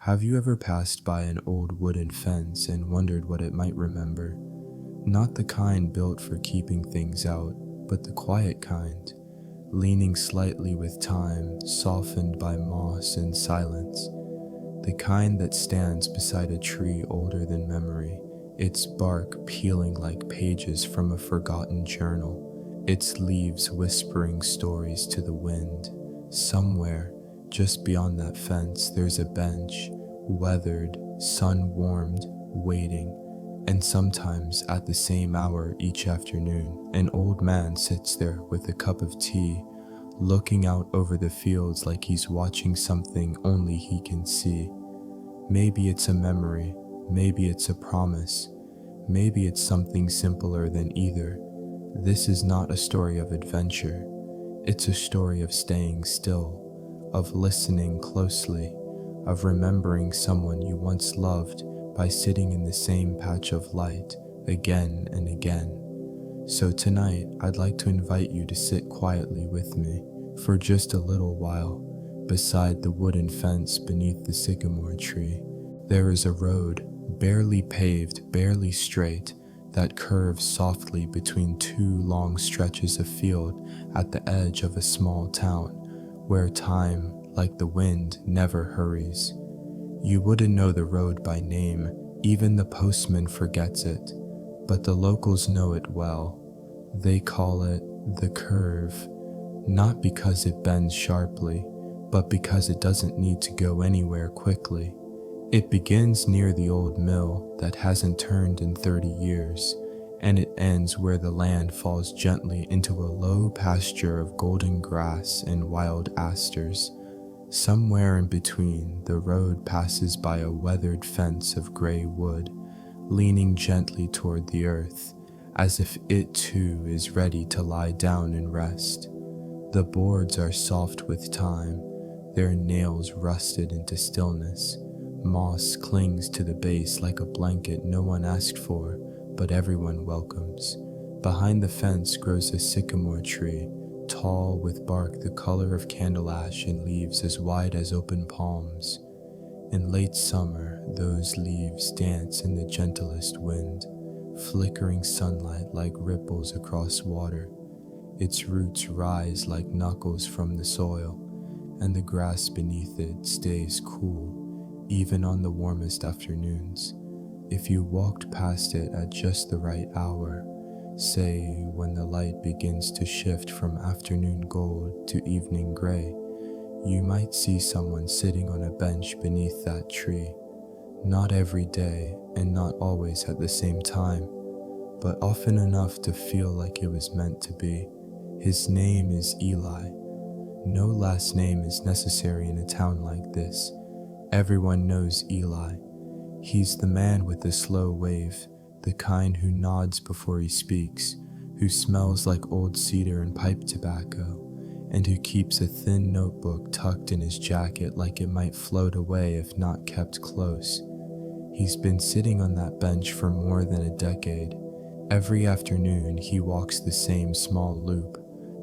Have you ever passed by an old wooden fence and wondered what it might remember? Not the kind built for keeping things out, but the quiet kind, leaning slightly with time, softened by moss and silence. The kind that stands beside a tree older than memory, its bark peeling like pages from a forgotten journal, its leaves whispering stories to the wind. Somewhere, just beyond that fence, there's a bench, weathered, sun-warmed, waiting, and sometimes at the same hour each afternoon, an old man sits there with a cup of tea, looking out over the fields like he's watching something only he can see. Maybe it's a memory, maybe it's a promise, maybe it's something simpler than either. This is not a story of adventure. It's a story of staying still, of listening closely, of remembering someone you once loved by sitting in the same patch of light again and again. So tonight, I'd like to invite you to sit quietly with me for just a little while beside the wooden fence beneath the sycamore tree. There is a road, barely paved, barely straight, that curves softly between two long stretches of field at the edge of a small town, where time, like the wind, never hurries. You wouldn't know the road by name, even the postman forgets it, but the locals know it well. They call it the curve, not because it bends sharply, but because it doesn't need to go anywhere quickly. It begins near the old mill that hasn't turned in 30 years, and it ends where the land falls gently into a low pasture of golden grass and wild asters. Somewhere in between, the road passes by a weathered fence of gray wood, leaning gently toward the earth, as if it too is ready to lie down and rest. The boards are soft with time, their nails rusted into stillness. Moss clings to the base like a blanket no one asked for, but everyone welcomes. Behind the fence grows a sycamore tree, tall with bark the color of candle ash and leaves as wide as open palms. In late summer, those leaves dance in the gentlest wind, flickering sunlight like ripples across water. Its roots rise like knuckles from the soil, and the grass beneath it stays cool, even on the warmest afternoons. If you walked past it at just the right hour, say when the light begins to shift from afternoon gold to evening gray, you might see someone sitting on a bench beneath that tree. Not every day and not always at the same time, but often enough to feel like it was meant to be. His name is Eli. No last name is necessary in a town like this. Everyone knows Eli. He's the man with the slow wave, the kind who nods before he speaks, who smells like old cedar and pipe tobacco, and who keeps a thin notebook tucked in his jacket like it might float away if not kept close. He's been sitting on that bench for more than a decade. Every afternoon he walks the same small loop,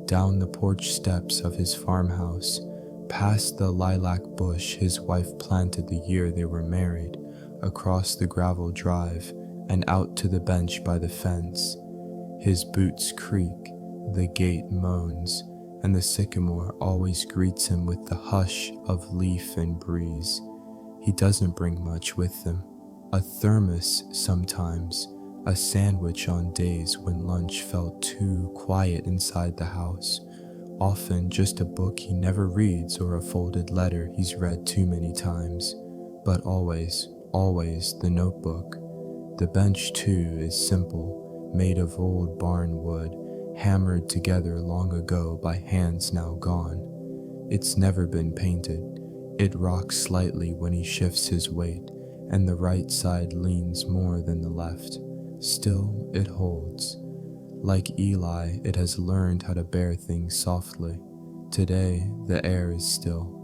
down the porch steps of his farmhouse, past the lilac bush his wife planted the year they were married, across the gravel drive, and out to the bench by the fence. His boots creak, the gate moans, and the sycamore always greets him with the hush of leaf and breeze. He doesn't bring much with him. A thermos sometimes, a sandwich on days when lunch felt too quiet inside the house, often just a book he never reads or a folded letter he's read too many times, but always the notebook. The bench too is simple, made of old barn wood, hammered together long ago by hands now gone. It's never been painted. It rocks slightly when he shifts his weight, and the right side leans more than the left. Still, it holds. Like Eli, it has learned how to bear things softly. Today, the air is still.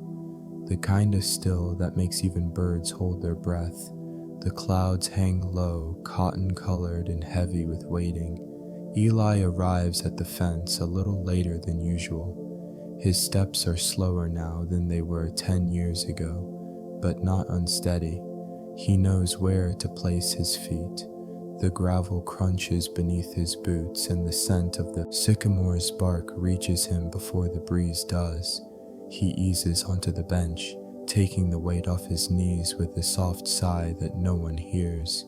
The kind of still that makes even birds hold their breath. The clouds hang low, cotton-colored and heavy with waiting. Eli arrives at the fence a little later than usual. His steps are slower now than they were 10 years ago, but not unsteady. He knows where to place his feet. The gravel crunches beneath his boots, and the scent of the sycamore's bark reaches him before the breeze does. He eases onto the bench, taking the weight off his knees with a soft sigh that no one hears.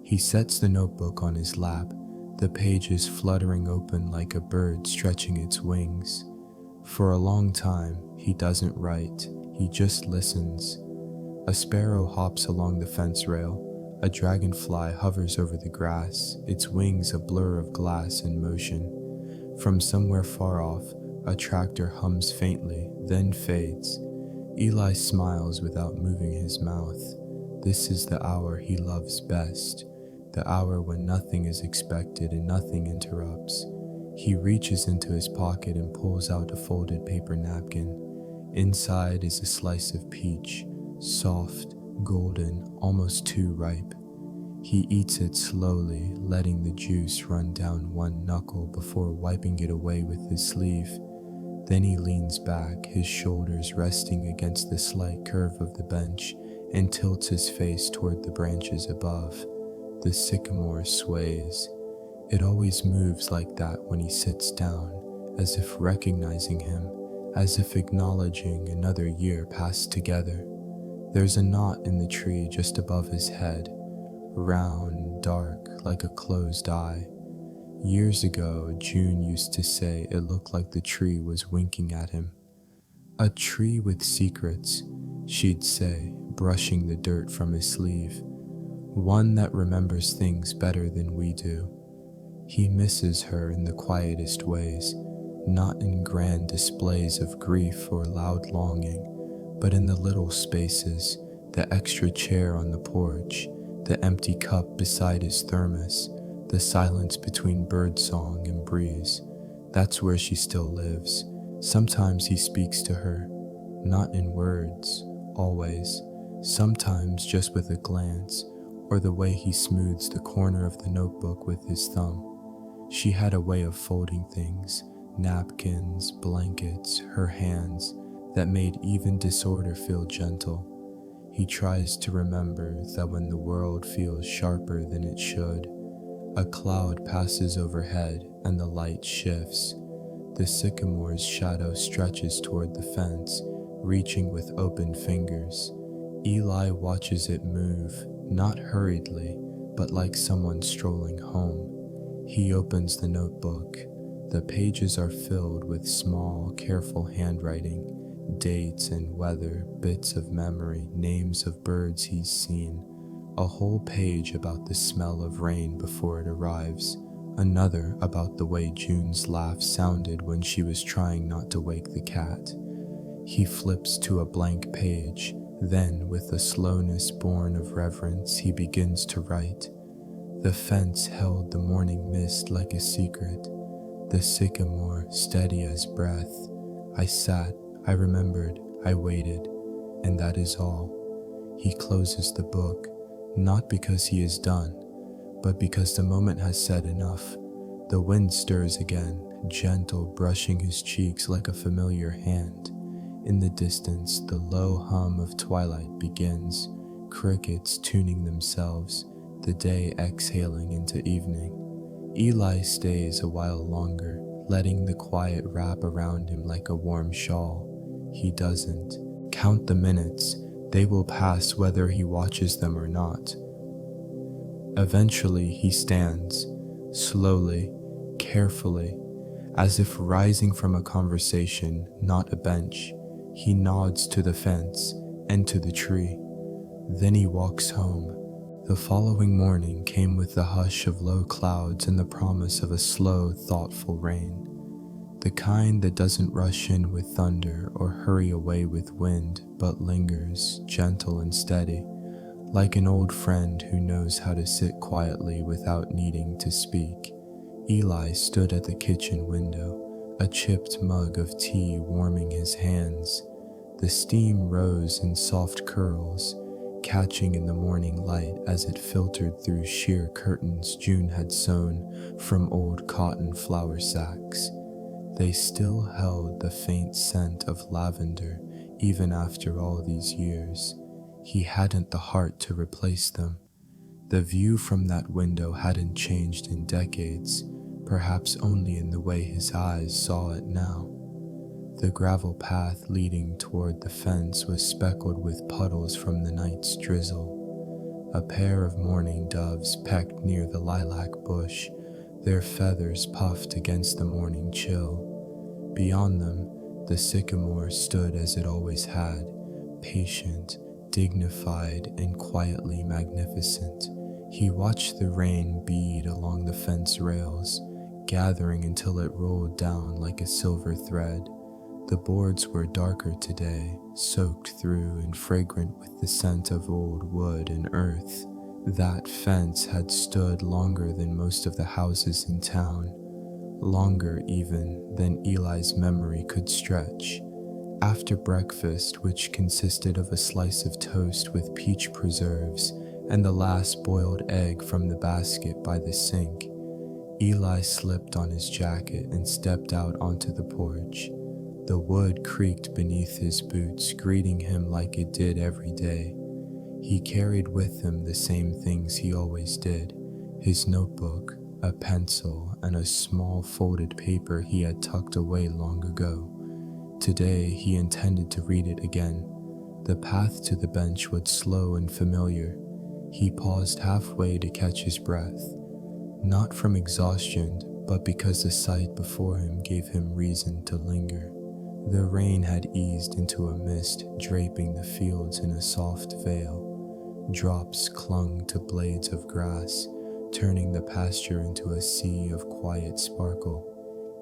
He sets the notebook on his lap, the pages fluttering open like a bird stretching its wings. For a long time, he doesn't write, he just listens. A sparrow hops along the fence rail. A dragonfly hovers over the grass, its wings a blur of glass in motion. From somewhere far off, a tractor hums faintly, then fades. Eli smiles without moving his mouth. This is the hour he loves best, the hour when nothing is expected and nothing interrupts. He reaches into his pocket and pulls out a folded paper napkin. Inside is a slice of peach, soft, golden, almost too ripe. He eats it slowly, letting the juice run down one knuckle before wiping it away with his sleeve. Then he leans back, his shoulders resting against the slight curve of the bench, and tilts his face toward the branches above. The sycamore sways. It always moves like that when he sits down, as if recognizing him, as if acknowledging another year passed together. There's a knot in the tree just above his head, round, dark, like a closed eye. Years ago, June used to say it looked like the tree was winking at him. A tree with secrets, she'd say, brushing the dirt from his sleeve. One that remembers things better than we do. He misses her in the quietest ways, not in grand displays of grief or loud longing, but in the little spaces, the extra chair on the porch, the empty cup beside his thermos, the silence between birdsong and breeze. That's where she still lives. Sometimes he speaks to her, not in words, always. Sometimes just with a glance, or the way he smooths the corner of the notebook with his thumb. She had a way of folding things, napkins, blankets, her hands, that made even disorder feel gentle. He tries to remember that when the world feels sharper than it should, a cloud passes overhead and the light shifts. The sycamore's shadow stretches toward the fence, reaching with open fingers. Eli watches it move, not hurriedly, but like someone strolling home. He opens the notebook. The pages are filled with small, careful handwriting, dates and weather, bits of memory, names of birds he's seen. A whole page about the smell of rain before it arrives. Another about the way June's laugh sounded when she was trying not to wake the cat. He flips to a blank page. Then, with a slowness born of reverence, he begins to write. The fence held the morning mist like a secret. The sycamore steady as breath. I sat, I remembered, I waited, and that is all. He closes the book, not because he is done, but because the moment has said enough. The wind stirs again, gentle, brushing his cheeks like a familiar hand. In the distance, the low hum of twilight begins, crickets tuning themselves, the day exhaling into evening. Eli stays a while longer, letting the quiet wrap around him like a warm shawl. He doesn't. Count the minutes. They will pass whether he watches them or not. Eventually, he stands, slowly, carefully, as if rising from a conversation, not a bench. He nods to the fence and to the tree. Then he walks home. The following morning came with the hush of low clouds and the promise of a slow, thoughtful rain. The kind that doesn't rush in with thunder or hurry away with wind, but lingers, gentle and steady, like an old friend who knows how to sit quietly without needing to speak. Eli stood at the kitchen window, a chipped mug of tea warming his hands. The steam rose in soft curls, catching in the morning light as it filtered through sheer curtains June had sewn from old cotton flour sacks. They still held the faint scent of lavender even after all these years. He hadn't the heart to replace them. The view from that window hadn't changed in decades, perhaps only in the way his eyes saw it now. The gravel path leading toward the fence was speckled with puddles from the night's drizzle. A pair of mourning doves pecked near the lilac bush, their feathers puffed against the morning chill. Beyond them, the sycamore stood as it always had, patient, dignified, and quietly magnificent. He watched the rain bead along the fence rails, gathering until it rolled down like a silver thread. The boards were darker today, soaked through and fragrant with the scent of old wood and earth. That fence had stood longer than most of the houses in town, longer even than Eli's memory could stretch. After breakfast, which consisted of a slice of toast with peach preserves and the last boiled egg from the basket by the sink, Eli slipped on his jacket and stepped out onto the porch. The wood creaked beneath his boots, greeting him like it did every day. He carried with him the same things he always did: his notebook, a pencil, and a small folded paper he had tucked away long ago. Today he intended to read it again. The path to the bench was slow and familiar. He paused halfway to catch his breath, not from exhaustion, but because the sight before him gave him reason to linger. The rain had eased into a mist, draping the fields in a soft veil. Drops clung to blades of grass, turning the pasture into a sea of quiet sparkle.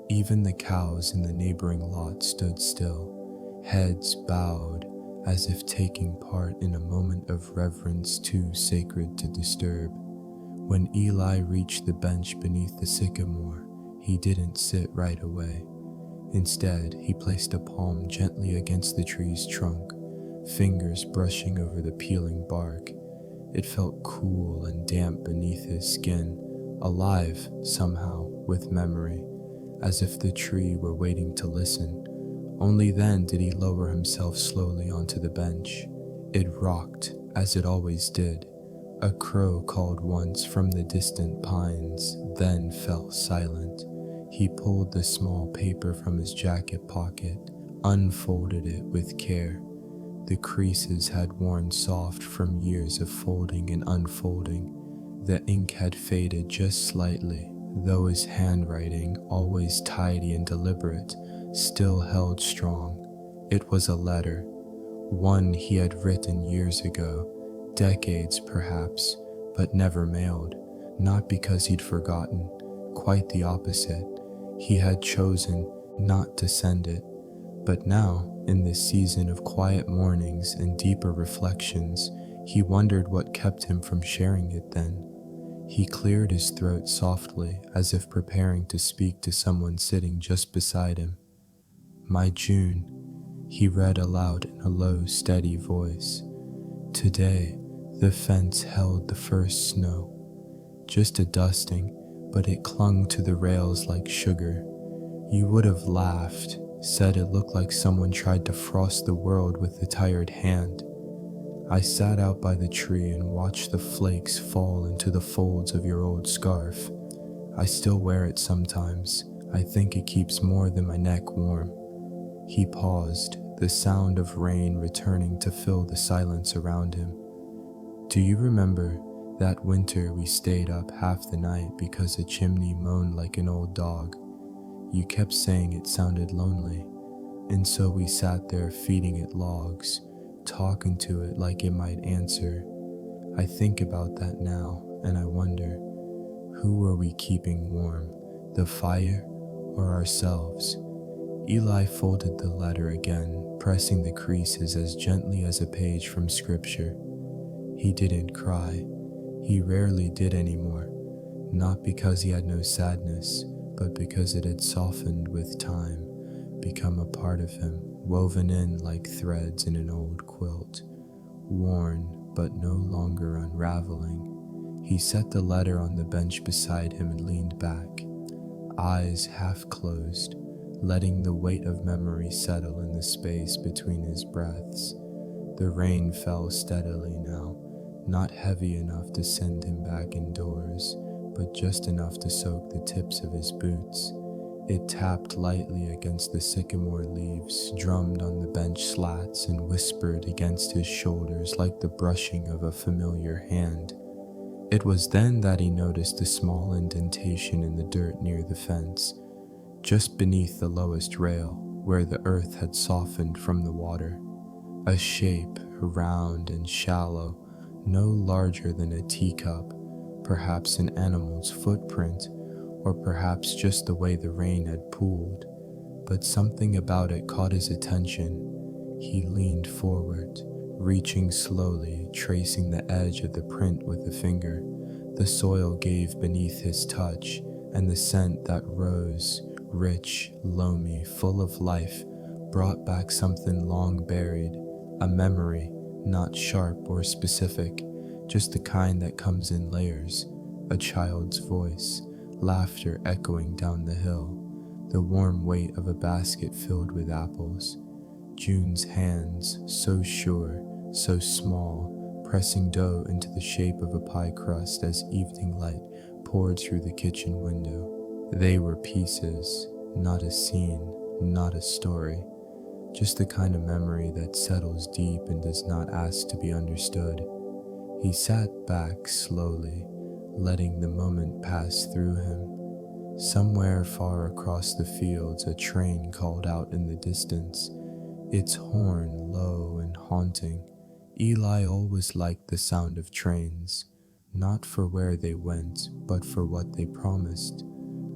Even the cows in the neighboring lot stood still, heads bowed, as if taking part in a moment of reverence too sacred to disturb. When Eli reached the bench beneath the sycamore, he didn't sit right away. Instead, he placed a palm gently against the tree's trunk, fingers brushing over the peeling bark. It felt cool and damp beneath his skin, alive somehow with memory, as if the tree were waiting to listen. Only then did he lower himself slowly onto the bench. It rocked, as it always did. A crow called once from the distant pines, then fell silent. He pulled the small paper from his jacket pocket, unfolded it with care. The creases had worn soft from years of folding and unfolding. The ink had faded just slightly, though his handwriting, always tidy and deliberate, still held strong. It was a letter, one he had written years ago, decades perhaps, but never mailed, not because he'd forgotten. Quite the opposite. He had chosen not to send it. But now, in this season of quiet mornings and deeper reflections, he wondered what kept him from sharing it then. He cleared his throat softly, as if preparing to speak to someone sitting just beside him. "My June," he read aloud in a low, steady voice. Today, the fence held the first snow. Just a dusting, but it clung to the rails like sugar. You would have laughed, said it looked like someone tried to frost the world with a tired hand. I sat out by the tree and watched the flakes fall into the folds of your old scarf. I still wear it sometimes. I think it keeps more than my neck warm. He paused, the sound of rain returning to fill the silence around him. Do you remember that winter we stayed up half the night because a chimney moaned like an old dog? You kept saying it sounded lonely, and so we sat there feeding it logs, talking to it like it might answer. I think about that now, and I wonder, who were we keeping warm, the fire or ourselves? Eli folded the letter again, pressing the creases as gently as a page from scripture. He didn't cry. He rarely did anymore, not because he had no sadness, but because it had softened with time, become a part of him, woven in like threads in an old quilt, worn but no longer unraveling. He set the letter on the bench beside him and leaned back, eyes half closed, letting the weight of memory settle in the space between his breaths. The rain fell steadily now, not heavy enough to send him back indoors, but just enough to soak the tips of his boots. It tapped lightly against the sycamore leaves, drummed on the bench slats, and whispered against his shoulders like the brushing of a familiar hand. It was then that he noticed a small indentation in the dirt near the fence, just beneath the lowest rail, where the earth had softened from the water. A shape, round and shallow, no larger than a teacup, perhaps an animal's footprint, or perhaps just the way the rain had pooled, but something about it caught his attention. He leaned forward, reaching slowly, tracing the edge of the print with a finger. The soil gave beneath his touch, and the scent that rose, rich, loamy, full of life, brought back something long buried, a memory, not sharp or specific, just the kind that comes in layers, a child's voice, laughter echoing down the hill, the warm weight of a basket filled with apples, June's hands, so sure, so small, pressing dough into the shape of a pie crust as evening light poured through the kitchen window. They were pieces, not a scene, not a story, just the kind of memory that settles deep and does not ask to be understood. He sat back slowly, letting the moment pass through him. Somewhere far across the fields, a train called out in the distance, its horn low and haunting. Eli always liked the sound of trains, not for where they went, but for what they promised.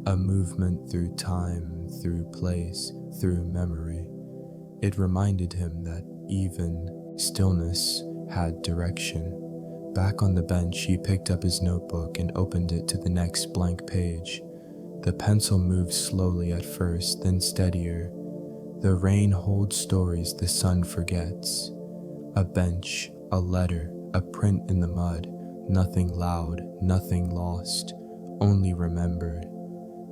A movement through time, through place, through memory. It reminded him that even stillness had direction. Back on the bench, he picked up his notebook and opened it to the next blank page. The pencil moved slowly at first, then steadier. The rain holds stories the sun forgets. A bench, a letter, a print in the mud, nothing loud, nothing lost, only remembered.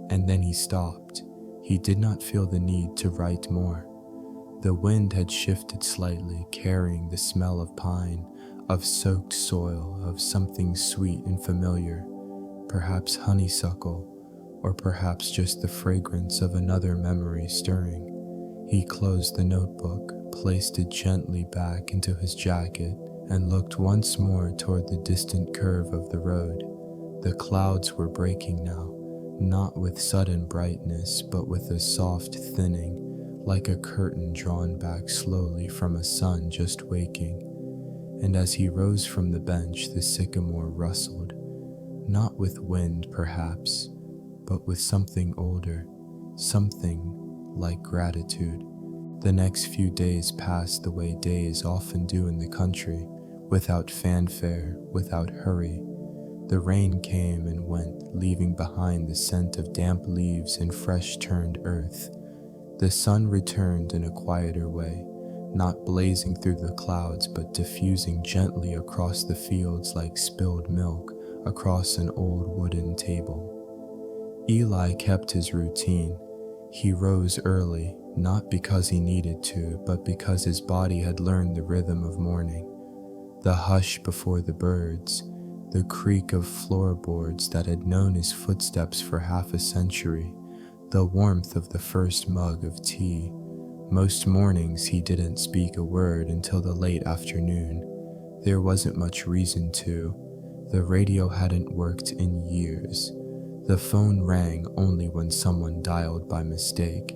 And then he stopped. He did not feel the need to write more. The wind had shifted slightly, carrying the smell of pine, of soaked soil, of something sweet and familiar, perhaps honeysuckle, or perhaps just the fragrance of another memory stirring. He closed the notebook, placed it gently back into his jacket, and looked once more toward the distant curve of the road. The clouds were breaking now, not with sudden brightness, but with a soft thinning, like a curtain drawn back slowly from a sun just waking. And as he rose from the bench, the sycamore rustled, not with wind perhaps, but with something older, something like gratitude. The next few days passed the way days often do in the country, without fanfare, without hurry. The rain came and went, leaving behind the scent of damp leaves and fresh-turned earth. The sun returned in a quieter way, not blazing through the clouds, but diffusing gently across the fields like spilled milk across an old wooden table. Eli kept his routine. He rose early, not because he needed to, but because his body had learned the rhythm of morning. The hush before the birds, the creak of floorboards that had known his footsteps for half a century, the warmth of the first mug of tea. Most mornings he didn't speak a word until the late afternoon. There wasn't much reason to. The radio hadn't worked in years. The phone rang only when someone dialed by mistake,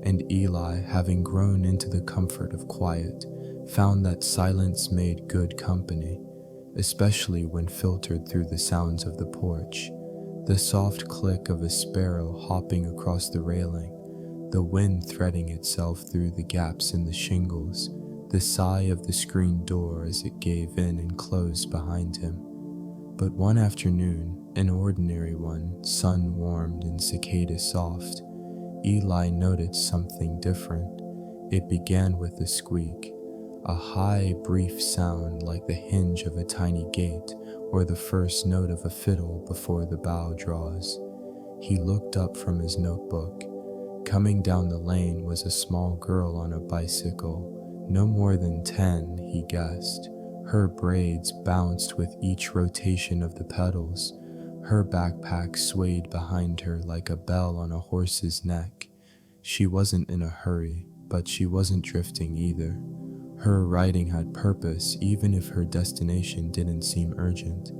and Eli, having grown into the comfort of quiet, found that silence made good company, especially when filtered through the sounds of the porch. The soft click of a sparrow hopping across the railing, the wind threading itself through the gaps in the shingles, the sigh of the screen door as it gave in and closed behind him. But one afternoon, an ordinary one, sun-warmed and cicada-soft, Eli noticed something different. It began with a squeak, a high, brief sound like the hinge of a tiny gate or the first note of a fiddle before the bow draws. He looked up from his notebook. Coming down the lane was a small girl on a bicycle, No more than 10, he guessed. Her braids bounced with each rotation of the pedals. Her backpack swayed behind her like a bell on a horse's neck. She wasn't in a hurry, but she wasn't drifting either. Her riding had purpose, even if her destination didn't seem urgent.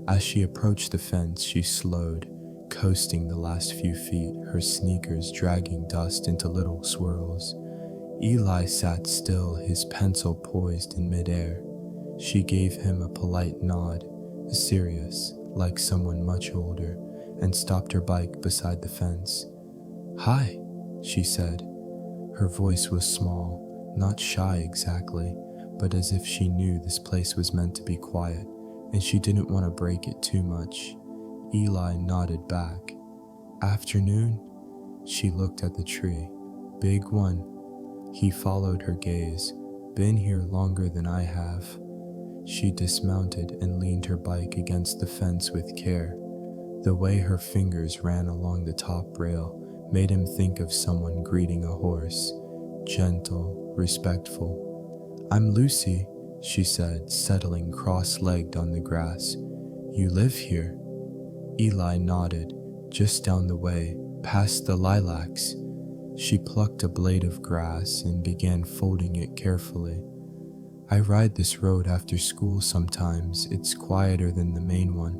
As she approached the fence, she slowed, coasting the last few feet, her sneakers dragging dust into little swirls. Eli sat still, his pencil poised in midair. She gave him a polite nod, serious, like someone much older, and stopped her bike beside the fence. "Hi," she said. Her voice was small, not shy exactly, but as if she knew this place was meant to be quiet, and she didn't want to break it too much. Eli nodded back. "Afternoon?" She looked at the tree. "Big one." He followed her gaze. "Been here longer than I have." She dismounted and leaned her bike against the fence with care. The way her fingers ran along the top rail made him think of someone greeting a horse. Gentle, respectful. "I'm Lucy," she said, settling cross-legged on the grass. "You live here?" Eli nodded. "Just down the way, past the lilacs." She plucked a blade of grass and began folding it carefully. "I ride this road after school sometimes. It's quieter than the main one.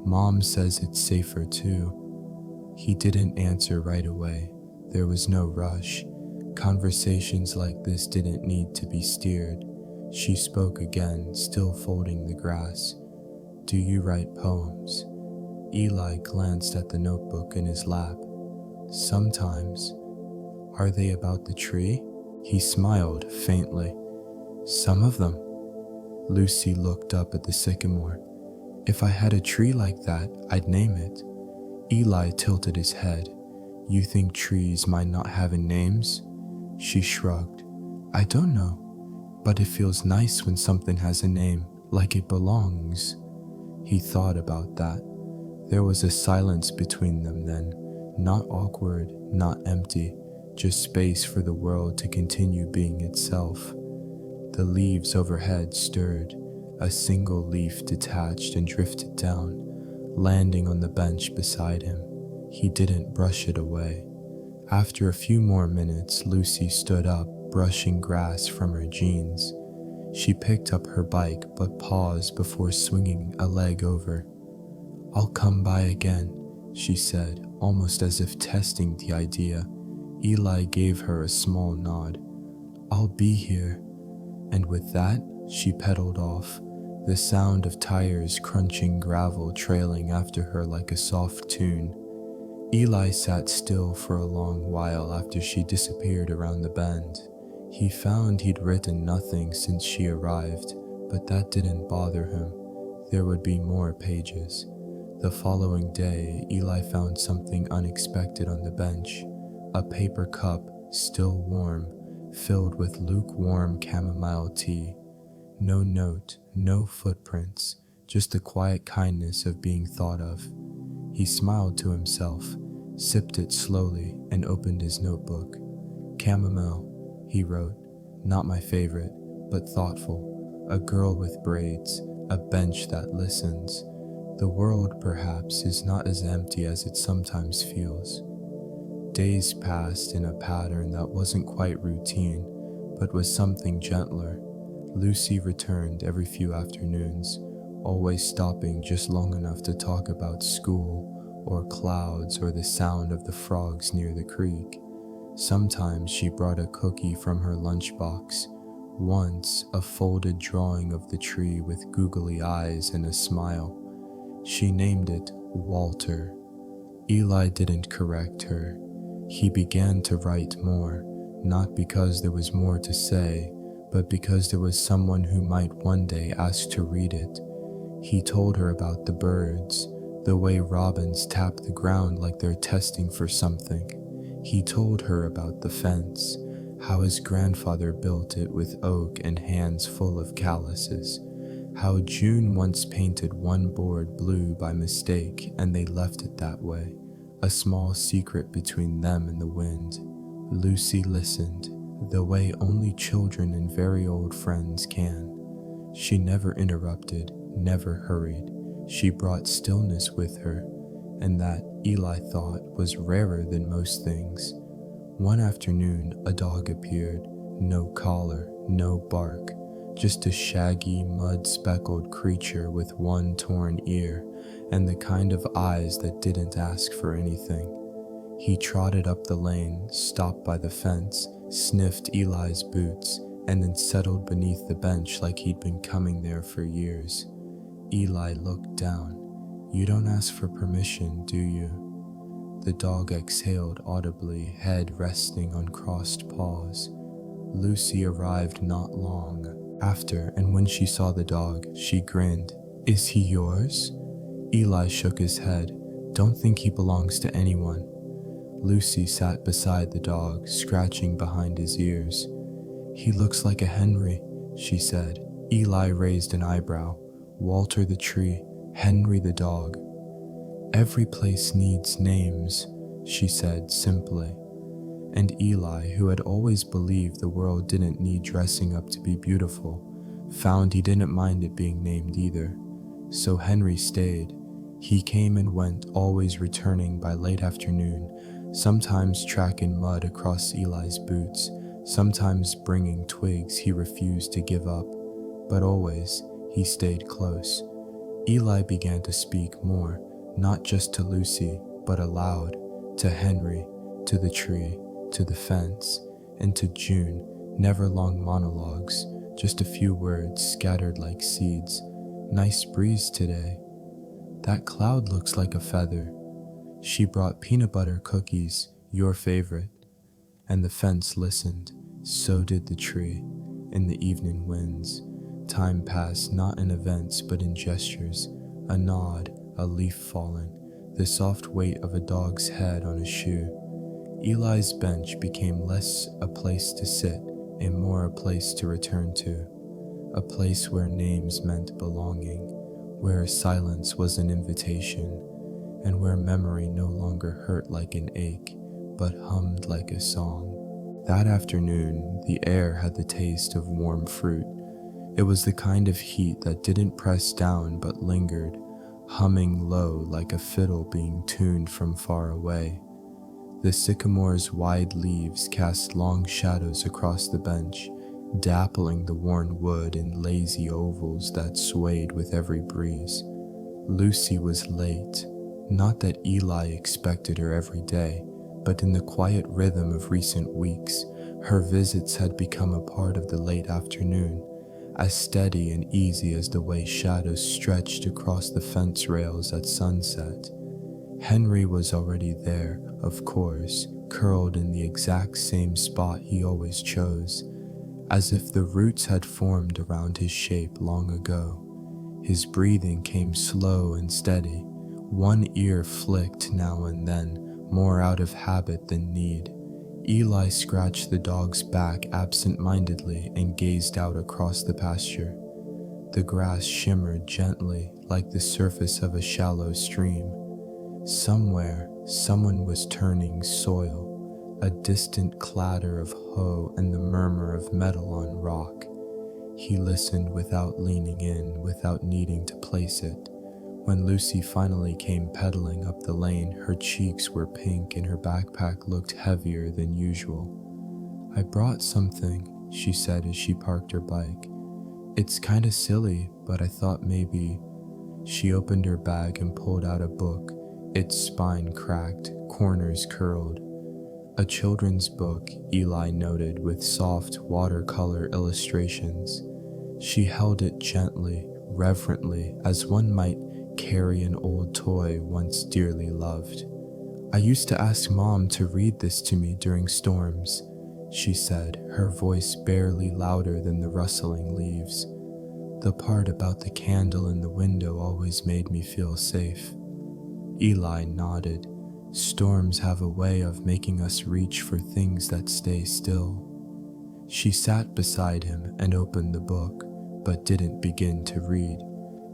Mom says it's safer too." He didn't answer right away. There was no rush. Conversations like this didn't need to be steered. She spoke again, still folding the grass. "Do you write poems?" Eli glanced at the notebook in his lap. "Sometimes." "Are they about the tree?" He smiled faintly. "Some of them." Lucy looked up at the sycamore. "If I had a tree like that, I'd name it." Eli tilted his head. "You think trees might not have names?" She shrugged. "I don't know, but it feels nice when something has a name, like it belongs." He thought about that. There was a silence between them then, not awkward, not empty, just space for the world to continue being itself. The leaves overhead stirred. A single leaf detached and drifted down, landing on the bench beside him. He didn't brush it away. After a few more minutes, Lucy stood up, brushing grass from her jeans. She picked up her bike but paused before swinging a leg over. "I'll come by again," she said, almost as if testing the idea. Eli gave her a small nod. "I'll be here." And with that, she pedaled off, the sound of tires crunching gravel trailing after her like a soft tune. Eli sat still for a long while after she disappeared around the bend. He found he'd written nothing since she arrived, but that didn't bother him. There would be more pages. The following day, Eli found something unexpected on the bench. A paper cup, still warm, filled with lukewarm chamomile tea. No note, no footprints, just the quiet kindness of being thought of. He smiled to himself, sipped it slowly, and opened his notebook. "Chamomile," he wrote. "Not my favorite, but thoughtful. A girl with braids, a bench that listens. The world, perhaps, is not as empty as it sometimes feels." Days passed in a pattern that wasn't quite routine, but was something gentler. Lucy returned every few afternoons, always stopping just long enough to talk about school, or clouds, or the sound of the frogs near the creek. Sometimes she brought a cookie from her lunchbox. Once, a folded drawing of the tree with googly eyes and a smile. She named it Walter. Eli didn't correct her. He began to write more, not because there was more to say, but because there was someone who might one day ask to read it. He told her about the birds, the way robins tap the ground like they're testing for something. He told her about the fence, how his grandfather built it with oak and hands full of calluses, how June once painted one board blue by mistake and they left it that way. A small secret between them and the wind. Lucy listened, the way only children and very old friends can. She never interrupted, never hurried. She brought stillness with her, and that, Eli thought, was rarer than most things. One afternoon, a dog appeared. No collar, no bark, just a shaggy, mud-speckled creature with one torn ear and the kind of eyes that didn't ask for anything. He trotted up the lane, stopped by the fence, sniffed Eli's boots, and then settled beneath the bench like he'd been coming there for years. Eli looked down. "You don't ask for permission, do you?" The dog exhaled audibly, head resting on crossed paws. Lucy arrived not long after, and when she saw the dog, she grinned. "Is he yours?" Eli shook his head. "Don't think he belongs to anyone." Lucy sat beside the dog, scratching behind his ears. "He looks like a Henry," she said. Eli raised an eyebrow. "Walter the tree, Henry the dog." "Every place needs names," she said simply. And Eli, who had always believed the world didn't need dressing up to be beautiful, found he didn't mind it being named either. So Henry stayed. He came and went, always returning by late afternoon, sometimes tracking mud across Eli's boots, sometimes bringing twigs he refused to give up, but always he stayed close. Eli began to speak more, not just to Lucy, but aloud, to Henry, to the tree, to the fence, and to June, never long monologues, just a few words scattered like seeds. "Nice breeze today." "That cloud looks like a feather." "She brought peanut butter cookies, your favorite." And the fence listened, so did the tree, in the evening winds. Time passed not in events but in gestures, a nod, a leaf fallen, the soft weight of a dog's head on a shoe. Eli's bench became less a place to sit and more a place to return to, a place where names meant belonging, where silence was an invitation, and where memory no longer hurt like an ache, but hummed like a song. That afternoon, the air had the taste of warm fruit. It was the kind of heat that didn't press down but lingered, humming low like a fiddle being tuned from far away. The sycamore's wide leaves cast long shadows across the bench, dappling the worn wood in lazy ovals that swayed with every breeze. Lucy was late, not that Eli expected her every day, but in the quiet rhythm of recent weeks, her visits had become a part of the late afternoon, as steady and easy as the way shadows stretched across the fence rails at sunset. Henry was already there, of course, curled in the exact same spot he always chose, as if the roots had formed around his shape long ago. His breathing came slow and steady, one ear flicked now and then, more out of habit than need. Eli scratched the dog's back absent-mindedly and gazed out across the pasture. The grass shimmered gently like the surface of a shallow stream. Somewhere, someone was turning soil, a distant clatter of hoe and the murmur of metal on rock. He listened without leaning in, without needing to place it. When Lucy finally came pedaling up the lane, her cheeks were pink and her backpack looked heavier than usual. "I brought something," she said as she parked her bike. "It's kinda silly, but I thought maybe..." She opened her bag and pulled out a book, its spine cracked, corners curled. A children's book, Eli noted, with soft watercolor illustrations. She held it gently, reverently, as one might carry an old toy once dearly loved. "I used to ask Mom to read this to me during storms," she said, her voice barely louder than the rustling leaves. "The part about the candle in the window always made me feel safe." Eli nodded. "Storms have a way of making us reach for things that stay still." She sat beside him and opened the book, but didn't begin to read.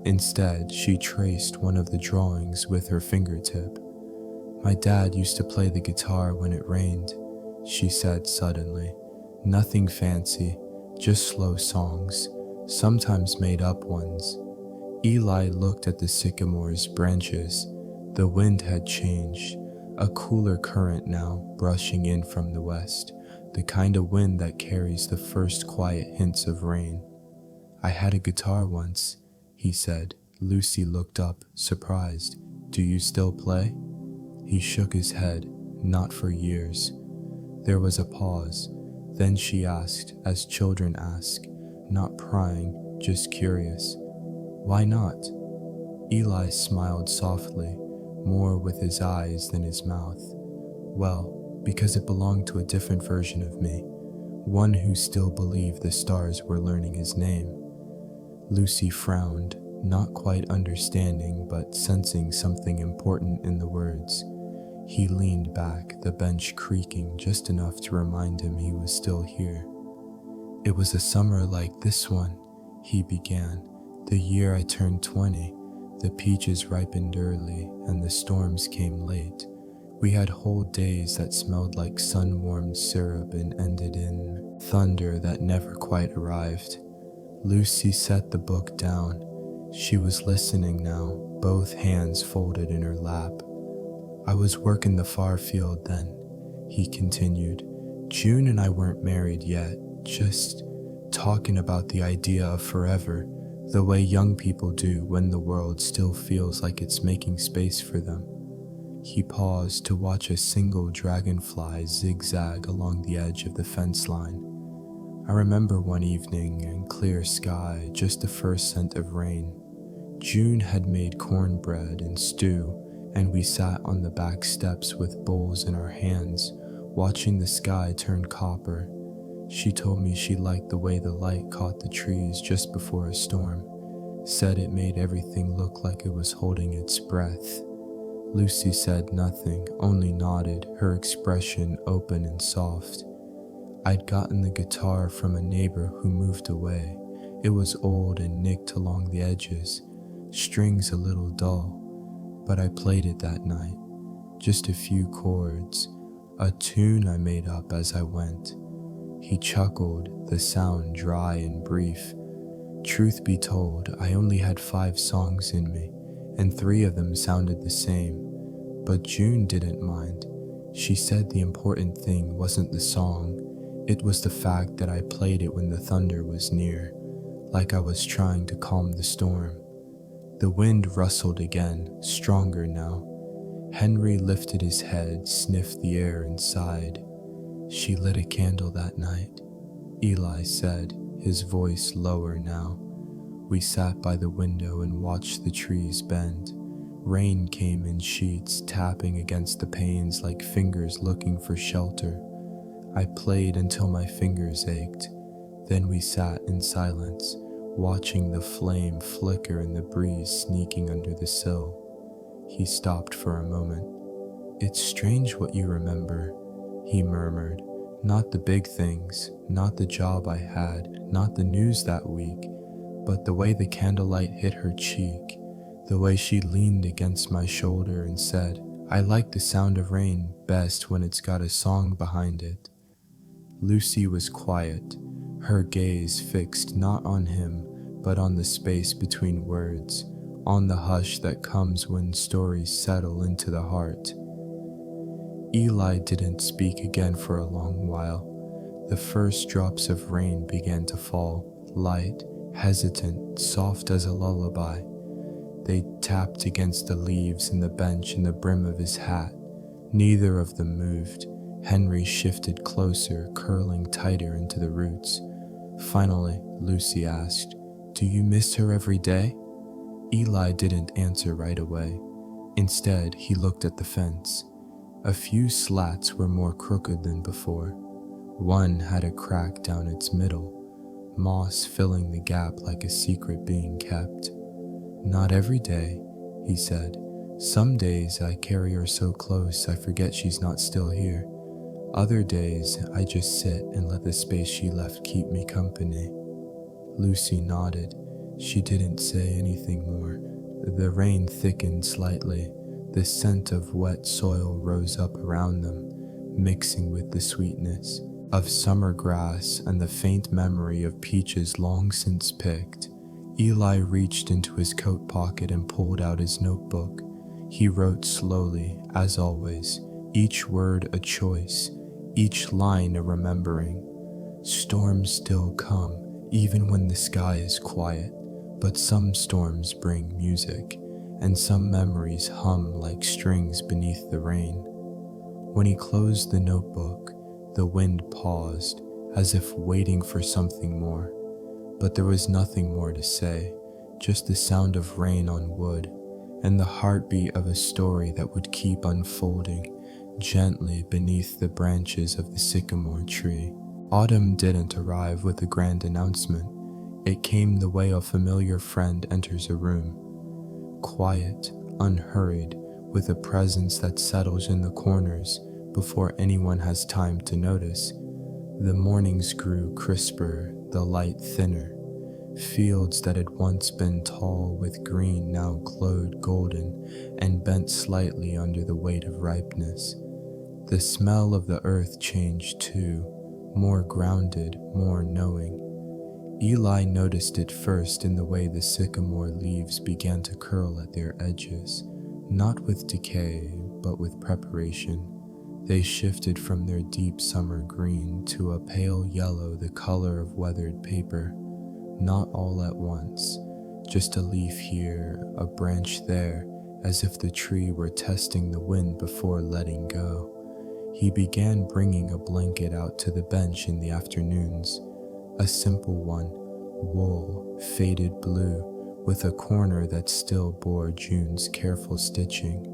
Instead, she traced one of the drawings with her fingertip. "My dad used to play the guitar when it rained," she said suddenly. Nothing fancy, just slow songs, sometimes made up ones. Eli looked at the sycamore's branches. The wind had changed, a cooler current now brushing in from the west, the kind of wind that carries the first quiet hints of rain. "I had a guitar once," he said. Lucy looked up, surprised. "Do you still play?" He shook his head. "Not for years." There was a pause. Then she asked, as children ask, not prying, just curious, "Why not?" Eli smiled softly, more with his eyes than his mouth. "Well, because it belonged to a different version of me, one who still believed the stars were learning his name." Lucy frowned, not quite understanding but sensing something important in the words. He leaned back, the bench creaking just enough to remind him he was still here. "It was a summer like this one," he began, "the year I turned 20. The peaches ripened early and the storms came late. We had whole days that smelled like sun-warmed syrup and ended in thunder that never quite arrived." Lucy set the book down. She was listening now, both hands folded in her lap. "I was working the far field then," he continued. "June and I weren't married yet, just talking about the idea of forever, the way young people do when the world still feels like it's making space for them." He paused to watch a single dragonfly zigzag along the edge of the fence line. "I remember one evening in clear sky, just the first scent of rain. June had made cornbread and stew, and we sat on the back steps with bowls in our hands, watching the sky turn copper. She told me she liked the way the light caught the trees just before a storm, said it made everything look like it was holding its breath." Lucy said nothing, only nodded, her expression open and soft. "I'd gotten the guitar from a neighbor who moved away. It was old and nicked along the edges, strings a little dull, but I played it that night. Just a few chords, a tune I made up as I went." He chuckled, the sound dry and brief. "Truth be told, I only had 5 songs in me, and 3 of them sounded the same. But June didn't mind. She said the important thing wasn't the song, it was the fact that I played it when the thunder was near, like I was trying to calm the storm." The wind rustled again, stronger now. Henry lifted his head, sniffed the air, and sighed. "She lit a candle that night," Eli said, his voice lower now. "We sat by the window and watched the trees bend. Rain came in sheets, tapping against the panes like fingers looking for shelter. I played until my fingers ached. Then we sat in silence, watching the flame flicker in the breeze sneaking under the sill." He stopped for a moment. "It's strange what you remember," he murmured. "Not the big things, not the job I had, not the news that week, but the way the candlelight hit her cheek, the way she leaned against my shoulder and said, 'I like the sound of rain best when it's got a song behind it.'" Lucy was quiet, her gaze fixed not on him, but on the space between words, on the hush that comes when stories settle into the heart. Eli didn't speak again for a long while. The first drops of rain began to fall, light, hesitant, soft as a lullaby. They tapped against the leaves in the bench and the brim of his hat. Neither of them moved. Henry shifted closer, curling tighter into the roots. Finally, Lucy asked, "Do you miss her every day?" Eli didn't answer right away. Instead, he looked at the fence. A few slats were more crooked than before. One had a crack down its middle, moss filling the gap like a secret being kept. "Not every day," he said. "Some days I carry her so close I forget she's not still here. Other days I just sit and let the space she left keep me company." Lucy nodded. She didn't say anything more. The rain thickened slightly. The scent of wet soil rose up around them, mixing with the sweetness. of summer grass and the faint memory of peaches long since picked. Eli reached into his coat pocket and pulled out his notebook. He wrote slowly, as always, each word a choice, each line a remembering. Storms still come, even when the sky is quiet, but some storms bring music, and some memories hum like strings beneath the rain. When he closed the notebook, the wind paused, as if waiting for something more. But there was nothing more to say, just the sound of rain on wood, and the heartbeat of a story that would keep unfolding gently beneath the branches of the sycamore tree. Autumn didn't arrive with a grand announcement. It came the way a familiar friend enters a room. Quiet, unhurried, with a presence that settles in the corners before anyone has time to notice. The mornings grew crisper, the light thinner. Fields that had once been tall with green now glowed golden and bent slightly under the weight of ripeness. The smell of the earth changed too, more grounded, more knowing. Eli noticed it first in the way the sycamore leaves began to curl at their edges, not with decay, but with preparation. They shifted from their deep summer green to a pale yellow, the color of weathered paper. Not all at once, just a leaf here, a branch there, as if the tree were testing the wind before letting go. He began bringing a blanket out to the bench in the afternoons, a simple one, wool, faded blue, with a corner that still bore June's careful stitching.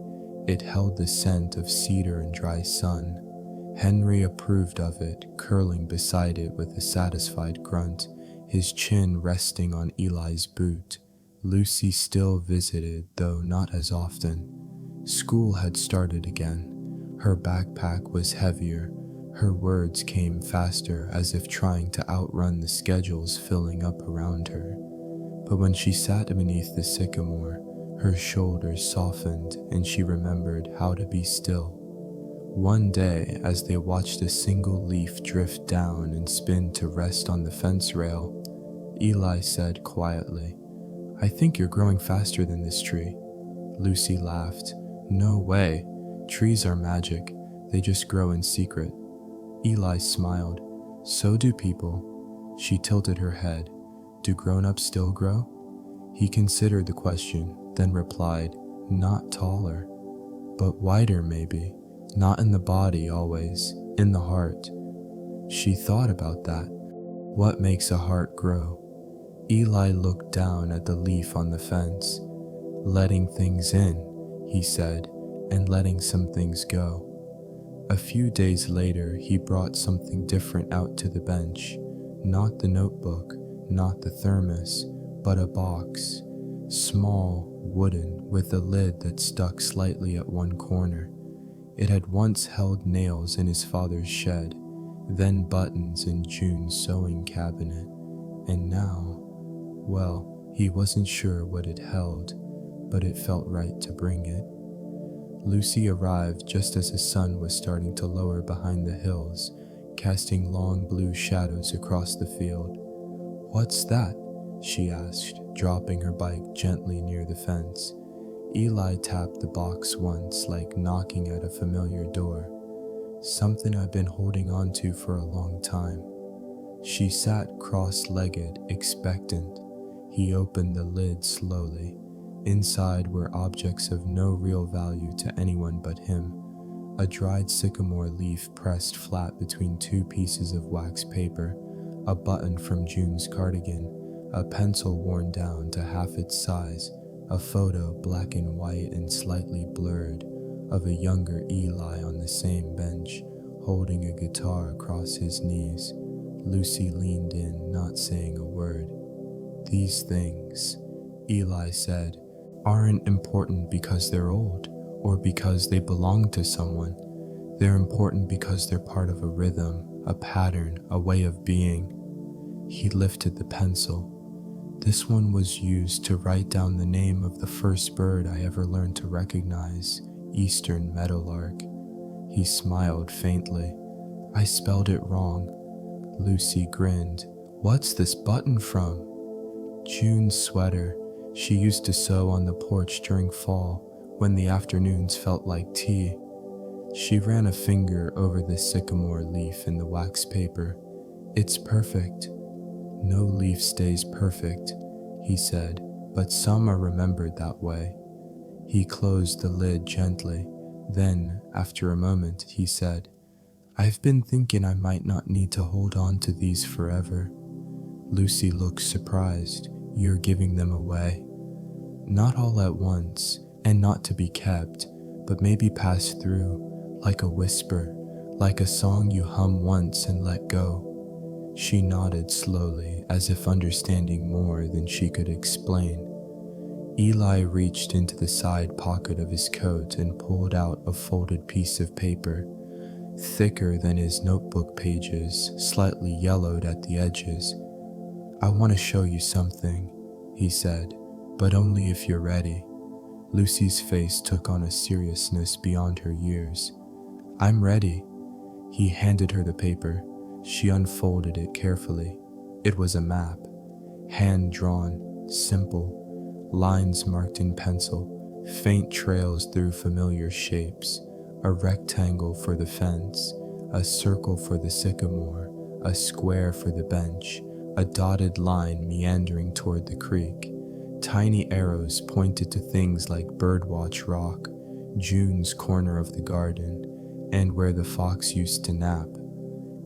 It held the scent of cedar and dry sun. Henry approved of it, curling beside it with a satisfied grunt, his chin resting on Eli's boot. Lucy still visited, though not as often. School had started again. Her backpack was heavier. Her words came faster, as if trying to outrun the schedules filling up around her. But when she sat beneath the sycamore, her shoulders softened and she remembered how to be still. One day, as they watched a single leaf drift down and spin to rest on the fence rail, Eli said quietly, "I think you're growing faster than this tree." Lucy laughed. "No way. Trees are magic. They just grow in secret." Eli smiled. "So do people." She tilted her head. "Do grown-ups still grow?" He considered the question, then replied, "Not taller, but wider maybe. Not in the body always, in the heart." She thought about that. What makes a heart grow? Eli looked down at the leaf on the fence. "Letting things in," he said, "and letting some things go." A few days later, he brought something different out to the bench. Not the notebook, not the thermos, but a box. Small, wooden, with a lid that stuck slightly at one corner. It had once held nails in his father's shed, then buttons in June's sewing cabinet, and now, well, he wasn't sure what it held, but it felt right to bring it. Lucy arrived just as the sun was starting to lower behind the hills, casting long blue shadows across the field. "What's that?" she asked, dropping her bike gently near the fence. Eli tapped the box once, like knocking at a familiar door. "Something I've been holding on to for a long time." She sat cross-legged, expectant. He opened the lid slowly. Inside were objects of no real value to anyone but him. A dried sycamore leaf pressed flat between two pieces of wax paper, a button from June's cardigan, a pencil worn down to half its size, a photo black and white and slightly blurred of a younger Eli on the same bench, holding a guitar across his knees. Lucy leaned in, not saying a word. "These things," Eli said, "aren't important because they're old, or because they belong to someone. They're important because they're part of a rhythm, a pattern, a way of being." He lifted the pencil. "This one was used to write down the name of the first bird I ever learned to recognize, eastern meadowlark." He smiled faintly. I spelled it wrong. Lucy grinned. What's this button from? June's sweater. She used to sew on the porch during fall when the afternoons felt like tea. She ran a finger over the sycamore leaf in the wax paper. It's perfect. No leaf stays perfect, he said, but some are remembered that way. He closed the lid gently. Then, after a moment, he said, I've been thinking I might not need to hold on to these forever. Lucy looked surprised. You're giving them away? Not all at once, and not to be kept, but maybe passed through, like a whisper, like a song you hum once and let go. She nodded slowly, as if understanding more than she could explain. Eli reached into the side pocket of his coat and pulled out a folded piece of paper, thicker than his notebook pages, slightly yellowed at the edges. I want to show you something, he said, but only if you're ready. Lucy's face took on a seriousness beyond her years. I'm ready. He handed her the paper. She unfolded it carefully. It was a map, hand-drawn, simple, lines marked in pencil, faint trails through familiar shapes, a rectangle for the fence, a circle for the sycamore, a square for the bench, a dotted line meandering toward the creek. Tiny arrows pointed to things like Birdwatch Rock, June's corner of the garden, and where the fox used to nap.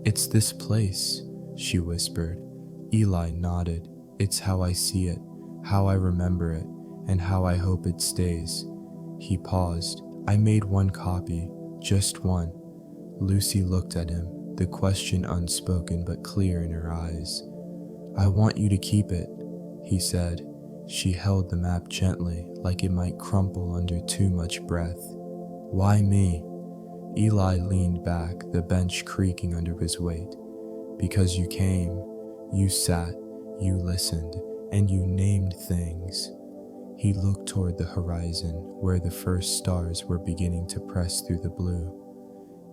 It's this place, she whispered. Eli nodded. It's how I see it, how I remember it, and how I hope it stays. He paused. I made one copy, just one. Lucy looked at him, the question unspoken but clear in her eyes. I want you to keep it, he said. She held the map gently, like it might crumple under too much breath. Why me? Eli leaned back, the bench creaking under his weight. Because you came, you sat, you listened, and you named things. He looked toward the horizon, where the first stars were beginning to press through the blue.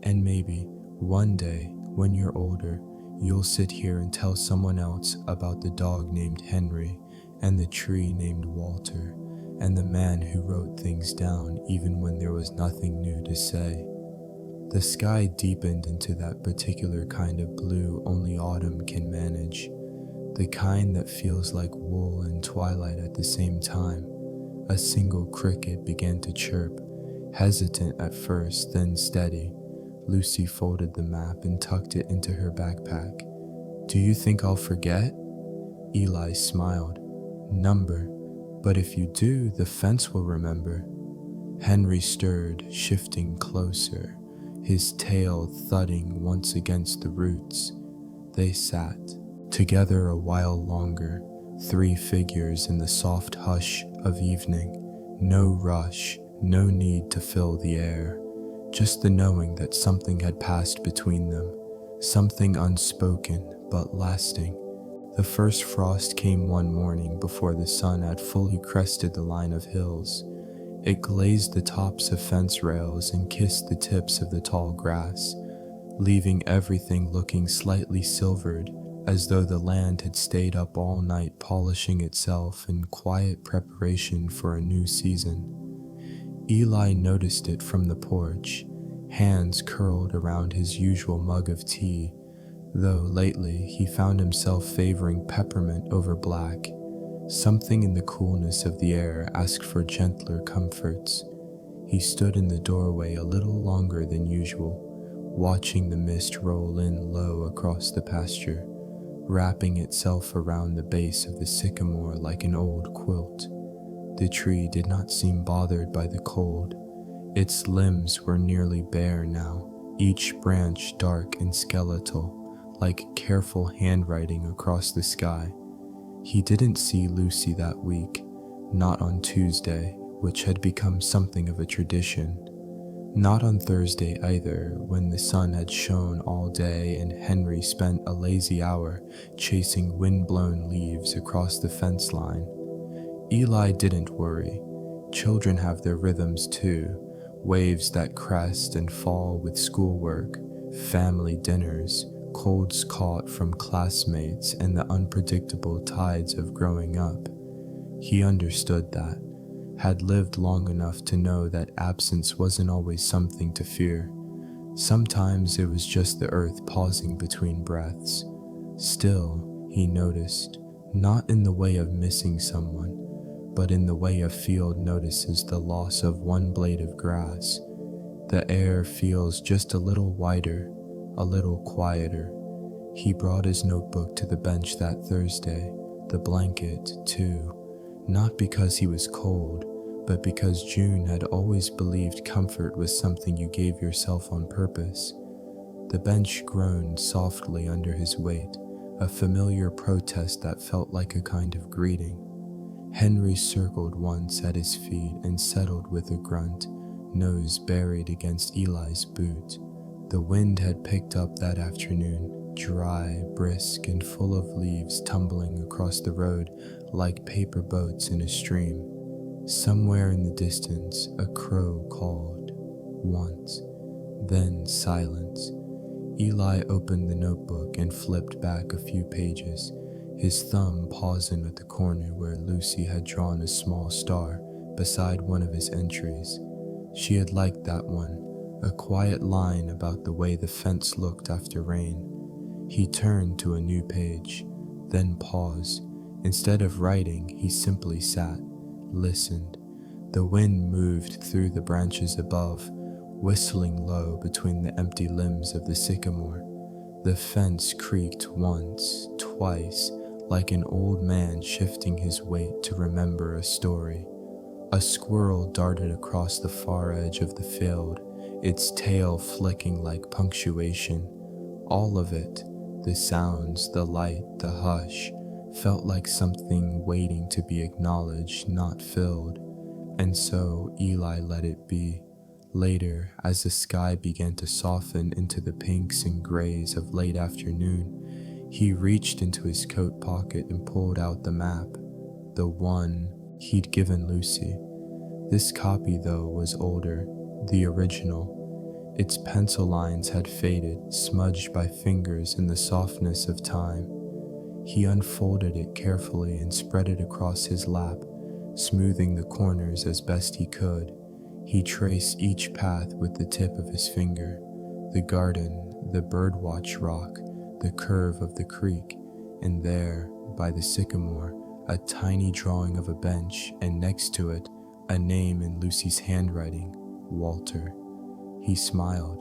And maybe, one day, when you're older, you'll sit here and tell someone else about the dog named Henry, and the tree named Walter, and the man who wrote things down even when there was nothing new to say. The sky deepened into that particular kind of blue only autumn can manage, the kind that feels like wool and twilight at the same time. A single cricket began to chirp, hesitant at first, then steady. Lucy folded the map and tucked it into her backpack. Do you think I'll forget? Eli smiled. Number, but if you do, the fence will remember. Henry stirred, shifting closer, his tail thudding once against the roots. They sat, together a while longer, three figures in the soft hush of evening. No rush, no need to fill the air, just the knowing that something had passed between them, something unspoken but lasting. The first frost came one morning before the sun had fully crested the line of hills. It glazed the tops of fence rails and kissed the tips of the tall grass, leaving everything looking slightly silvered, as though the land had stayed up all night polishing itself in quiet preparation for a new season. Eli noticed it from the porch, hands curled around his usual mug of tea, though lately he found himself favoring peppermint over black. Something in the coolness of the air asked for gentler comforts. He stood in the doorway a little longer than usual, watching the mist roll in low across the pasture, wrapping itself around the base of the sycamore like an old quilt. The tree did not seem bothered by the cold. Its limbs were nearly bare now, each branch dark and skeletal, like careful handwriting across the sky. He didn't see Lucy that week, not on Tuesday, which had become something of a tradition. Not on Thursday either, when the sun had shone all day and Henry spent a lazy hour chasing wind-blown leaves across the fence line. Eli didn't worry. Children have their rhythms too, waves that crest and fall with schoolwork, family dinners, colds caught from classmates, and the unpredictable tides of growing up. He understood that, had lived long enough to know that absence wasn't always something to fear. Sometimes it was just the earth pausing between breaths. Still, he noticed, not in the way of missing someone, but in the way a field notices the loss of one blade of grass. The air feels just a little wider, a little quieter. He brought his notebook to the bench that Thursday, the blanket, too, not because he was cold, but because June had always believed comfort was something you gave yourself on purpose. The bench groaned softly under his weight, a familiar protest that felt like a kind of greeting. Henry circled once at his feet and settled with a grunt, nose buried against Eli's boot. The wind had picked up that afternoon, dry, brisk, and full of leaves tumbling across the road like paper boats in a stream. Somewhere in the distance, a crow called. Once. Then silence. Eli opened the notebook and flipped back a few pages, his thumb pausing at the corner where Lucy had drawn a small star beside one of his entries. She had liked that one, a quiet line about the way the fence looked after rain. He turned to a new page, then paused. Instead of writing, he simply sat, listened. The wind moved through the branches above, whistling low between the empty limbs of the sycamore. The fence creaked once, twice, like an old man shifting his weight to remember a story. A squirrel darted across the far edge of the field, its tail flicking like punctuation. All of it, the sounds, the light, the hush, felt like something waiting to be acknowledged, not filled. And so Eli let it be. Later, as the sky began to soften into the pinks and grays of late afternoon, he reached into his coat pocket and pulled out the map, the one he'd given Lucy. This copy, though, was older, the original. Its pencil lines had faded, smudged by fingers in the softness of time. He unfolded it carefully and spread it across his lap, smoothing the corners as best he could. He traced each path with the tip of his finger, the garden, the birdwatch rock, the curve of the creek, and there, by the sycamore, a tiny drawing of a bench, and next to it, a name in Lucy's handwriting, Walter. He smiled.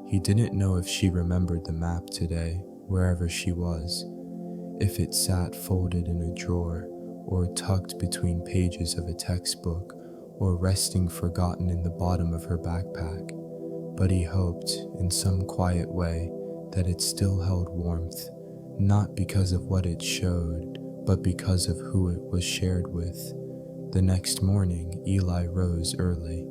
He didn't know if she remembered the map today, wherever she was. If it sat folded in a drawer, or tucked between pages of a textbook, or resting forgotten in the bottom of her backpack. But he hoped, in some quiet way, that it still held warmth, not because of what it showed, but because of who it was shared with. The next morning, Eli rose early.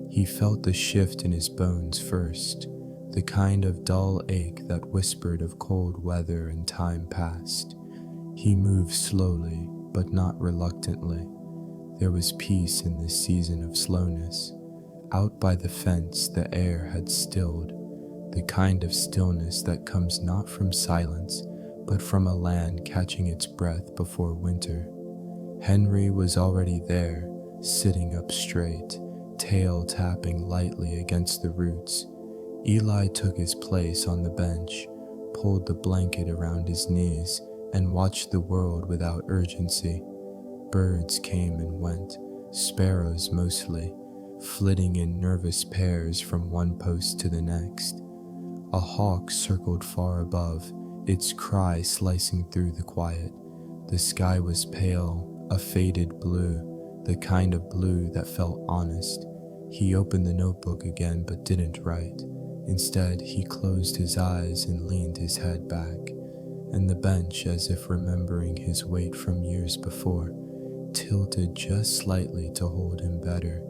He felt the shift in his bones first, the kind of dull ache that whispered of cold weather and time past. He moved slowly, but not reluctantly. There was peace in this season of slowness. Out by the fence, the air had stilled, the kind of stillness that comes not from silence, but from a land catching its breath before winter. Henry was already there, sitting up straight, tail tapping lightly against the roots. Eli took his place on the bench, pulled the blanket around his knees, and watched the world without urgency. Birds came and went, sparrows mostly, flitting in nervous pairs from one post to the next. A hawk circled far above, its cry slicing through the quiet. The sky was pale, a faded blue, the kind of blue that felt honest. He opened the notebook again but didn't write. Instead, he closed his eyes and leaned his head back, and the bench, as if remembering his weight from years before, tilted just slightly to hold him better.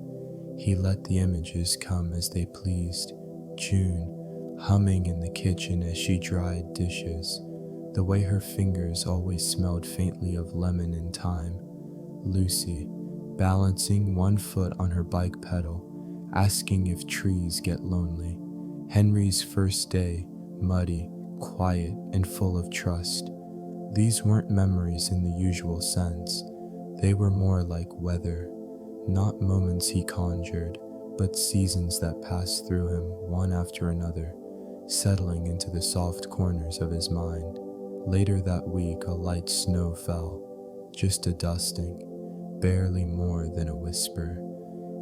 He let the images come as they pleased. June, humming in the kitchen as she dried dishes, the way her fingers always smelled faintly of lemon and thyme. Lucy, balancing one foot on her bike pedal, asking if trees get lonely. Henry's first day, muddy, quiet, and full of trust. These weren't memories in the usual sense. They were more like weather, not moments he conjured, but seasons that passed through him one after another, settling into the soft corners of his mind. Later that week, a light snow fell, just a dusting, barely more than a whisper.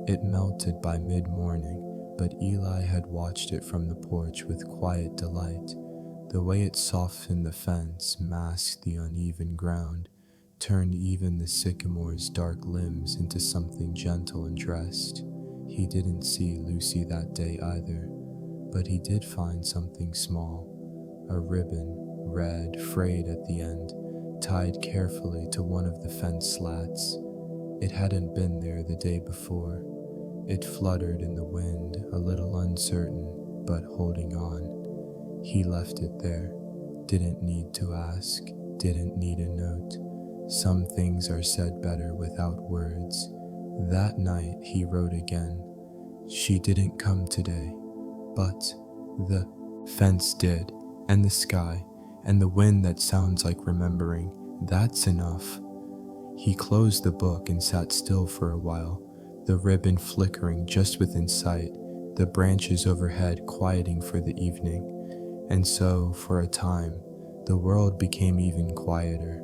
It melted by mid-morning, but Eli had watched it from the porch with quiet delight. The way it softened the fence, masked the uneven ground, turned even the sycamore's dark limbs into something gentle and dressed. He didn't see Lucy that day either, but he did find something small, a ribbon, red, frayed at the end, tied carefully to one of the fence slats. It hadn't been there the day before. It fluttered in the wind, a little uncertain, but holding on. He left it there, didn't need to ask, didn't need a note. Some things are said better without words. That night he wrote again. She didn't come today, but the fence did, and the sky, and the wind that sounds like remembering. That's enough. He closed the book and sat still for a while, the ribbon flickering just within sight, the branches overhead quieting for the evening. And so, for a time, the world became even quieter.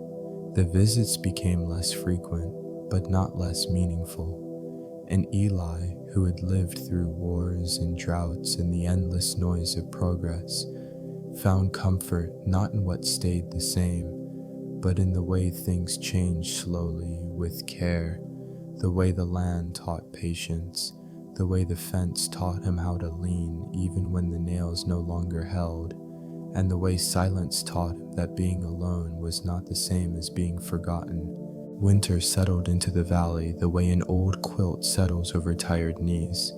The visits became less frequent, but not less meaningful. And Eli, who had lived through wars and droughts and the endless noise of progress, found comfort not in what stayed the same, but in the way things changed slowly, with care, the way the land taught patience, the way the fence taught him how to lean even when the nails no longer held, and the way silence taught him that being alone was not the same as being forgotten. Winter settled into the valley the way an old quilt settles over tired knees,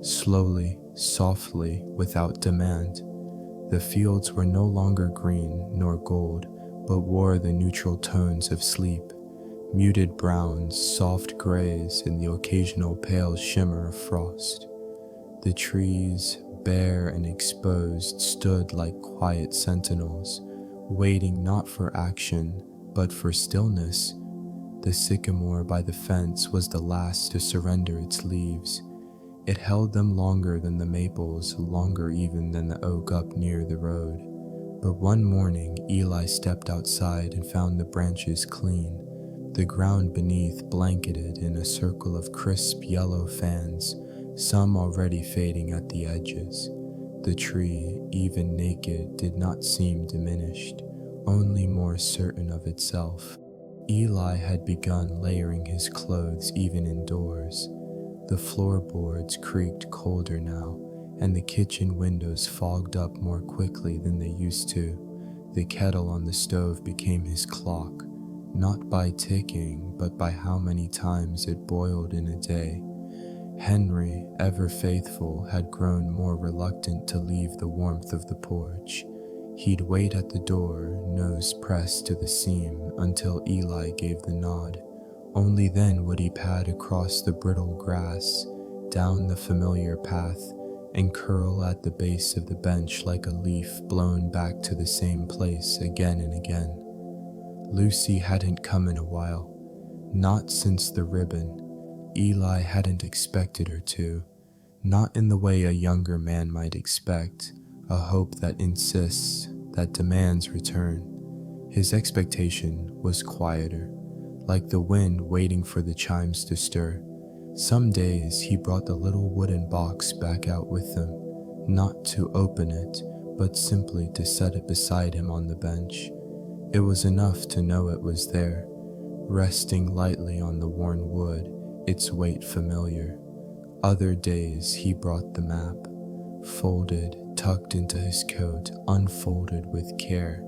slowly, softly, without demand. The fields were no longer green nor gold, but wore the neutral tones of sleep, muted browns, soft grays, and the occasional pale shimmer of frost. The trees, bare and exposed, stood like quiet sentinels, waiting not for action, but for stillness. The sycamore by the fence was the last to surrender its leaves. It held them longer than the maples, longer even than the oak up near the road. But one morning, Eli stepped outside and found the branches clean, the ground beneath blanketed in a circle of crisp yellow fans, some already fading at the edges. The tree, even naked, did not seem diminished, only more certain of itself. Eli had begun layering his clothes even indoors. The floorboards creaked colder now, and the kitchen windows fogged up more quickly than they used to. The kettle on the stove became his clock, not by ticking, but by how many times it boiled in a day. Henry, ever faithful, had grown more reluctant to leave the warmth of the porch. He'd wait at the door, nose pressed to the seam, until Eli gave the nod. Only then would he pad across the brittle grass, down the familiar path, and curl at the base of the bench like a leaf blown back to the same place again and again. Lucy hadn't come in a while, not since the ribbon. Eli hadn't expected her to, not in the way a younger man might expect, a hope that insists, that demands return. His expectation was quieter, like the wind waiting for the chimes to stir. Some days he brought the little wooden box back out with him, not to open it, but simply to set it beside him on the bench. It was enough to know it was there, resting lightly on the worn wood, its weight familiar. Other days he brought the map, folded, tucked into his coat, unfolded with care.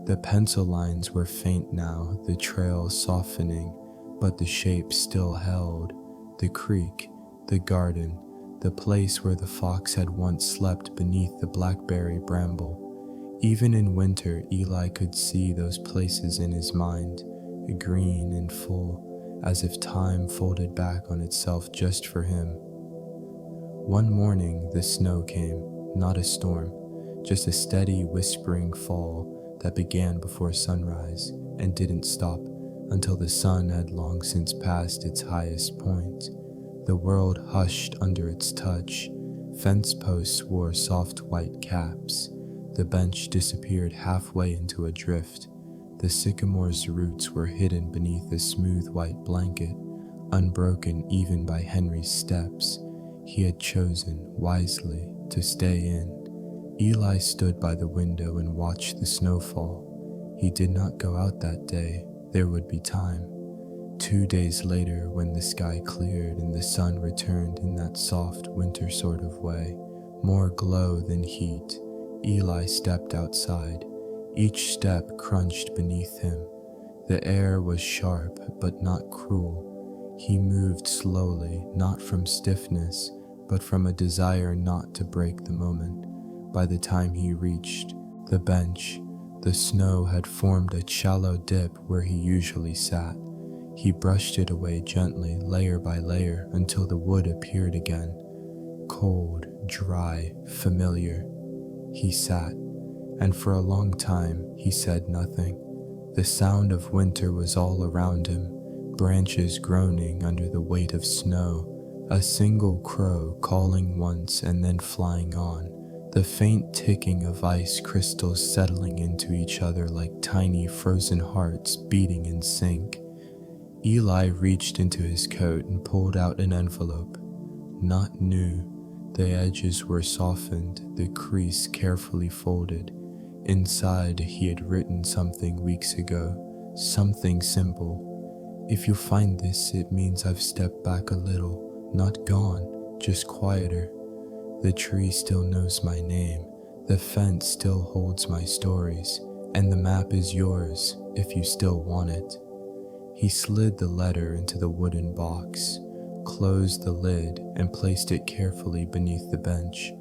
The pencil lines were faint now, the trail softening, but the shape still held. The creek, the garden, the place where the fox had once slept beneath the blackberry bramble. Even in winter, Eli could see those places in his mind, green and full, as if time folded back on itself just for him. One morning, the snow came, not a storm, just a steady whispering fall that began before sunrise and didn't stop until the sun had long since passed its highest point. The world hushed under its touch. Fence posts wore soft white caps. The bench disappeared halfway into a drift. The sycamore's roots were hidden beneath a smooth white blanket, unbroken even by Henry's steps. He had chosen, wisely, to stay in. Eli stood by the window and watched the snowfall. He did not go out that day. There would be time. 2 days later, when the sky cleared and the sun returned in that soft winter sort of way, more glow than heat, Eli stepped outside. Each step crunched beneath him. The air was sharp but not cruel. He moved slowly, not from stiffness, but from a desire not to break the moment. By the time he reached the bench, the snow had formed a shallow dip where he usually sat. He brushed it away gently, layer by layer, until the wood appeared again. Cold, dry, familiar. He sat, and for a long time he said nothing. The sound of winter was all around him, branches groaning under the weight of snow, a single crow calling once and then flying on, the faint ticking of ice crystals settling into each other like tiny frozen hearts beating in sync. Eli reached into his coat and pulled out an envelope. Not new. The edges were softened, the crease carefully folded. Inside, he had written something weeks ago, something simple. If you find this, it means I've stepped back a little, not gone, just quieter. The tree still knows my name, the fence still holds my stories, and the map is yours if you still want it. He slid the letter into the wooden box, closed the lid, and placed it carefully beneath the bench,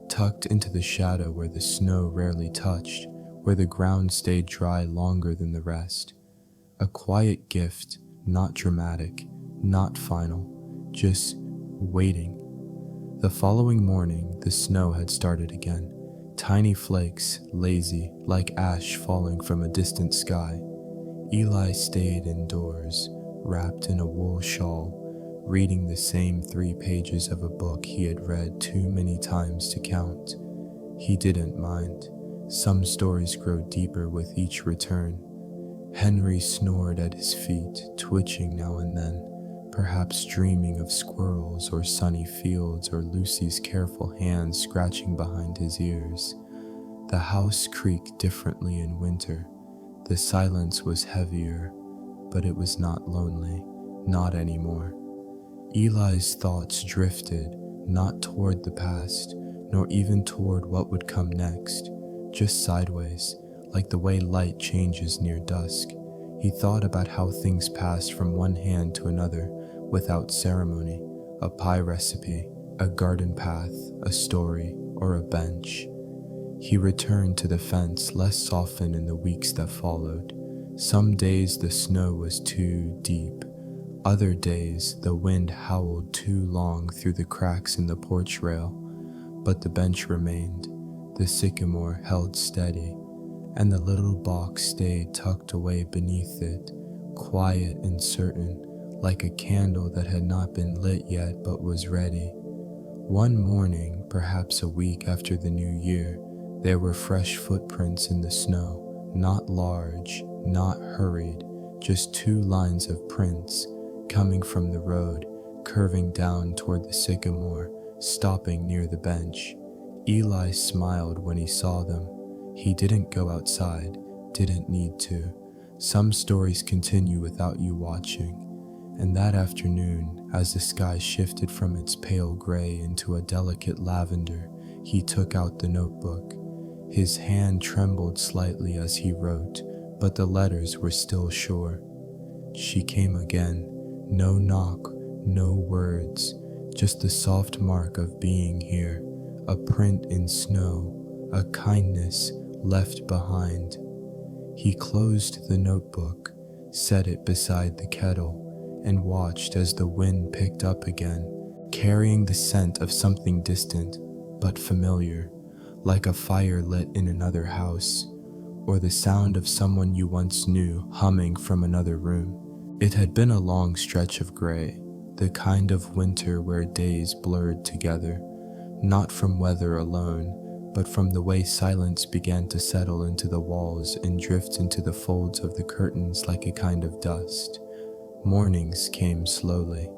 tucked into the shadow where the snow rarely touched, where the ground stayed dry longer than the rest. A quiet gift, not dramatic, not final, just waiting. The following morning, the snow had started again, tiny flakes, lazy, like ash falling from a distant sky. Eli stayed indoors, wrapped in a wool shawl, reading the same 3 pages of a book he had read too many times to count. He didn't mind. Some stories grow deeper with each return. Henry snored at his feet, twitching now and then, perhaps dreaming of squirrels or sunny fields or Lucy's careful hands scratching behind his ears. The house creaked differently in winter. The silence was heavier, but it was not lonely, not anymore. Eli's thoughts drifted, not toward the past, nor even toward what would come next, just sideways, like the way light changes near dusk. He thought about how things passed from one hand to another, without ceremony, a pie recipe, a garden path, a story, or a bench. He returned to the fence less softened in the weeks that followed. Some days the snow was too deep. Other days the wind howled too long through the cracks in the porch rail. But the bench remained, the sycamore held steady, and the little box stayed tucked away beneath it, quiet and certain, like a candle that had not been lit yet but was ready. One morning, perhaps a week after the new year, there were fresh footprints in the snow, not large, not hurried, just 2 lines of prints, coming from the road, curving down toward the sycamore, stopping near the bench. Eli smiled when he saw them. He didn't go outside, didn't need to. Some stories continue without you watching. And that afternoon, as the sky shifted from its pale gray into a delicate lavender, he took out the notebook. His hand trembled slightly as he wrote, but the letters were still sure. She came again. No knock, no words, just the soft mark of being here, a print in snow, a kindness left behind. He closed the notebook, set it beside the kettle, and watched as the wind picked up again, carrying the scent of something distant but familiar, like a fire lit in another house, or the sound of someone you once knew humming from another room. It had been a long stretch of gray, the kind of winter where days blurred together, not from weather alone, but from the way silence began to settle into the walls and drift into the folds of the curtains like a kind of dust. Mornings came slowly.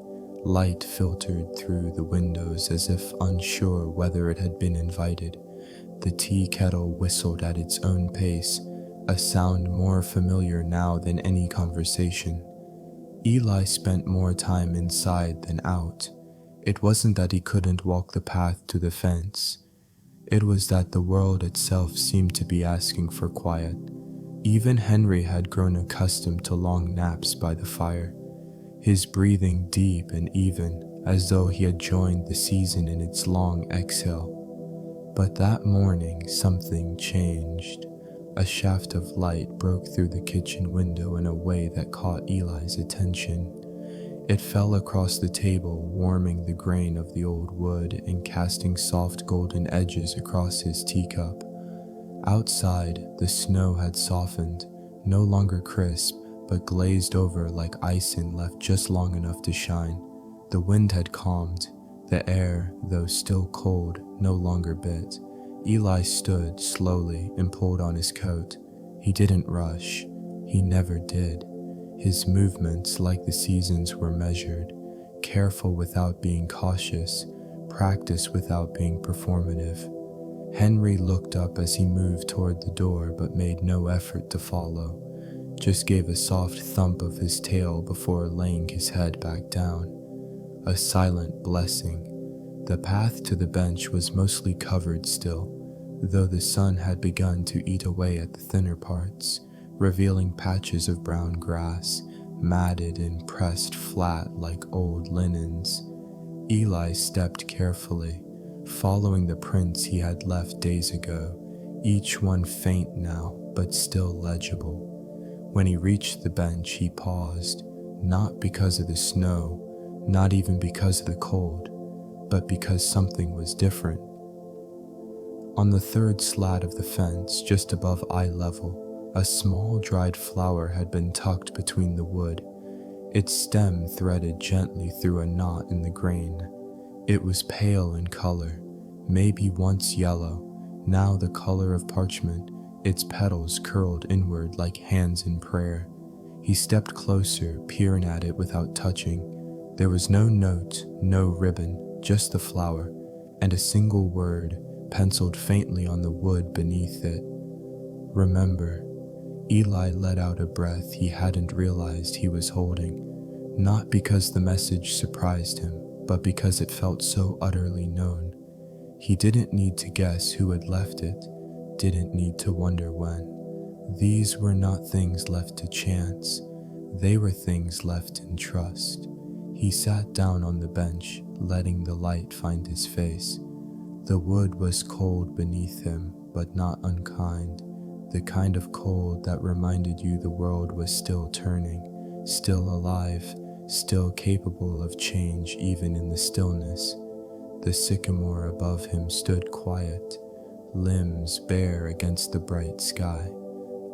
Light filtered through the windows as if unsure whether it had been invited. The tea kettle whistled at its own pace, a sound more familiar now than any conversation. Eli spent more time inside than out. It wasn't that he couldn't walk the path to the fence. It was that the world itself seemed to be asking for quiet. Even Henry had grown accustomed to long naps by the fire, his breathing deep and even, as though he had joined the season in its long exhale. But that morning something changed. A shaft of light broke through the kitchen window in a way that caught Eli's attention. It fell across the table, warming the grain of the old wood and casting soft golden edges across his teacup. Outside, the snow had softened, no longer crisp, but glazed over like icing left just long enough to shine. The wind had calmed. The air, though still cold, no longer bit. Eli stood slowly and pulled on his coat. He didn't rush. He never did. His movements, like the seasons, were measured, careful without being cautious, practiced without being performative. Henry looked up as he moved toward the door but made no effort to follow, just gave a soft thump of his tail before laying his head back down. A silent blessing. The path to the bench was mostly covered still, though the sun had begun to eat away at the thinner parts, revealing patches of brown grass, matted and pressed flat like old linens. Eli stepped carefully, following the prints he had left days ago, each one faint now, but still legible. When he reached the bench, he paused, not because of the snow, not even because of the cold, but because something was different. On the third slat of the fence, just above eye level, a small dried flower had been tucked between the wood, its stem threaded gently through a knot in the grain. It was pale in color, maybe once yellow, now the color of parchment, its petals curled inward like hands in prayer. He stepped closer, peering at it without touching. There was no note, no ribbon, just the flower, and a single word penciled faintly on the wood beneath it. Remember. Eli let out a breath he hadn't realized he was holding, not because the message surprised him, but because it felt so utterly known. He didn't need to guess who had left it, didn't need to wonder when. These were not things left to chance, they were things left in trust. He sat down on the bench, letting the light find his face. The wood was cold beneath him, but not unkind, the kind of cold that reminded you the world was still turning, still alive, still capable of change even in the stillness. The sycamore above him stood quiet, limbs bare against the bright sky.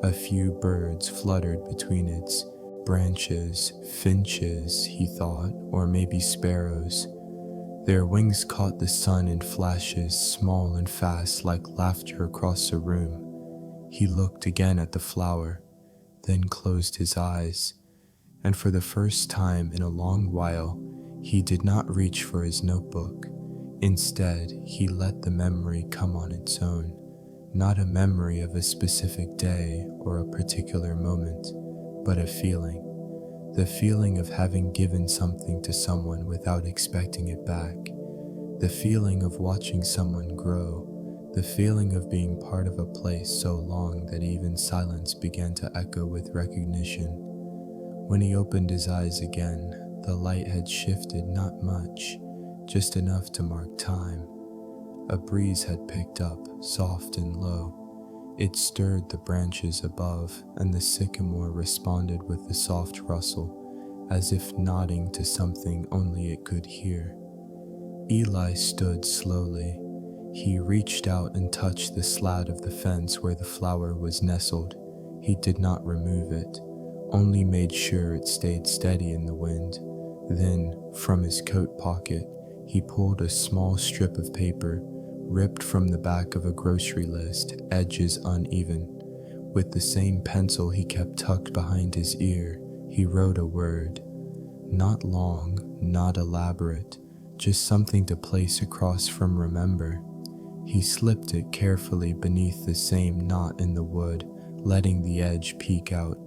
A few birds fluttered between its branches, finches, he thought, or maybe sparrows. Their wings caught the sun in flashes, small and fast like laughter across a room. He looked again at the flower, then closed his eyes, and for the first time in a long while, he did not reach for his notebook. Instead, he let the memory come on its own, not a memory of a specific day or a particular moment, but a feeling. The feeling of having given something to someone without expecting it back. The feeling of watching someone grow. The feeling of being part of a place so long that even silence began to echo with recognition. When he opened his eyes again, the light had shifted not much, just enough to mark time. A breeze had picked up, soft and low. It stirred the branches above, and the sycamore responded with a soft rustle, as if nodding to something only it could hear. Eli stood slowly. He reached out and touched the slat of the fence where the flower was nestled. He did not remove it, only made sure it stayed steady in the wind. Then, from his coat pocket, he pulled a small strip of paper, ripped from the back of a grocery list, edges uneven. With the same pencil he kept tucked behind his ear, he wrote a word. Not long, not elaborate, just something to place across from remember. He slipped it carefully beneath the same knot in the wood, letting the edge peek out,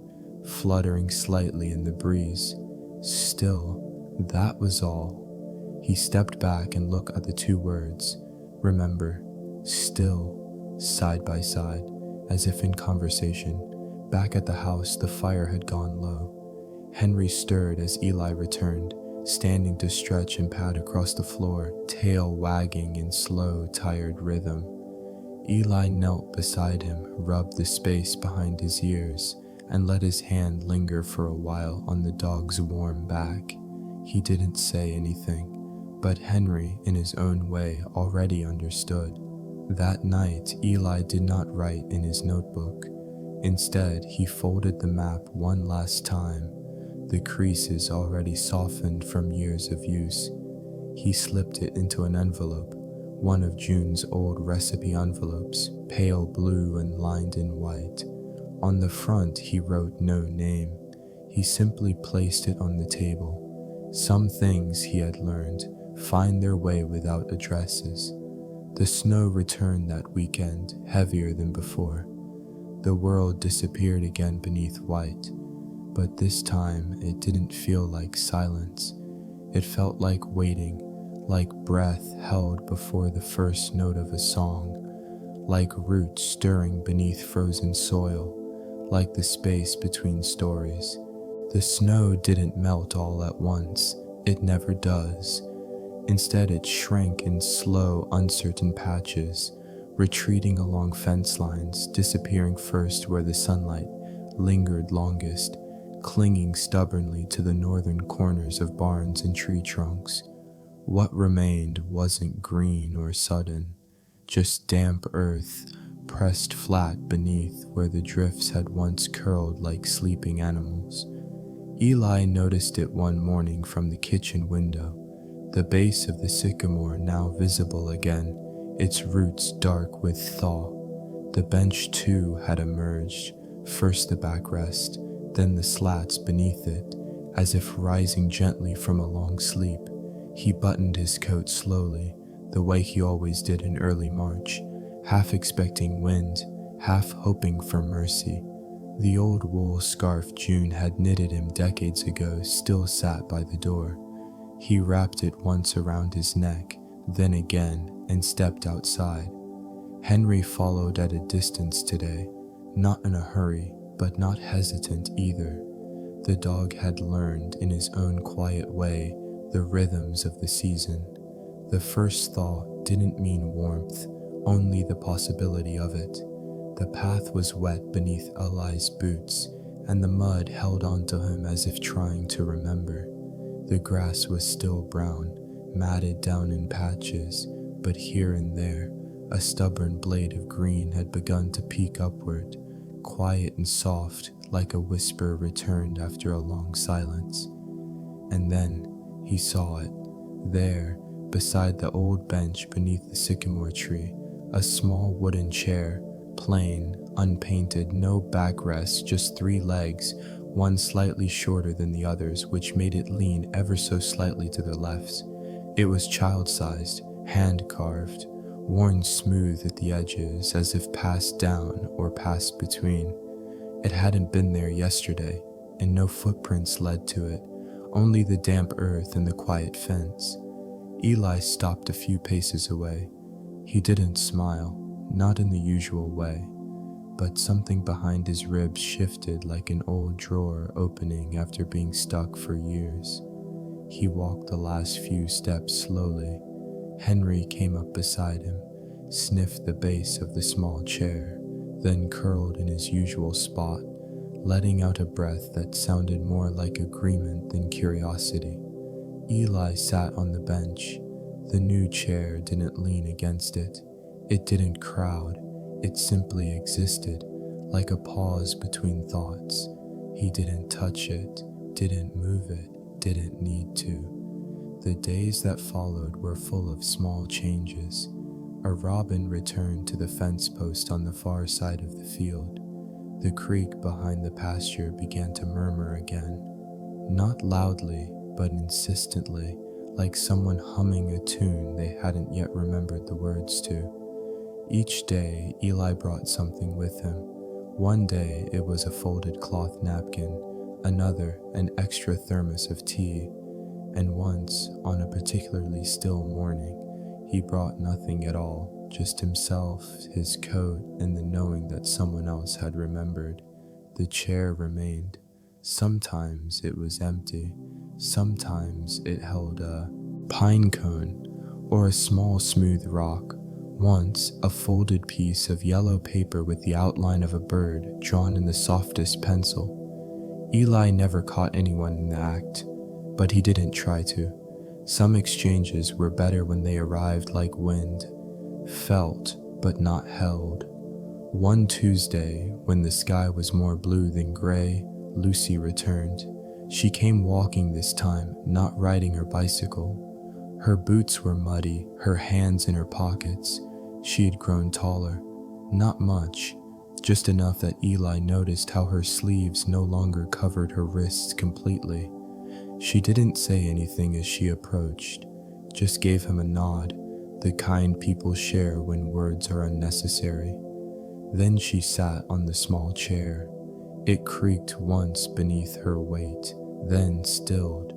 fluttering slightly in the breeze. Still, that was all. He stepped back and looked at the two words, remember, still, side by side, as if in conversation. Back at the house, the fire had gone low. Henry stirred as Eli returned, standing to stretch and pad across the floor, tail wagging in slow, tired rhythm. Eli knelt beside him, rubbed the space behind his ears, and let his hand linger for a while on the dog's warm back. He didn't say anything, but Henry, in his own way, already understood. That night, Eli did not write in his notebook. Instead, he folded the map one last time, the creases already softened from years of use. He slipped it into an envelope, one of June's old recipe envelopes, pale blue and lined in white. On the front, he wrote no name. He simply placed it on the table. Some things, he had learned, find their way without addresses. The snow returned that weekend, heavier than before. The world disappeared again beneath white, but this time it didn't feel like silence. It felt like waiting, like breath held before the first note of a song, like roots stirring beneath frozen soil, like the space between stories. The snow didn't melt all at once. It never does. Instead, it shrank in slow, uncertain patches, retreating along fence lines, disappearing first where the sunlight lingered longest, clinging stubbornly to the northern corners of barns and tree trunks. What remained wasn't green or sudden, just damp earth pressed flat beneath where the drifts had once curled like sleeping animals. Eli noticed it one morning from the kitchen window, the base of the sycamore now visible again, its roots dark with thaw. The bench too had emerged, first the backrest, then the slats beneath it, as if rising gently from a long sleep. He buttoned his coat slowly, the way he always did in early March, half expecting wind, half hoping for mercy. The old wool scarf June had knitted him decades ago still sat by the door. He wrapped it once around his neck, then again, and stepped outside. Henry followed at a distance today, not in a hurry, but not hesitant either. The dog had learned in his own quiet way the rhythms of the season. The first thaw didn't mean warmth, only the possibility of it. The path was wet beneath Eli's boots, and the mud held onto him as if trying to remember. The grass was still brown, matted down in patches, but here and there, a stubborn blade of green had begun to peek upward, quiet and soft, like a whisper returned after a long silence. And then he saw it. There, beside the old bench beneath the sycamore tree, a small wooden chair, plain, unpainted, no backrest, just 3 legs, one slightly shorter than the others, which made it lean ever so slightly to the left. It was child-sized, hand-carved, worn smooth at the edges as if passed down or passed between. It hadn't been there yesterday, and no footprints led to it, only the damp earth and the quiet fence. Eli stopped a few paces away. He didn't smile, not in the usual way, but something behind his ribs shifted like an old drawer opening after being stuck for years. He walked the last few steps slowly. Henry came up beside him, sniffed the base of the small chair, then curled in his usual spot, letting out a breath that sounded more like agreement than curiosity. Eli sat on the bench. The new chair didn't lean against it. It didn't crowd, it simply existed, like a pause between thoughts. He didn't touch it, didn't move it, didn't need to. The days that followed were full of small changes. A robin returned to the fence post on the far side of the field. The creek behind the pasture began to murmur again, not loudly, but insistently, like someone humming a tune they hadn't yet remembered the words to. Each day, Eli brought something with him. One day, it was a folded cloth napkin, another, an extra thermos of tea, and once, on a particularly still morning, he brought nothing at all, just himself, his coat, and the knowing that someone else had remembered. The chair remained. Sometimes it was empty. Sometimes it held a pine cone or a small smooth rock. Once, a folded piece of yellow paper with the outline of a bird drawn in the softest pencil. Eli never caught anyone in the act, but he didn't try to. Some exchanges were better when they arrived like wind, felt but not held. One Tuesday, when the sky was more blue than gray, Lucy returned. She came walking this time, not riding her bicycle. Her boots were muddy, her hands in her pockets. She had grown taller. Not much, just enough that Eli noticed how her sleeves no longer covered her wrists completely. She didn't say anything as she approached, just gave him a nod, the kind people share when words are unnecessary. Then she sat on the small chair. It creaked once beneath her weight, then stilled.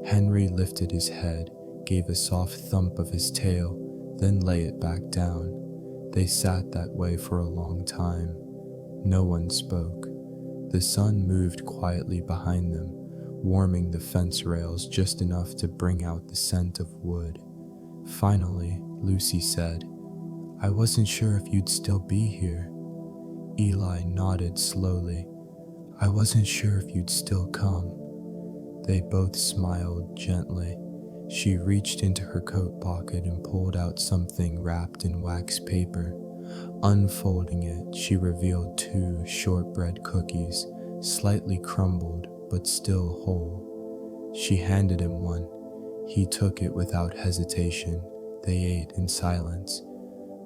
Henry lifted his head, gave a soft thump of his tail, then lay it back down. They sat that way for a long time. No one spoke. The sun moved quietly behind them, warming the fence rails just enough to bring out the scent of wood. Finally, Lucy said, "I wasn't sure if you'd still be here." Eli nodded slowly. "I wasn't sure if you'd still come." They both smiled gently. She reached into her coat pocket and pulled out something wrapped in wax paper. Unfolding it, she revealed 2 shortbread cookies, slightly crumbled but still whole. She handed him one. He took it without hesitation. They ate in silence.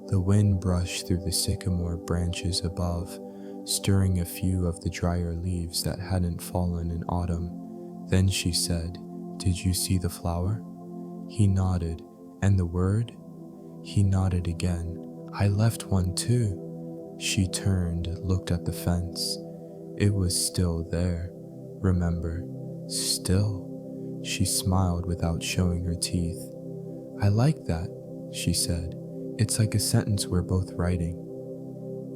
The wind brushed through the sycamore branches above, stirring a few of the drier leaves that hadn't fallen in autumn. Then she said, "Did you see the flower?" He nodded. "And the word?" He nodded again. "I left one too." She turned, looked at the fence. It was still there. Remember, still. She smiled without showing her teeth. "I like that," she said. "It's like a sentence we're both writing."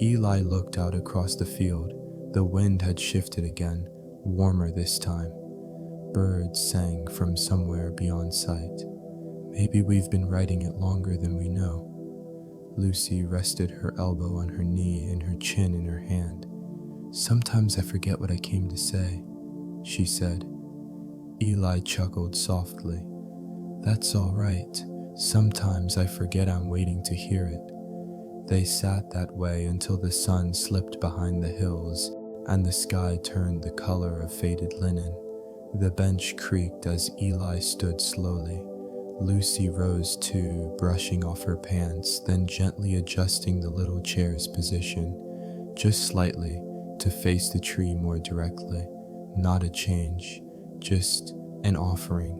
Eli looked out across the field. The wind had shifted again, warmer this time. Birds sang from somewhere beyond sight. Maybe we've been writing it longer than we know. Lucy rested her elbow on her knee and her chin in her hand. "Sometimes I forget what I came to say," she said. Eli chuckled softly. "That's all right. Sometimes I forget I'm waiting to hear it." They sat that way until the sun slipped behind the hills and the sky turned the color of faded linen. The bench creaked as Eli stood slowly. Lucy rose too, brushing off her pants, then gently adjusting the little chair's position, just slightly, to face the tree more directly. Not a change, just an offering.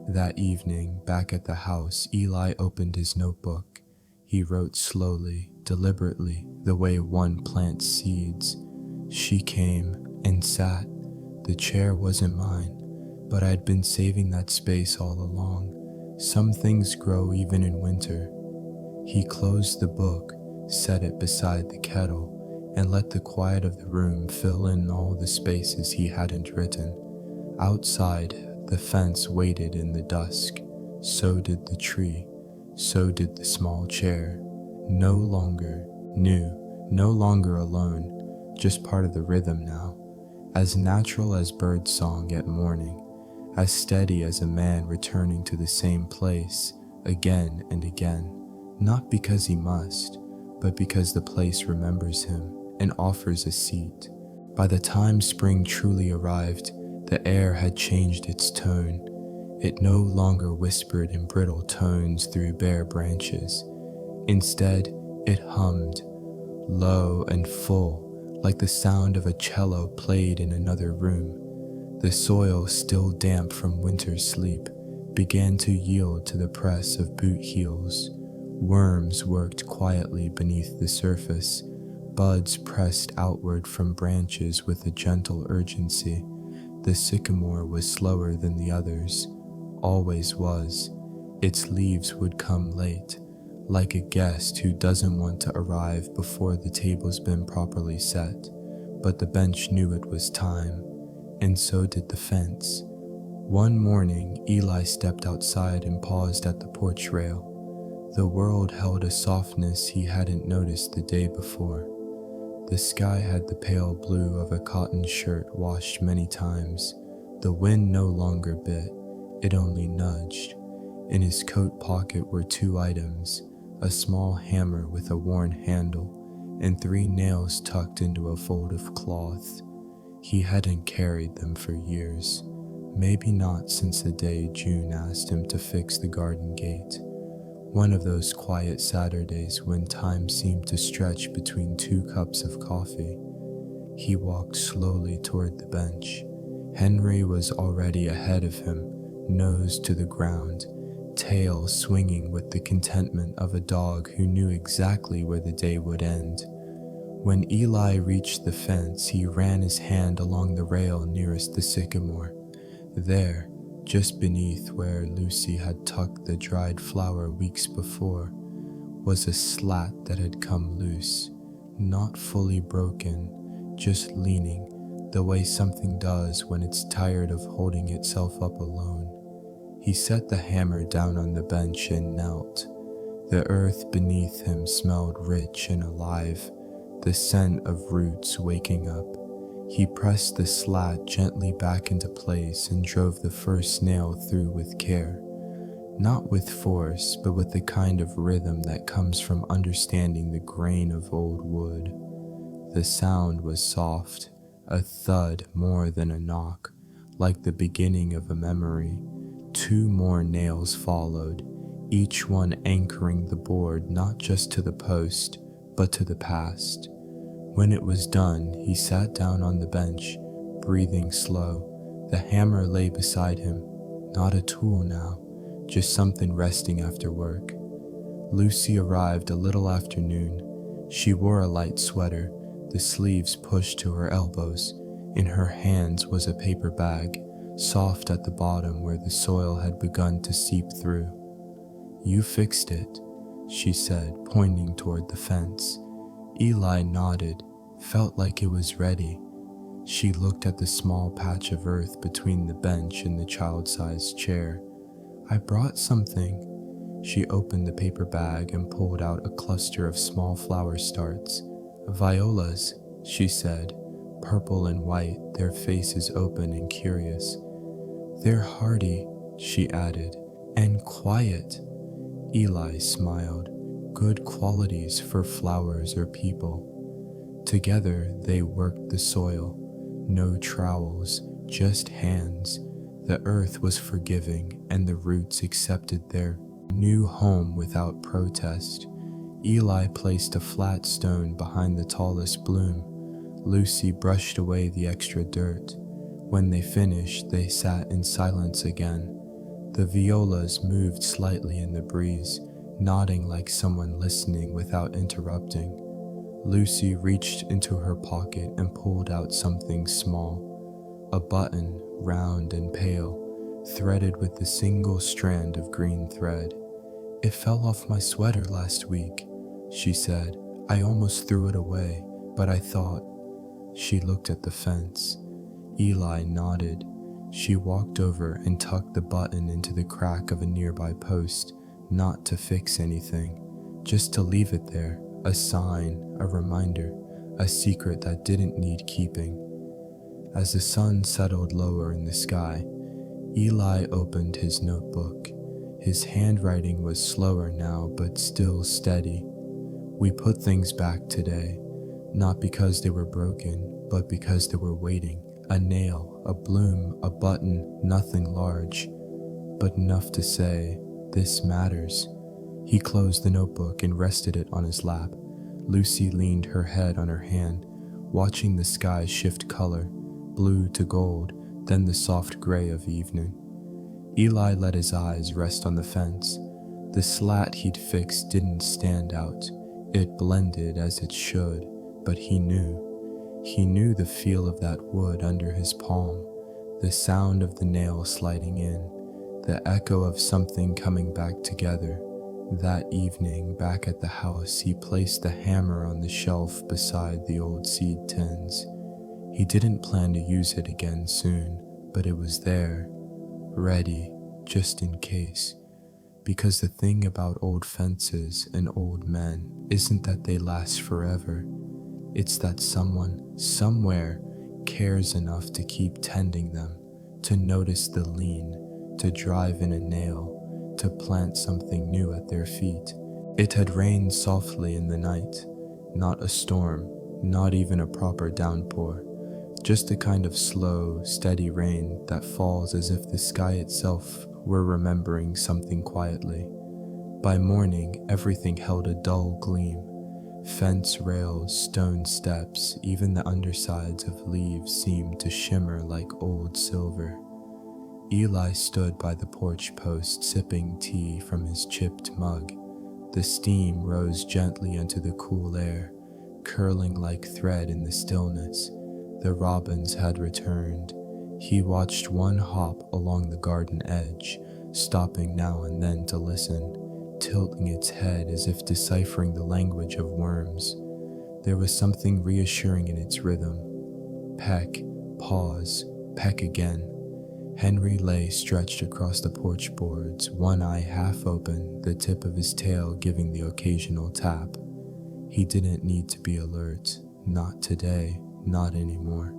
That evening, back at the house, Eli opened his notebook. He wrote slowly, deliberately, the way one plants seeds. She came and sat. The chair wasn't mine, but I'd been saving that space all along. Some things grow even in winter. He closed the book, set it beside the kettle, and let the quiet of the room fill in all the spaces he hadn't written. Outside, the fence waited in the dusk. So did the tree. So did the small chair. No longer new, no longer alone, just part of the rhythm now. As natural as bird song at morning. As steady as a man returning to the same place again and again. not because he must, but because the place remembers him and offers a seat. By the time spring truly arrived, the air had changed its tone. It no longer whispered in brittle tones through bare branches. Instead, it hummed, low and full, like the sound of a cello played in another room. The soil, still damp from winter's sleep, began to yield to the press of boot heels. Worms worked quietly beneath the surface. Buds pressed outward from branches with a gentle urgency. The sycamore was slower than the others, always was. Its leaves would come late, like a guest who doesn't want to arrive before the table's been properly set. But the bench knew it was time, and so did the fence. One morning, Eli stepped outside and paused at the porch rail. The world held a softness he hadn't noticed the day before. The sky had the pale blue of a cotton shirt washed many times. The wind no longer bit, it only nudged. In his coat pocket were 2 items, a small hammer with a worn handle, and 3 nails tucked into a fold of cloth. He hadn't carried them for years, maybe not since the day June asked him to fix the garden gate. One of those quiet Saturdays when time seemed to stretch between 2 cups of coffee. He walked slowly toward the bench. Henry was already ahead of him, nose to the ground, tail swinging with the contentment of a dog who knew exactly where the day would end. When Eli reached the fence, he ran his hand along the rail nearest the sycamore. There, just beneath where Lucy had tucked the dried flower weeks before, was a slat that had come loose, not fully broken, just leaning, the way something does when it's tired of holding itself up alone. He set the hammer down on the bench and knelt. The earth beneath him smelled rich and alive, the scent of roots waking up. He pressed the slat gently back into place and drove the first nail through with care. Not with force, but with the kind of rhythm that comes from understanding the grain of old wood. The sound was soft, a thud more than a knock, like the beginning of a memory. 2 more nails followed, each one anchoring the board not just to the post, but to the past. When it was done, he sat down on the bench, breathing slow. The hammer lay beside him, not a tool now, just something resting after work. Lucy arrived a little after noon. She wore a light sweater, the sleeves pushed to her elbows. In her hands was a paper bag, soft at the bottom where the soil had begun to seep through. "You fixed it," she said, pointing toward the fence. Eli nodded, felt like it was ready. She looked at the small patch of earth between the bench and the child-sized chair. "I brought something." She opened the paper bag and pulled out a cluster of small flower starts. "Violas," she said, purple and white, their faces open and curious. "They're hardy," she added, "and quiet." Eli smiled. Good qualities for flowers or people. Together they worked the soil. No trowels, just hands. The earth was forgiving, and the roots accepted their new home without protest. Eli placed a flat stone behind the tallest bloom. Lucy brushed away the extra dirt. When they finished, they sat in silence again. The violas moved slightly in the breeze, nodding like someone listening without interrupting. Lucy reached into her pocket and pulled out something small, a button, round and pale, threaded with a single strand of green thread. "It fell off my sweater last week," she said. "I almost threw it away, but I thought..." She looked at the fence. Eli nodded. She walked over and tucked the button into the crack of a nearby post, not to fix anything, just to leave it there, a sign, a reminder, a secret that didn't need keeping. As the sun settled lower in the sky, Eli opened his notebook. His handwriting was slower now, but still steady. "We put things back today, not because they were broken, but because they were waiting. A nail, a bloom, a button, nothing large, but enough to say, 'This matters.'" He closed the notebook and rested it on his lap. Lucy leaned her head on her hand, watching the sky shift color, blue to gold, then the soft gray of evening. Eli let his eyes rest on the fence. The slat he'd fixed didn't stand out. It blended as it should, but he knew. He knew the feel of that wood under his palm, the sound of the nail sliding in, the echo of something coming back together. That evening, back at the house, he placed the hammer on the shelf beside the old seed tins. He didn't plan to use it again soon, but it was there, ready, just in case. Because the thing about old fences and old men isn't that they last forever. It's that someone, somewhere, cares enough to keep tending them, to notice the lean, to drive in a nail, to plant something new at their feet. It had rained softly in the night, not a storm, not even a proper downpour, just the kind of slow, steady rain that falls as if the sky itself were remembering something quietly. By morning, everything held a dull gleam. Fence rails, stone steps, even the undersides of leaves seemed to shimmer like old silver. Eli stood by the porch post sipping tea from his chipped mug. The steam rose gently into the cool air, curling like thread in the stillness. The robins had returned. He watched one hop along the garden edge, stopping now and then to listen, tilting its head as if deciphering the language of worms. There was something reassuring in its rhythm. Peck, pause, peck again. Henry lay stretched across the porch boards, one eye half open, the tip of his tail giving the occasional tap. He didn't need to be alert. Not today, not anymore.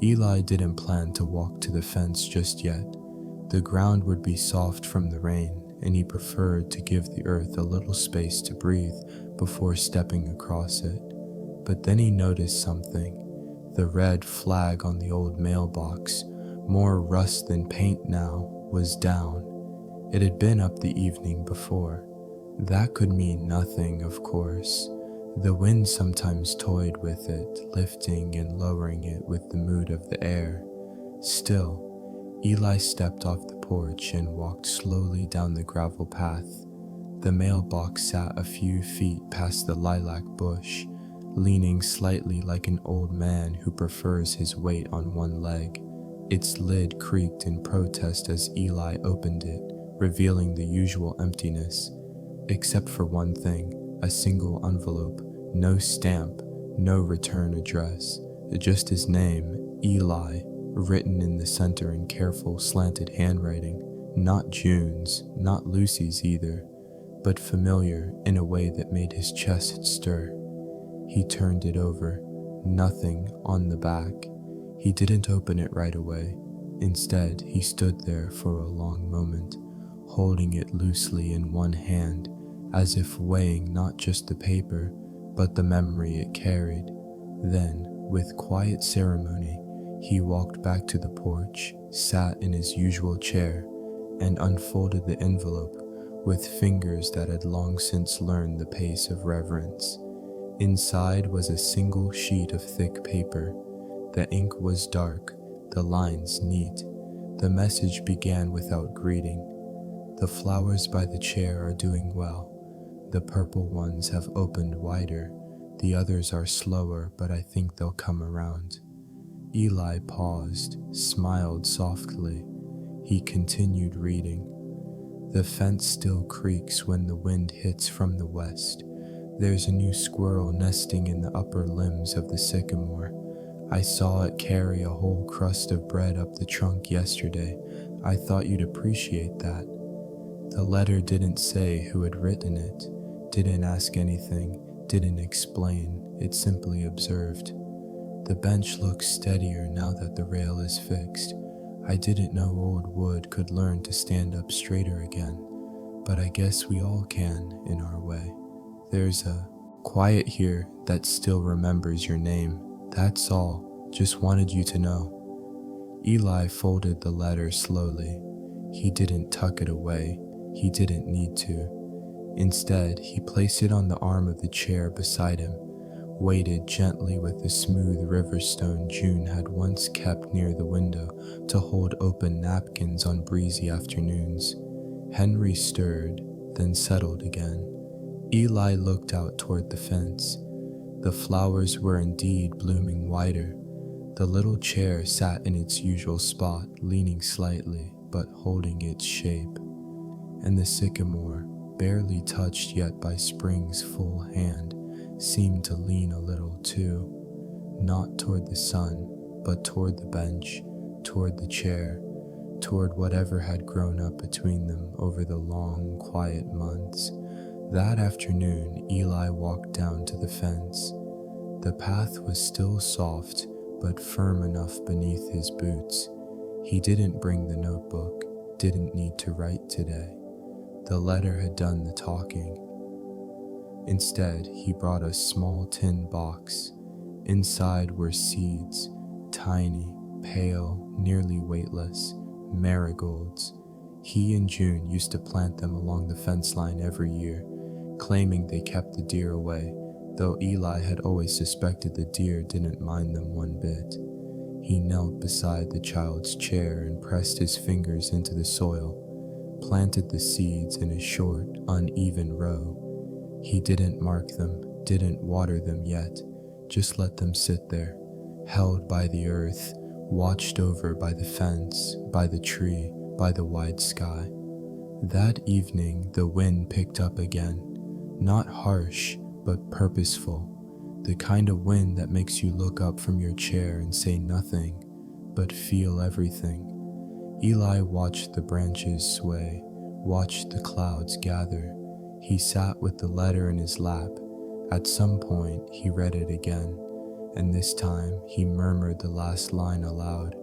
Eli didn't plan to walk to the fence just yet. The ground would be soft from the rain, and he preferred to give the earth a little space to breathe before stepping across it. But then he noticed something. The red flag on the old mailbox, more rust than paint now, was down. It had been up the evening before. That could mean nothing, of course. The wind sometimes toyed with it, lifting and lowering it with the mood of the air. Still, Eli stepped off the porch and walked slowly down the gravel path. The mailbox sat a few feet past the lilac bush, leaning slightly like an old man who prefers his weight on one leg. Its lid creaked in protest as Eli opened it, revealing the usual emptiness. Except for one thing, a single envelope, no stamp, no return address, just his name, Eli, written in the center in careful slanted handwriting. Not June's, not Lucy's either, but familiar in a way that made his chest stir. He turned it over, nothing on the back. He didn't open it right away. Instead, he stood there for a long moment, holding it loosely in one hand, as if weighing not just the paper, but the memory it carried. Then, with quiet ceremony, he walked back to the porch, sat in his usual chair, and unfolded the envelope with fingers that had long since learned the pace of reverence. Inside was a single sheet of thick paper. The ink was dark, the lines neat. The message began without greeting. "The flowers by the chair are doing well. The purple ones have opened wider. The others are slower, but I think they'll come around." Eli paused, smiled softly. He continued reading. "The fence still creaks when the wind hits from the west. There's a new squirrel nesting in the upper limbs of the sycamore. I saw it carry a whole crust of bread up the trunk yesterday. I thought you'd appreciate that." The letter didn't say who had written it, didn't ask anything, didn't explain. It simply observed. "The bench looks steadier now that the rail is fixed. I didn't know old wood could learn to stand up straighter again. but I guess we all can in our way. There's a quiet here that still remembers your name. That's all, just wanted you to know. Eli folded the letter slowly. He didn't tuck it away. He didn't need to. Instead, he placed it on the arm of the chair beside him, weighted gently with the smooth river stone June had once kept near the window to hold open napkins on breezy afternoons. Henry stirred, then settled again. Eli looked out toward the fence. The flowers were indeed blooming wider. The little chair sat in its usual spot, leaning slightly, but holding its shape. And the sycamore, barely touched yet by spring's full hand, seemed to lean a little too, not toward the sun, but toward the bench, toward the chair, toward whatever had grown up between them over the long, quiet months. That afternoon, Eli walked down to the fence. The path was still soft, but firm enough beneath his boots. He didn't bring the notebook, didn't need to write today. The letter had done the talking. Instead, he brought a small tin box. Inside were seeds, tiny, pale, nearly weightless, marigolds. He and June used to plant them along the fence line every year, claiming they kept the deer away, though Eli had always suspected the deer didn't mind them one bit. He knelt beside the child's chair and pressed his fingers into the soil, planted the seeds in a short, uneven row. He didn't mark them, didn't water them yet, just let them sit there, held by the earth, watched over by the fence, by the tree, by the wide sky. That evening, the wind picked up again, not harsh, but purposeful, the kind of wind that makes you look up from your chair and say nothing, but feel everything. Eli watched the branches sway, watched the clouds gather. He sat with the letter in his lap. At some point, he read it again, and this time he murmured the last line aloud.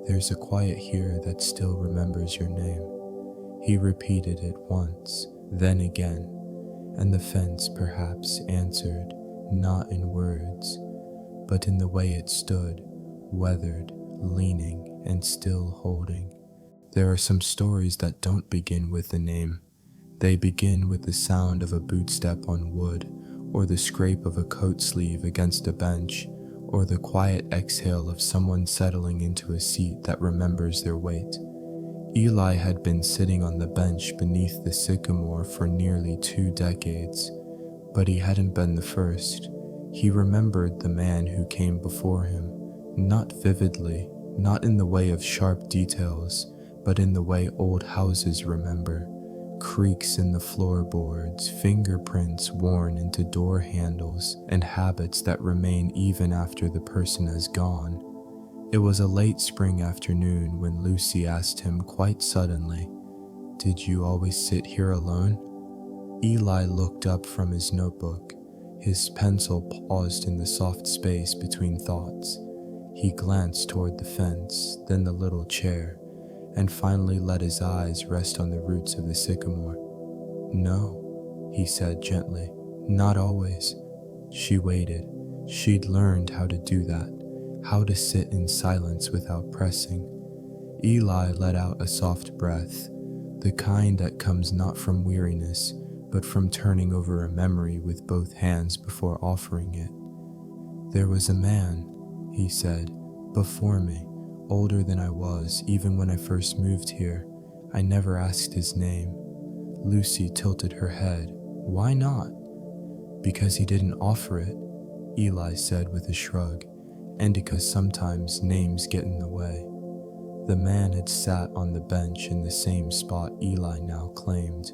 There's a quiet here that still remembers your name. He repeated it once, then again, and the fence perhaps answered, not in words, but in the way it stood, weathered, leaning, and still holding. There are some stories that don't begin with a name. They begin with the sound of a bootstep on wood, or the scrape of a coat sleeve against a bench, or the quiet exhale of someone settling into a seat that remembers their weight. Eli had been sitting on the bench beneath the sycamore for nearly 2 decades, but he hadn't been the first. He remembered the man who came before him, not vividly, not in the way of sharp details, but in the way old houses remember. Creaks in the floorboards, fingerprints worn into door handles, and habits that remain even after the person has gone. It was a late spring afternoon when Lucy asked him quite suddenly, "Did you always sit here alone?" Eli looked up from his notebook. His pencil paused in the soft space between thoughts. He glanced toward the fence, then the little chair, and finally let his eyes rest on the roots of the sycamore. "No," he said gently, "not always." She waited. She'd learned how to do that, how to sit in silence without pressing. Eli let out a soft breath, the kind that comes not from weariness, but from turning over a memory with both hands before offering it. "There was a man," he said, "before me, older than I was even when I first moved here. I never asked his name." Lucy tilted her head. "Why not?" "Because he didn't offer it," Eli said with a shrug, "and because sometimes names get in the way." The man had sat on the bench in the same spot Eli now claimed,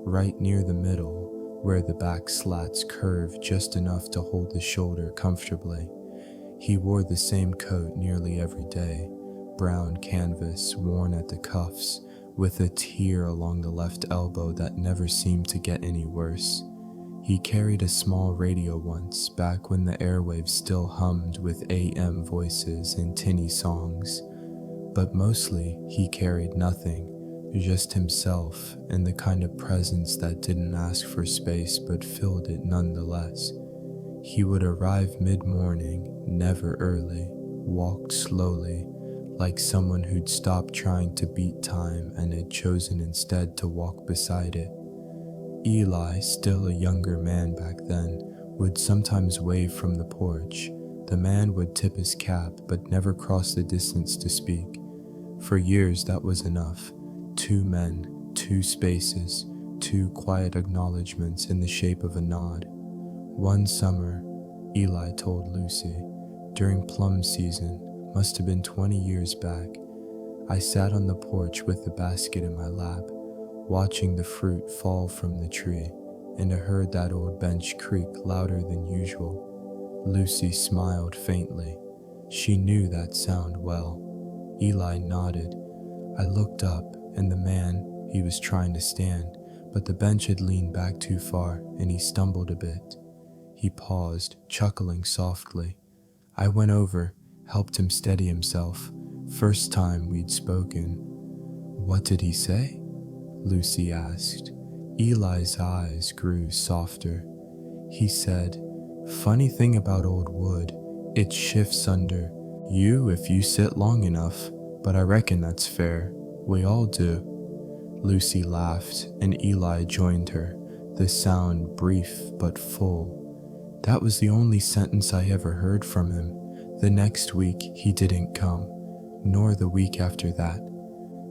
right near the middle, where the back slats curved just enough to hold the shoulder comfortably. He wore the same coat nearly every day, brown canvas worn at the cuffs, with a tear along the left elbow that never seemed to get any worse. He carried a small radio once, back when the airwaves still hummed with AM voices and tinny songs. But mostly, he carried nothing, just himself and the kind of presence that didn't ask for space but filled it nonetheless. He would arrive mid-morning, never early, walked slowly, like someone who'd stopped trying to beat time and had chosen instead to walk beside it. Eli, still a younger man back then, would sometimes wave from the porch. The man would tip his cap but never cross the distance to speak. For years that was enough. 2 men, 2 spaces, 2 quiet acknowledgments in the shape of a nod. One summer, Eli told Lucy, during plum season, must have been 20 years back, I sat on the porch with the basket in my lap, watching the fruit fall from the tree, and I heard that old bench creak louder than usual. Lucy smiled faintly. She knew that sound well. Eli nodded. I looked up, and the man, he was trying to stand, but the bench had leaned back too far, and he stumbled a bit. He paused, chuckling softly. I went over, helped him steady himself. First time we'd spoken. What did he say? Lucy asked. Eli's eyes grew softer. He said, funny thing about old wood, it shifts under you if you sit long enough, but I reckon that's fair. We all do. Lucy laughed, and Eli joined her, the sound brief but full. That was the only sentence I ever heard from him. The next week he didn't come, nor the week after that.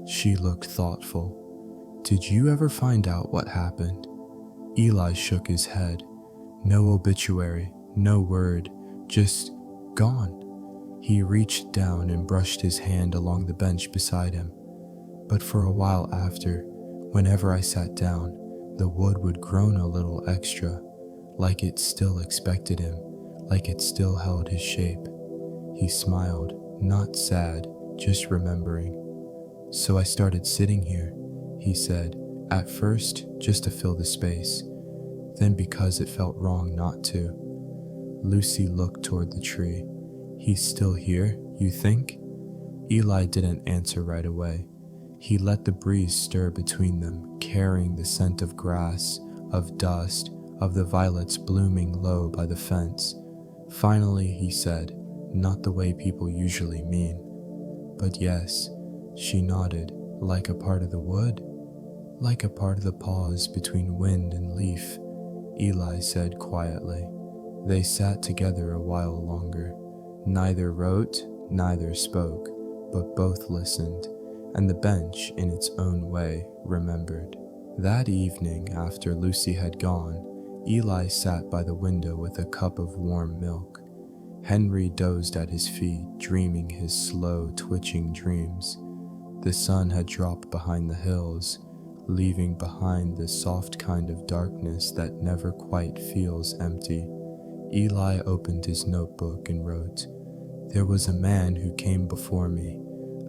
She looked thoughtful. Did you ever find out what happened? Eli shook his head. No obituary, no word, just gone. He reached down and brushed his hand along the bench beside him. But for a while after, whenever I sat down, the wood would groan a little extra, like it still expected him, like it still held his shape. He smiled, not sad, just remembering. So I started sitting here, he said, at first just to fill the space, then because it felt wrong not to. Lucy looked toward the tree. He's still here, you think? Eli didn't answer right away. He let the breeze stir between them, carrying the scent of grass, of dust, of the violets blooming low by the fence. Finally he said, not the way people usually mean. But yes, she nodded, like a part of the wood, like a part of the pause between wind and leaf, Eli said quietly. They sat together a while longer. Neither wrote, neither spoke, but both listened, and the bench, in its own way, remembered. That evening, after Lucy had gone, Eli sat by the window with a cup of warm milk. Henry dozed at his feet, dreaming his slow, twitching dreams. The sun had dropped behind the hills, leaving behind the soft kind of darkness that never quite feels empty. Eli opened his notebook and wrote, There was a man who came before me.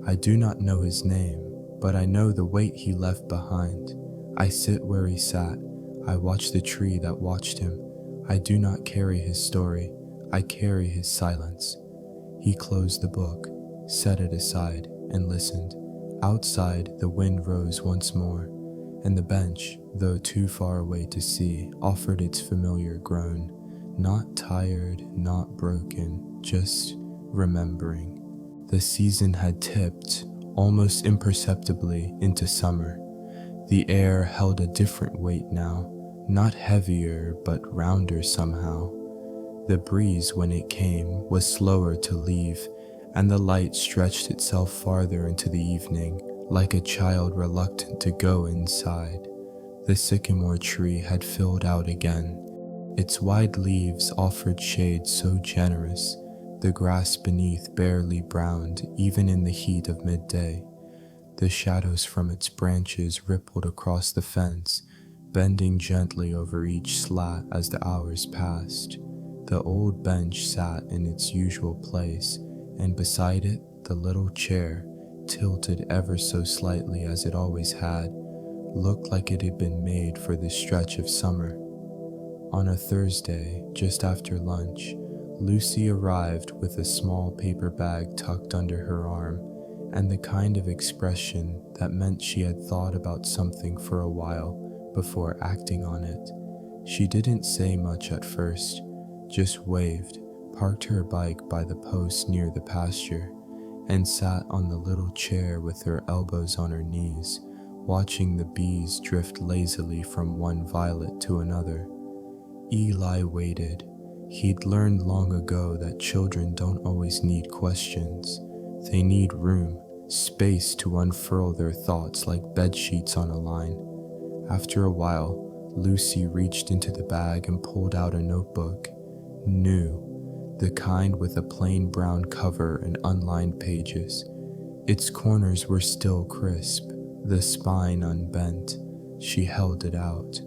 I do not know his name, but I know the weight he left behind. I sit where he sat. I watch the tree that watched him. I do not carry his story. I carry his silence. He closed the book, set it aside, and listened. Outside, the wind rose once more, and the bench, though too far away to see, offered its familiar groan. Not tired, not broken, just remembering. The season had tipped, almost imperceptibly, into summer. The air held a different weight now, not heavier, but rounder somehow. The breeze, when it came, was slower to leave, and the light stretched itself farther into the evening, like a child reluctant to go inside. The sycamore tree had filled out again. Its wide leaves offered shade so generous, the grass beneath barely browned even in the heat of midday. The shadows from its branches rippled across the fence, bending gently over each slat as the hours passed. The old bench sat in its usual place, and beside it the little chair, tilted ever so slightly as it always had, looked like it had been made for this stretch of summer. On a Thursday, just after lunch, Lucy arrived with a small paper bag tucked under her arm, and the kind of expression that meant she had thought about something for a while before acting on it. She didn't say much at first, just waved, parked her bike by the post near the pasture, and sat on the little chair with her elbows on her knees, watching the bees drift lazily from one violet to another. Eli waited. He'd learned long ago that children don't always need questions. They need room, space to unfurl their thoughts like bedsheets on a line. After a while, Lucy reached into the bag and pulled out a notebook. New, the kind with a plain brown cover and unlined pages. Its corners were still crisp, the spine unbent. She held it out.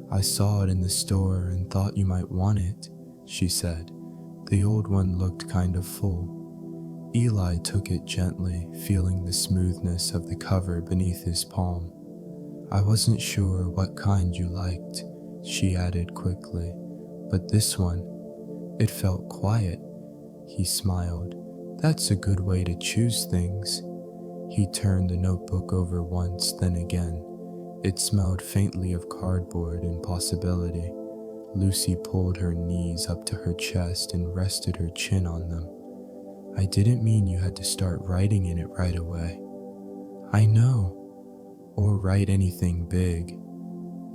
"I saw it in the store and thought you might want it," she said. The old one looked kind of full. Eli took it gently, feeling the smoothness of the cover beneath his palm. "I wasn't sure what kind you liked," she added quickly, "but this one, it felt quiet." He smiled. "That's a good way to choose things." He turned the notebook over once, then again. It smelled faintly of cardboard and possibility. Lucy pulled her knees up to her chest and rested her chin on them. "I didn't mean you had to start writing in it right away." "I know. Or write anything big."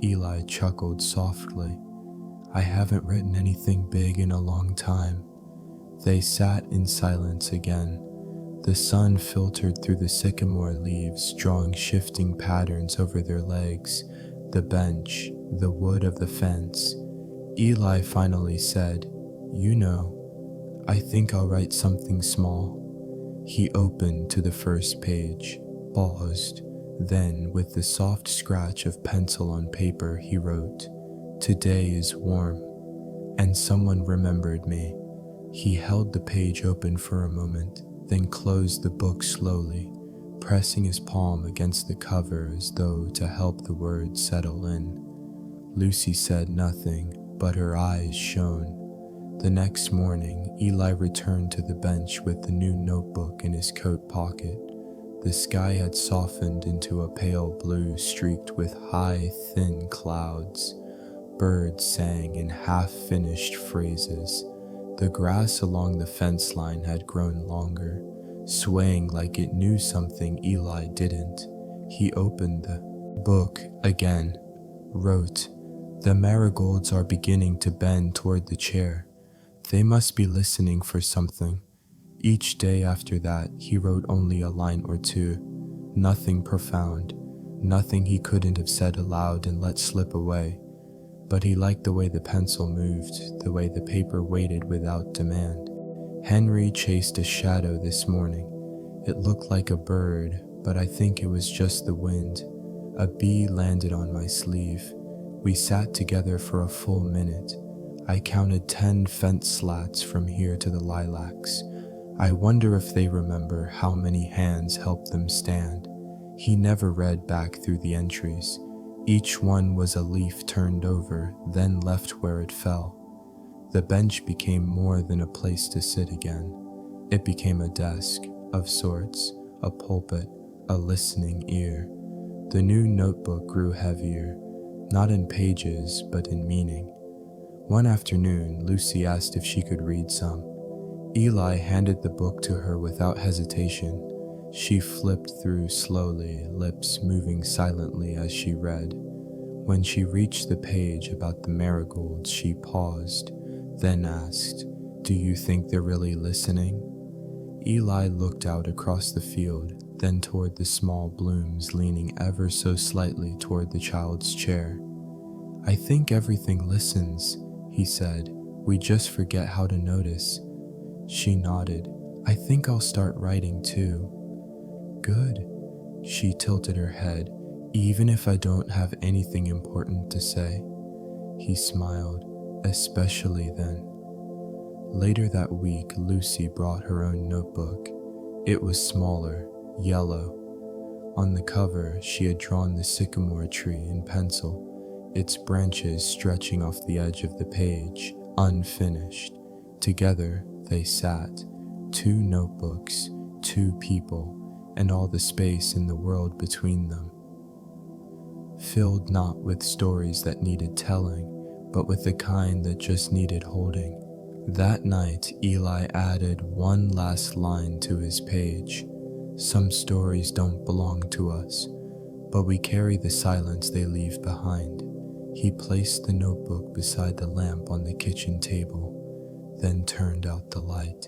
Eli chuckled softly. "I haven't written anything big in a long time." They sat in silence again. The sun filtered through the sycamore leaves, drawing shifting patterns over their legs, the bench, the wood of the fence. Eli finally said, "You know, I think I'll write something small." He opened to the first page, paused, then with the soft scratch of pencil on paper he wrote, "Today is warm, and someone remembered me." He held the page open for a moment, then closed the book slowly, pressing his palm against the cover as though to help the words settle in. Lucy said nothing, but her eyes shone. The next morning, Eli returned to the bench with the new notebook in his coat pocket. The sky had softened into a pale blue streaked with high, thin clouds. Birds sang in half-finished phrases. The grass along the fence line had grown longer, swaying like it knew something Eli didn't. He opened the book again, wrote, "The marigolds are beginning to bend toward the chair. They must be listening for something." Each day after that, he wrote only a line or two. Nothing profound, nothing he couldn't have said aloud and let slip away. But he liked the way the pencil moved, the way the paper waited without demand. Henry chased a shadow this morning. It looked like a bird, but I think it was just the wind. A bee landed on my sleeve. We sat together for a full minute. I counted 10 fence slats from here to the lilacs. I wonder if they remember how many hands helped them stand. He never read back through the entries. Each one was a leaf turned over, then left where it fell. The bench became more than a place to sit again. It became a desk, of sorts, a pulpit, a listening ear. The new notebook grew heavier, not in pages, but in meaning. One afternoon, Lucy asked if she could read some. Eli handed the book to her without hesitation. She flipped through slowly, lips moving silently as she read. When she reached the page about the marigolds, she paused, then asked, "Do you think they're really listening?" Eli looked out across the field, then toward the small blooms leaning ever so slightly toward the child's chair. "I think everything listens," he said. "We just forget how to notice." She nodded. "I think I'll start writing too." "Good." She tilted her head. "Even if I don't have anything important to say?" He smiled. "Especially then." Later that week, Lucy brought her own notebook. It was smaller, yellow. On the cover, she had drawn the sycamore tree in pencil, its branches stretching off the edge of the page, unfinished. Together, they sat, 2 notebooks, 2 people, and all the space in the world between them. Filled not with stories that needed telling, but with the kind that just needed holding. That night, Eli added one last line to his page. Some stories don't belong to us, but we carry the silence they leave behind. He placed the notebook beside the lamp on the kitchen table, then turned out the light,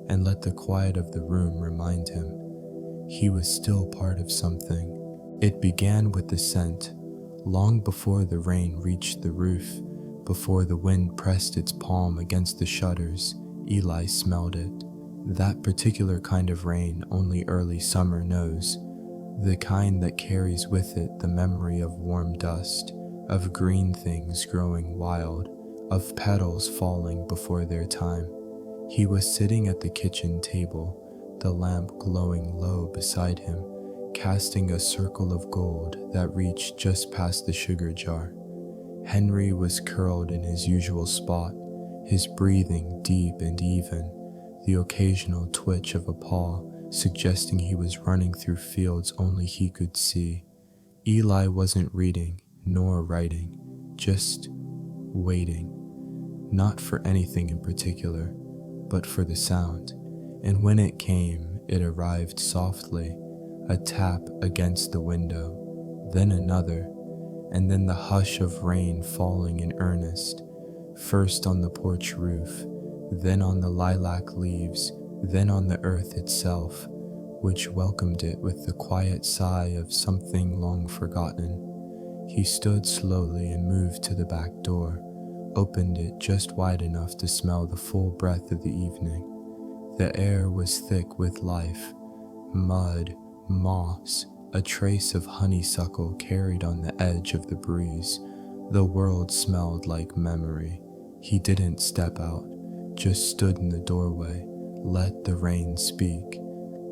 and let the quiet of the room remind him he was still part of something. It began with the scent, long before the rain reached the roof, before the wind pressed its palm against the shutters. Eli smelled it. That particular kind of rain only early summer knows, the kind that carries with it the memory of warm dust, of green things growing wild, of petals falling before their time. He was sitting at the kitchen table, the lamp glowing low beside him, casting a circle of gold that reached just past the sugar jar. Henry was curled in his usual spot, his breathing deep and even, the occasional twitch of a paw suggesting he was running through fields only he could see. Eli wasn't reading nor writing, just waiting, not for anything in particular, but for the sound. And when it came, it arrived softly, a tap against the window, then another, and then the hush of rain falling in earnest, first on the porch roof, then on the lilac leaves, then on the earth itself, which welcomed it with the quiet sigh of something long forgotten. He stood slowly and moved to the back door, opened it just wide enough to smell the full breath of the evening. The air was thick with life, mud, moss, a trace of honeysuckle carried on the edge of the breeze. The world smelled like memory. He didn't step out, just stood in the doorway, let the rain speak.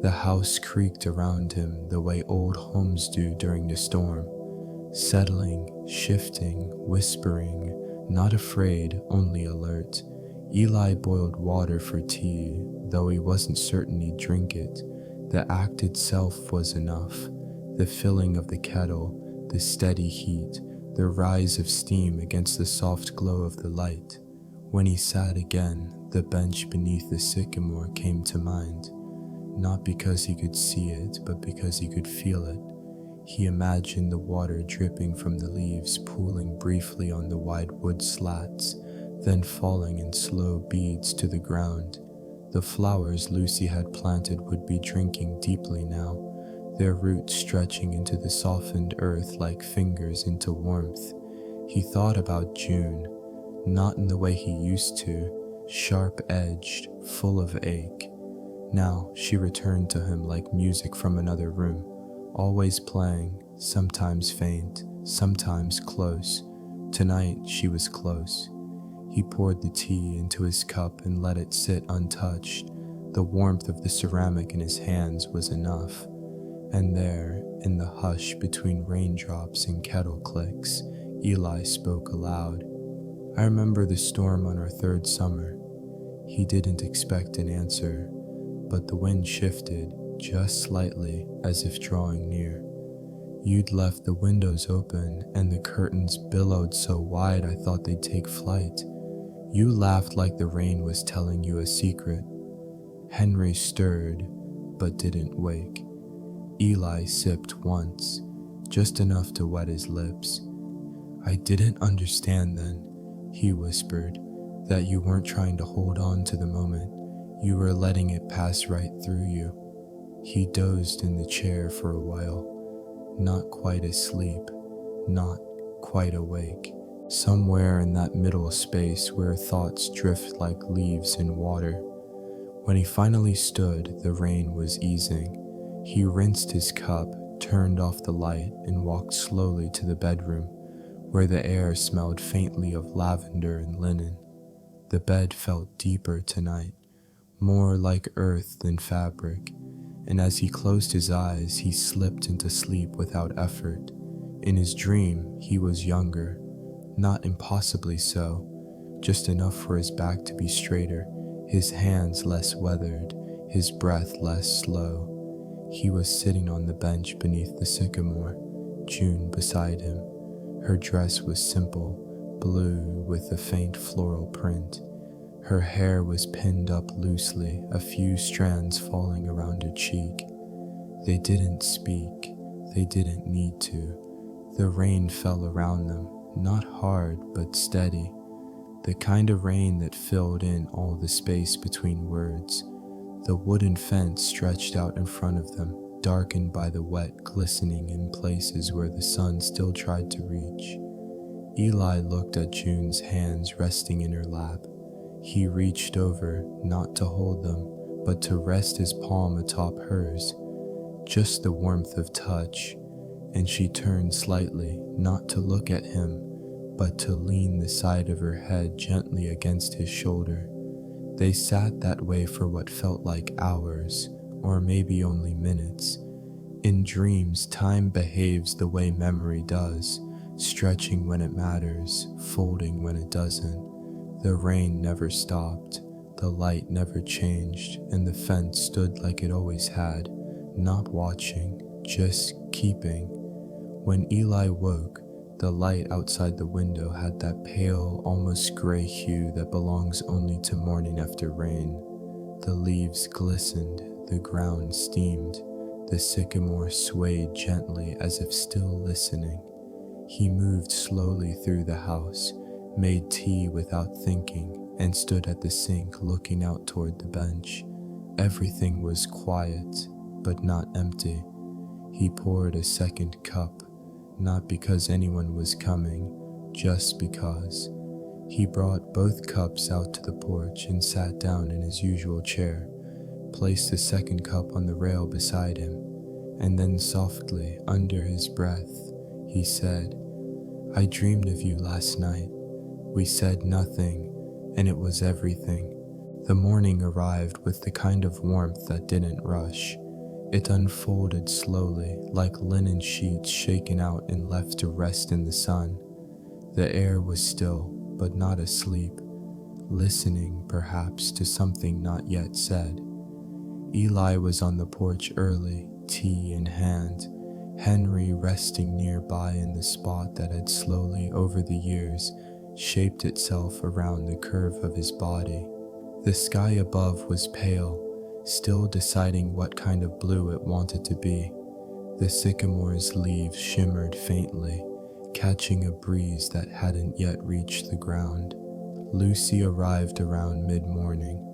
The house creaked around him the way old homes do during the storm, settling, shifting, whispering, not afraid, only alert. Eli boiled water for tea, though he wasn't certain he'd drink it. The act itself was enough. The filling of the kettle, the steady heat, the rise of steam against the soft glow of the light. When he sat again, the bench beneath the sycamore came to mind, not because he could see it, but because he could feel it. He imagined the water dripping from the leaves, pooling briefly on the wide wood slats, then falling in slow beads to the ground. The flowers Lucy had planted would be drinking deeply now, their roots stretching into the softened earth like fingers into warmth. He thought about June, not in the way he used to, sharp-edged, full of ache. Now she returned to him like music from another room, always playing, sometimes faint, sometimes close. Tonight she was close. He poured the tea into his cup and let it sit untouched. The warmth of the ceramic in his hands was enough. And there, in the hush between raindrops and kettle clicks, Eli spoke aloud. I remember the storm on our third summer. He didn't expect an answer, but the wind shifted just slightly, as if drawing near. You'd left the windows open and the curtains billowed so wide I thought they'd take flight. You laughed like the rain was telling you a secret. Henry stirred, but didn't wake. Eli sipped once, just enough to wet his lips. I didn't understand then, he whispered, that you weren't trying to hold on to the moment. You were letting it pass right through you. He dozed in the chair for a while, not quite asleep, not quite awake. Somewhere in that middle space where thoughts drift like leaves in water. When he finally stood, the rain was easing. He rinsed his cup, turned off the light, and walked slowly to the bedroom, where the air smelled faintly of lavender and linen. The bed felt deeper tonight, more like earth than fabric, and as he closed his eyes, he slipped into sleep without effort. In his dream, he was younger, not impossibly so, just enough for his back to be straighter, his hands less weathered, his breath less slow. He was sitting on the bench beneath the sycamore, June beside him. Her dress was simple, blue with a faint floral print. Her hair was pinned up loosely, a few strands falling around her cheek. They didn't speak. They didn't need to. The rain fell around them, not hard but steady. The kind of rain that filled in all the space between words. The wooden fence stretched out in front of them, darkened by the wet glistening in places where the sun still tried to reach. Eli looked at June's hands resting in her lap. He reached over, not to hold them, but to rest his palm atop hers. Just the warmth of touch, and she turned slightly, not to look at him, but to lean the side of her head gently against his shoulder. They sat that way for what felt like hours, or maybe only minutes. In dreams, time behaves the way memory does, stretching when it matters, folding when it doesn't. The rain never stopped, the light never changed, and the fence stood like it always had, not watching, just keeping. When Eli woke, the light outside the window had that pale, almost gray hue that belongs only to morning after rain. The leaves glistened, the ground steamed, the sycamore swayed gently as if still listening. He moved slowly through the house, made tea without thinking, and stood at the sink looking out toward the bench. Everything was quiet, but not empty. He poured a second cup, not because anyone was coming, just because. He brought both cups out to the porch and sat down in his usual chair, placed the second cup on the rail beside him, and then softly, under his breath, he said, "I dreamed of you last night." We said nothing, and it was everything. The morning arrived with the kind of warmth that didn't rush. It unfolded slowly, like linen sheets shaken out and left to rest in the sun. The air was still, but not asleep, listening, perhaps, to something not yet said. Eli was on the porch early, tea in hand, Henry resting nearby in the spot that had slowly, over the years, shaped itself around the curve of his body. The sky above was pale, still deciding what kind of blue it wanted to be. The sycamore's leaves shimmered faintly, catching a breeze that hadn't yet reached the ground. Lucy arrived around mid-morning,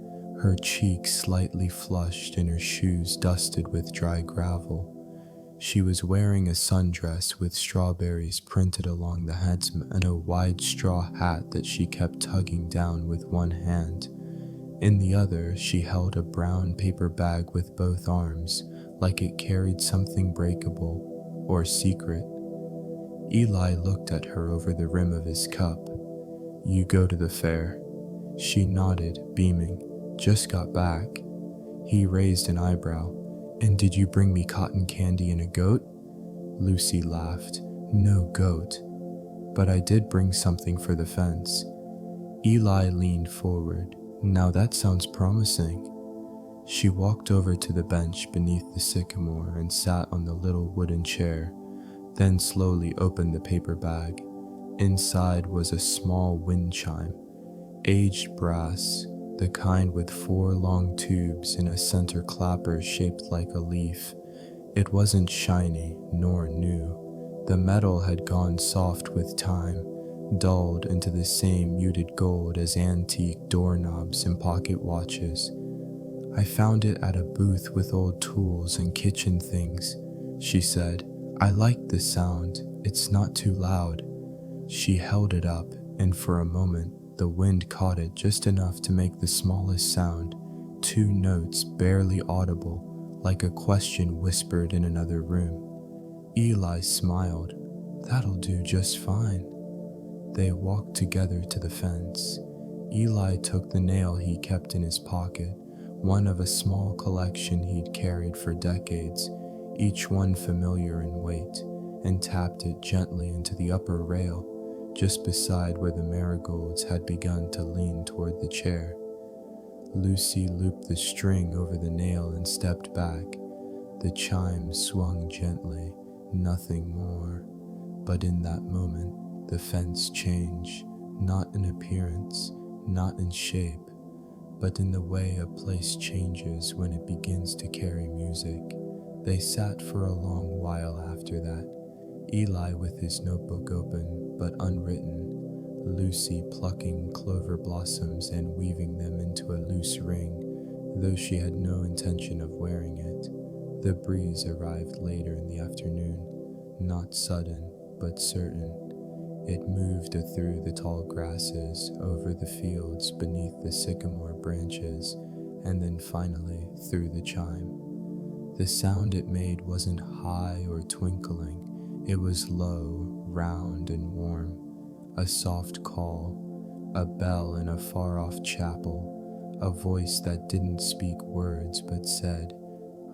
her cheeks slightly flushed and her shoes dusted with dry gravel. She was wearing a sundress with strawberries printed along the hem and a wide straw hat that she kept tugging down with one hand. In the other, she held a brown paper bag with both arms, like it carried something breakable or secret. Eli looked at her over the rim of his cup. "You go to the fair?" She nodded, beaming. "Just got back." He raised an eyebrow. "And did you bring me cotton candy and a goat?" Lucy laughed. "No goat. But I did bring something for the fence." Eli leaned forward. "Now that sounds promising." She walked over to the bench beneath the sycamore and sat on the little wooden chair, then slowly opened the paper bag. Inside was a small wind chime, aged brass, the kind with 4 long tubes and a center clapper shaped like a leaf. It wasn't shiny nor new. The metal had gone soft with time, dulled into the same muted gold as antique doorknobs and pocket watches. "I found it at a booth with old tools and kitchen things," she said. "I like the sound. It's not too loud." She held it up, and for a moment, the wind caught it just enough to make the smallest sound, 2 notes barely audible, like a question whispered in another room. Eli smiled. "That'll do just fine." They walked together to the fence. Eli took the nail he kept in his pocket, one of a small collection he'd carried for decades, each one familiar in weight, and tapped it gently into the upper rail, just beside where the marigolds had begun to lean toward the chair. Lucy looped the string over the nail and stepped back. The chime swung gently, nothing more. But in that moment, the fence changed, not in appearance, not in shape, but in the way a place changes when it begins to carry music. They sat for a long while after that, Eli with his notebook open but unwritten, Lucy plucking clover blossoms and weaving them into a loose ring, though she had no intention of wearing it. The breeze arrived later in the afternoon, not sudden, but certain. It moved through the tall grasses, over the fields beneath the sycamore branches, and then finally through the chime. The sound it made wasn't high or twinkling. It was low, round, and warm. A soft call, a bell in a far-off chapel, a voice that didn't speak words but said,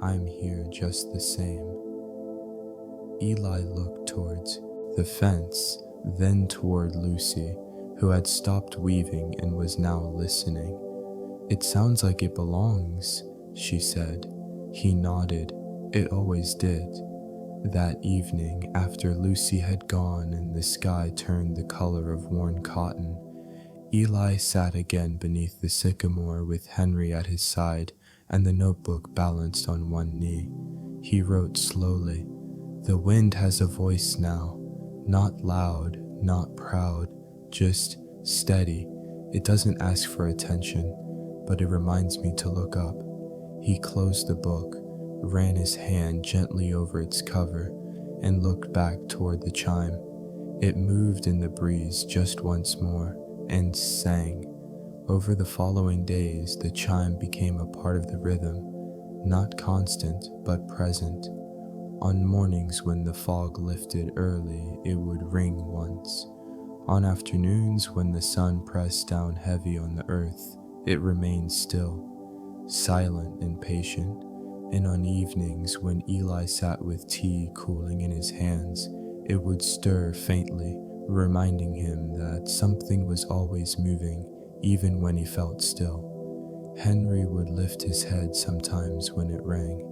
"I'm here just the same." Eli looked towards the fence, then toward Lucy, who had stopped weaving and was now listening. "It sounds like it belongs," she said. He nodded. It always did. That evening, after Lucy had gone and the sky turned the color of worn cotton, Eli sat again beneath the sycamore with Henry at his side and the notebook balanced on one knee. He wrote slowly, "The wind has a voice now, not loud, not proud, just steady. It doesn't ask for attention, but it reminds me to look up." He closed the book, ran his hand gently over its cover, and looked back toward the chime. It moved in the breeze just once more, and sang. Over the following days, the chime became a part of the rhythm, not constant, but present. On mornings when the fog lifted early, it would ring once. On afternoons when the sun pressed down heavy on the earth, it remained still, silent and patient. And on evenings when Eli sat with tea cooling in his hands, it would stir faintly, reminding him that something was always moving, even when he felt still. Henry would lift his head sometimes when it rang.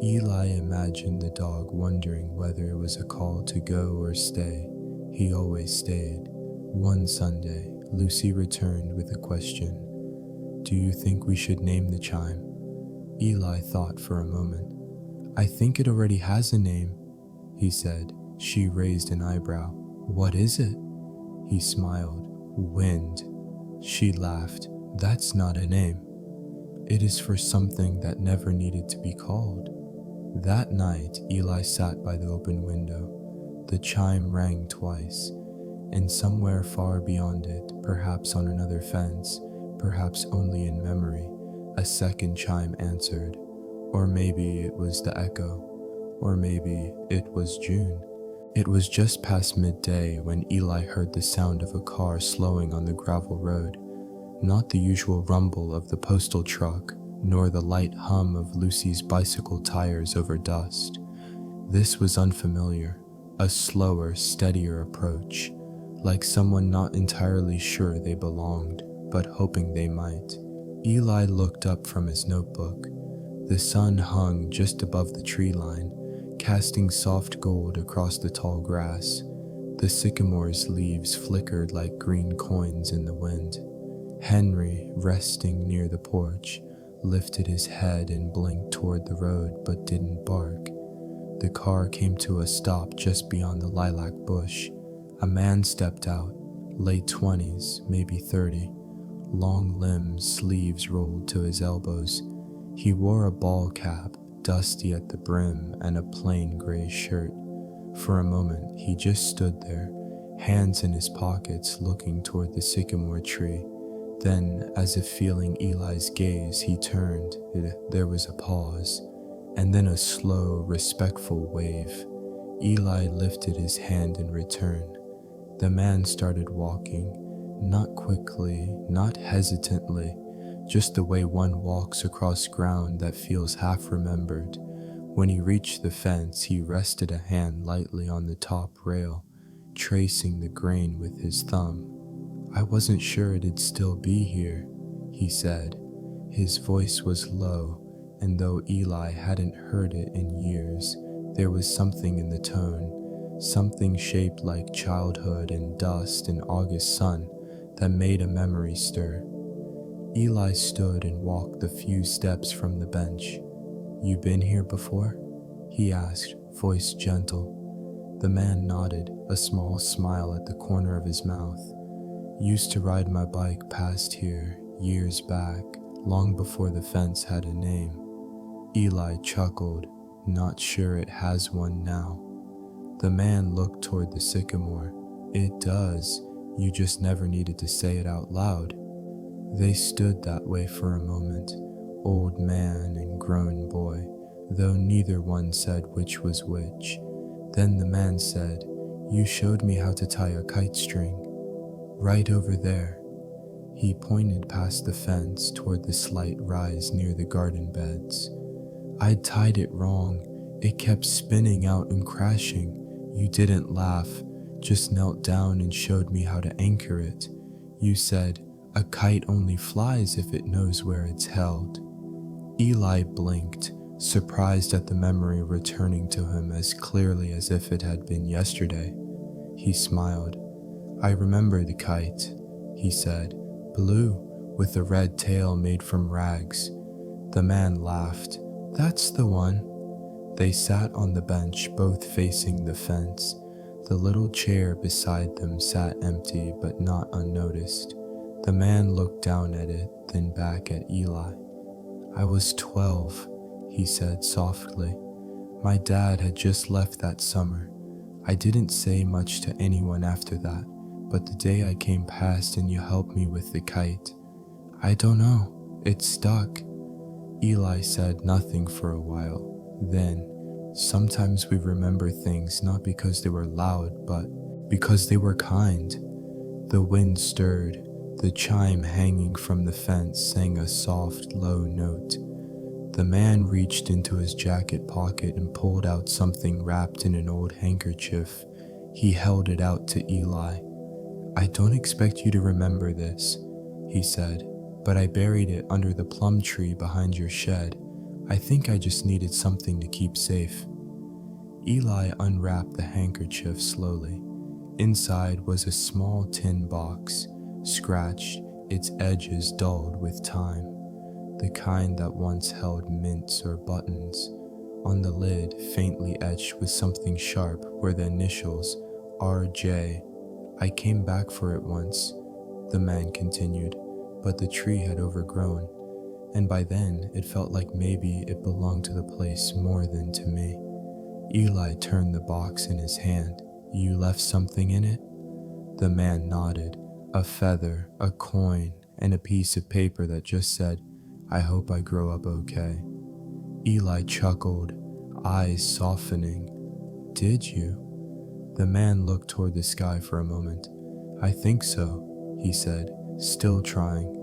Eli imagined the dog wondering whether it was a call to go or stay. He always stayed. One Sunday, Lucy returned with a question. "Do you think we should name the chime?" Eli thought for a moment. "I think it already has a name," he said. She raised an eyebrow. "What is it?" He smiled. "Wind." She laughed. "That's not a name. It is for something that never needed to be called." That night, Eli sat by the open window. The chime rang twice, and somewhere far beyond it, perhaps on another fence, perhaps only in memory, a second chime answered. Or maybe it was the echo, or maybe it was June. It was just past midday when Eli heard the sound of a car slowing on the gravel road. Not the usual rumble of the postal truck, nor the light hum of Lucy's bicycle tires over dust. This was unfamiliar, a slower, steadier approach, like someone not entirely sure they belonged, but hoping they might. Eli looked up from his notebook. The sun hung just above the tree line, casting soft gold across the tall grass. The sycamore's leaves flickered like green coins in the wind. Henry, resting near the porch, lifted his head and blinked toward the road but didn't bark. The car came to a stop just beyond the lilac bush. A man stepped out, late 20s, maybe 30. Long limbs, sleeves rolled to his elbows. He wore a ball cap, dusty at the brim, and a plain gray shirt. For a moment, he just stood there, hands in his pockets, looking toward the sycamore tree. Then, as if feeling Eli's gaze, he turned. There was a pause, and then a slow, respectful wave. Eli lifted his hand in return. The man started walking. Not quickly, not hesitantly, just the way one walks across ground that feels half remembered. When he reached the fence, he rested a hand lightly on the top rail, tracing the grain with his thumb. "I wasn't sure it'd still be here," he said. His voice was low, and though Eli hadn't heard it in years, there was something in the tone, something shaped like childhood and dust and August sun that made a memory stir. Eli stood and walked the few steps from the bench. "You been here before?" he asked, voice gentle. The man nodded, a small smile at the corner of his mouth. "Used to ride my bike past here years back, long before the fence had a name." Eli chuckled, "Not sure it has one now." The man looked toward the sycamore. "It does, you just never needed to say it out loud." They stood that way for a moment, old man and grown boy, though neither one said which was which. Then the man said, "You showed me how to tie a kite string. Right over there." He pointed past the fence toward the slight rise near the garden beds. "I'd tied it wrong. It kept spinning out and crashing. You didn't laugh, just knelt down and showed me how to anchor it. You said, 'A kite only flies if it knows where it's held.'" Eli blinked, surprised at the memory returning to him as clearly as if it had been yesterday. He smiled. "I remember the kite," he said, "blue, with a red tail made from rags." The man laughed. "That's the one." They sat on the bench, both facing the fence. The little chair beside them sat empty but not unnoticed. The man looked down at it, then back at Eli. "I was 12, he said softly. "My dad had just left that summer. I didn't say much to anyone after that, but the day I came past and you helped me with the kite, I don't know, it stuck." Eli said nothing for a while. Then, "Sometimes we remember things not because they were loud, but because they were kind." The wind stirred. The chime hanging from the fence sang a soft, low note. The man reached into his jacket pocket and pulled out something wrapped in an old handkerchief. He held it out to Eli. "I don't expect you to remember this," he said, "but I buried it under the plum tree behind your shed. I think I just needed something to keep safe." Eli unwrapped the handkerchief slowly. Inside was a small tin box, scratched, its edges dulled with time, the kind that once held mints or buttons. On the lid, faintly etched with something sharp, were the initials R.J. "I came back for it once," the man continued, "but the tree had overgrown, and by then it felt like maybe it belonged to the place more than to me." Eli turned the box in his hand. "You left something in it?" The man nodded. "A feather, a coin, and a piece of paper that just said, 'I hope I grow up okay.'" Eli chuckled, eyes softening. "Did you?" The man looked toward the sky for a moment. "I think so," he said, still trying.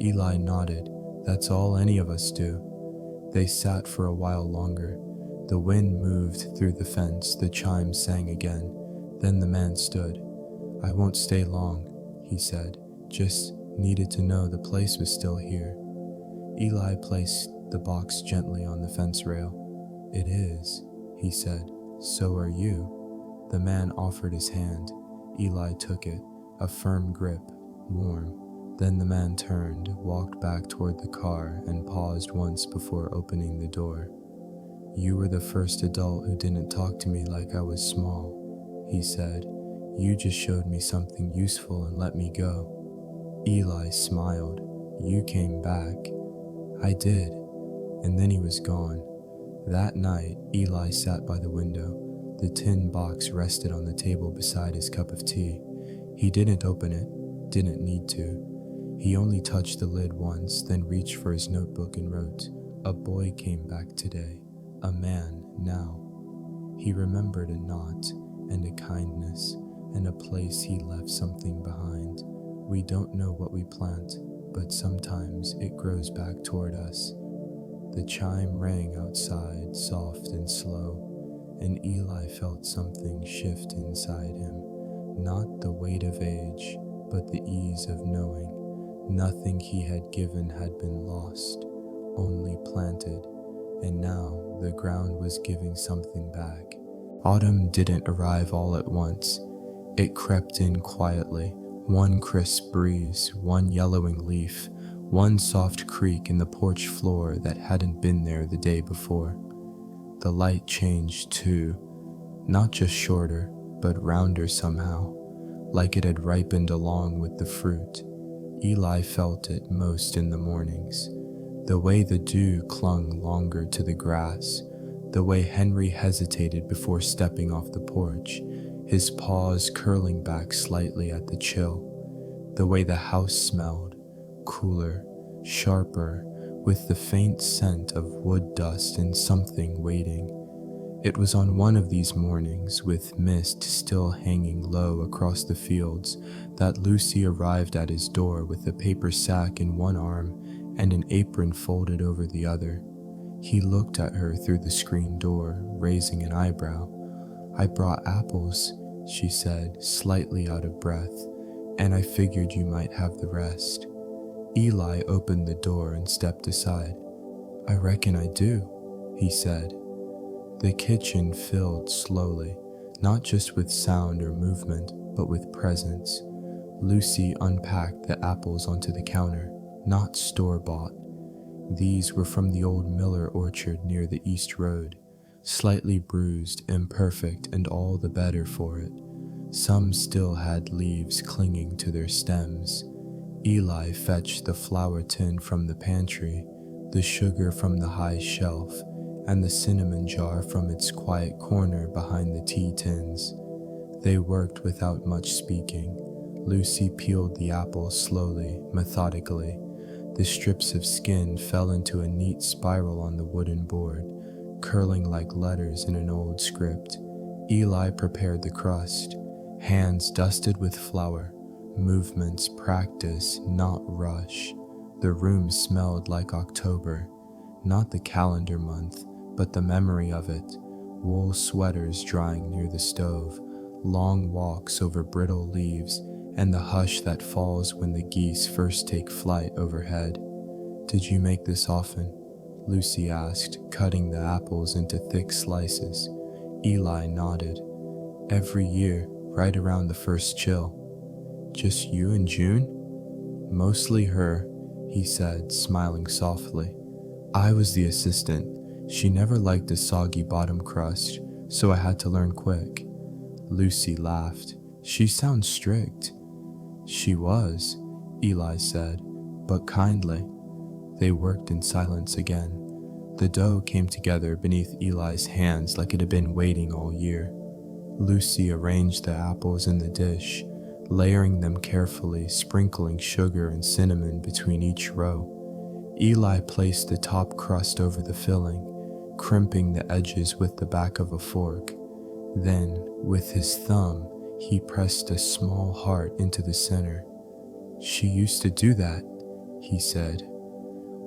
Eli nodded. "That's all any of us do." They sat for a while longer. The wind moved through the fence, the chime sang again. Then the man stood. "I won't stay long," he said, "just needed to know the place was still here." Eli placed the box gently on the fence rail. "It is," he said, "so are you." The man offered his hand. Eli took it, a firm grip, warm. Then the man turned, walked back toward the car, and paused once before opening the door. "You were the first adult who didn't talk to me like I was small," he said. "You just showed me something useful and let me go." Eli smiled. "You came back." "I did." And then he was gone. That night, Eli sat by the window. The tin box rested on the table beside his cup of tea. He didn't open it, didn't need to. He only touched the lid once, then reached for his notebook and wrote, "A boy came back today, a man now." He remembered a knot and a kindness and a place he left something behind. We don't know what we plant, but sometimes it grows back toward us. The chime rang outside, soft and slow, and Eli felt something shift inside him. Not the weight of age, but the ease of knowing. Nothing he had given had been lost, only planted, and now the ground was giving something back. Autumn didn't arrive all at once. It crept in quietly, one crisp breeze, one yellowing leaf, one soft creak in the porch floor that hadn't been there the day before. The light changed too, not just shorter, but rounder somehow, like it had ripened along with the fruit. Eli felt it most in the mornings, the way the dew clung longer to the grass, the way Henry hesitated before stepping off the porch, his paws curling back slightly at the chill, the way the house smelled, cooler, sharper, with the faint scent of wood dust and something waiting. It was on one of these mornings, with mist still hanging low across the fields, that Lucy arrived at his door with a paper sack in one arm and an apron folded over the other. He looked at her through the screen door, raising an eyebrow. "I brought apples," she said, slightly out of breath, "and I figured you might have the rest." Eli opened the door and stepped aside. "I reckon I do," he said. The kitchen filled slowly, not just with sound or movement, but with presence. Lucy unpacked the apples onto the counter, not store-bought. These were from the old Miller orchard near the East Road, slightly bruised, imperfect, and all the better for it. Some still had leaves clinging to their stems. Eli fetched the flour tin from the pantry, the sugar from the high shelf, and the cinnamon jar from its quiet corner behind the tea tins. They worked without much speaking. Lucy peeled the apples slowly, methodically. The strips of skin fell into a neat spiral on the wooden board, curling like letters in an old script. Eli prepared the crust, hands dusted with flour, movements practice, not rush. The room smelled like October, not the calendar month, but the memory of it. Wool sweaters drying near the stove, long walks over brittle leaves, and the hush that falls when the geese first take flight overhead. "Did you make this often?" Lucy asked, cutting the apples into thick slices. Eli nodded. "Every year, right around the first chill." "Just you and June?" "Mostly her," he said, smiling softly. "I was the assistant. She never liked a soggy bottom crust, so I had to learn quick." Lucy laughed. "She sounds strict." "She was," Eli said, "but kindly." They worked in silence again. The dough came together beneath Eli's hands like it had been waiting all year. Lucy arranged the apples in the dish, layering them carefully, sprinkling sugar and cinnamon between each row. Eli placed the top crust over the filling, crimping the edges with the back of a fork. Then, with his thumb, he pressed a small heart into the center. "She used to do that," he said.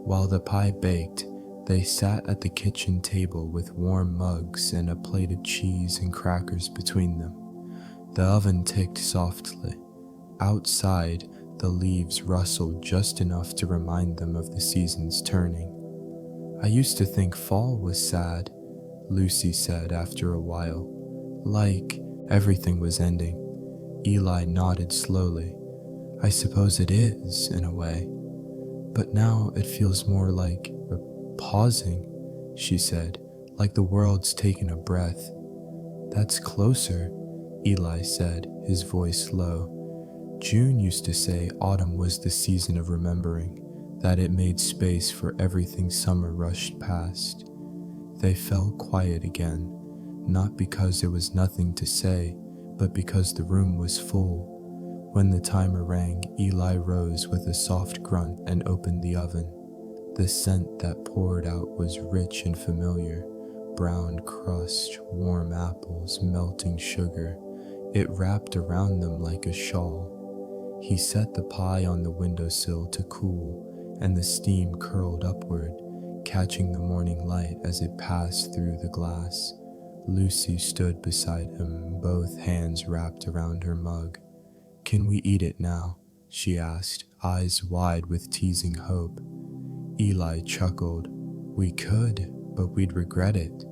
While the pie baked, they sat at the kitchen table with warm mugs and a plate of cheese and crackers between them. The oven ticked softly. Outside, the leaves rustled just enough to remind them of the seasons turning. "I used to think fall was sad," Lucy said after a while. "Like everything was ending." Eli nodded slowly. "I suppose it is, in a way. But now it feels more like pausing," she said, "like the world's taken a breath." "That's closer," Eli said, his voice low. June used to say autumn was the season of remembering, that it made space for everything summer rushed past. They fell quiet again, not because there was nothing to say, but because the room was full. When the timer rang, Eli rose with a soft grunt and opened the oven. The scent that poured out was rich and familiar. Brown crust, warm apples, melting sugar. It wrapped around them like a shawl. He set the pie on the windowsill to cool, and the steam curled upward, catching the morning light as it passed through the glass. Lucy stood beside him, both hands wrapped around her mug. "Can we eat it now?" she asked, eyes wide with teasing hope. Eli chuckled. We could, but we'd regret it.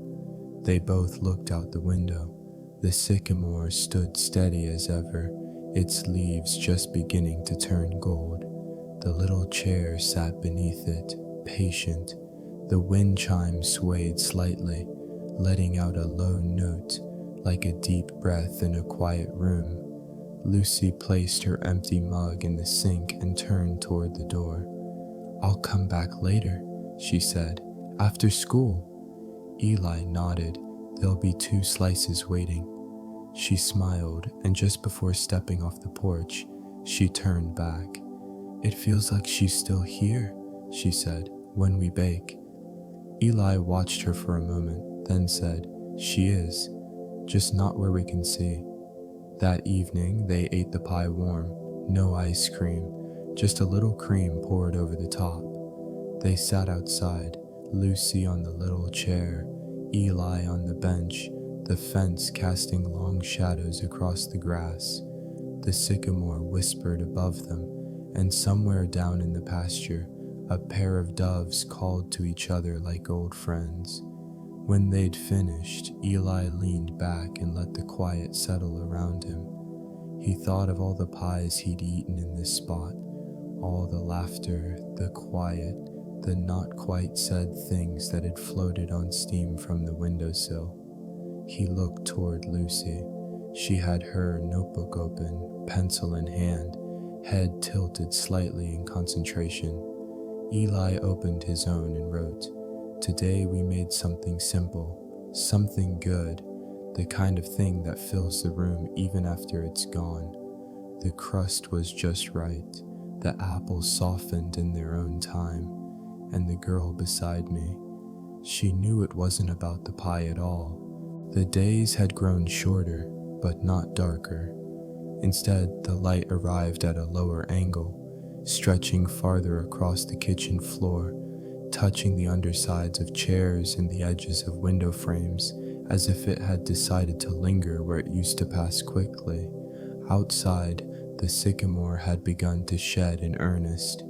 They both looked out the window. The sycamore stood steady as ever, its leaves just beginning to turn gold. The little chair sat beneath it, patient. The wind chime swayed slightly, letting out a low note, like a deep breath in a quiet room. Lucy placed her empty mug in the sink and turned toward the door. I'll come back later, she said, after school. Eli nodded. There'll be 2 slices waiting. She smiled, and just before stepping off the porch, she turned back. It feels like she's still here, she said, when we bake. Eli watched her for a moment, then said, She is, just not where we can see. That evening, they ate the pie warm, no ice cream, just a little cream poured over the top. They sat outside, Lucy on the little chair, Eli on the bench, the fence casting long shadows across the grass. The sycamore whispered above them, and somewhere down in the pasture, a pair of doves called to each other like old friends. When they'd finished, Eli leaned back and let the quiet settle around him. He thought of all the pies he'd eaten in this spot, all the laughter, the quiet, the not quite said things that had floated on steam from the windowsill. He looked toward Lucy. She had her notebook open, pencil in hand, head tilted slightly in concentration. Eli opened his own and wrote, Today we made something simple, something good, the kind of thing that fills the room even after it's gone. The crust was just right, the apples softened in their own time, and the girl beside me, she knew it wasn't about the pie at all. The days had grown shorter, but not darker. Instead, the light arrived at a lower angle, stretching farther across the kitchen floor, touching the undersides of chairs and the edges of window frames, as if it had decided to linger where it used to pass quickly. Outside, the sycamore had begun to shed in earnest.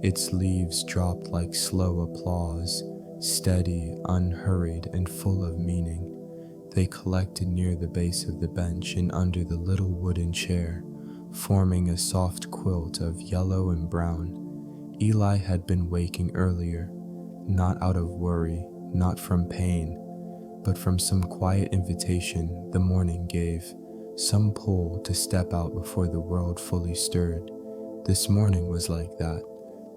Its leaves dropped like slow applause, steady, unhurried, and full of meaning. They collected near the base of the bench and under the little wooden chair, forming a soft quilt of yellow and brown. Eli had been waking earlier, not out of worry, not from pain, but from some quiet invitation the morning gave, some pull to step out before the world fully stirred. This morning was like that.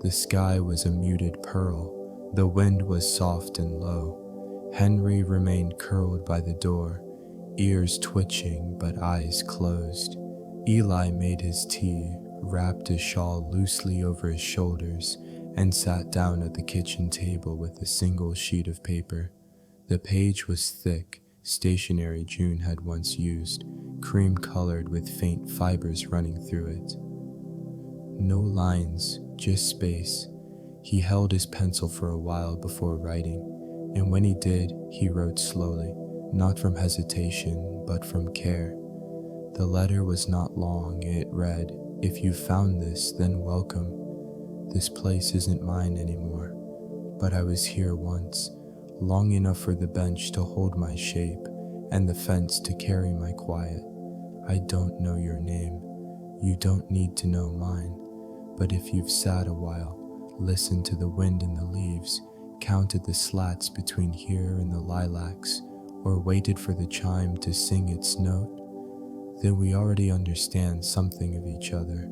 The sky was a muted pearl. The wind was soft and low. Henry remained curled by the door, ears twitching but eyes closed. Eli made his tea, wrapped his shawl loosely over his shoulders, and sat down at the kitchen table with a single sheet of paper. The page was thick, stationery June had once used, cream-colored with faint fibers running through it. No lines, just space. He held his pencil for a while before writing, and when he did, he wrote slowly, not from hesitation, but from care. The letter was not long. It read, If you found this, then welcome. This place isn't mine anymore, but I was here once, long enough for the bench to hold my shape and the fence to carry my quiet. I don't know your name. You don't need to know mine, but if you've sat a while, listened to the wind in the leaves, counted the slats between here and the lilacs, or waited for the chime to sing its note, then we already understand something of each other.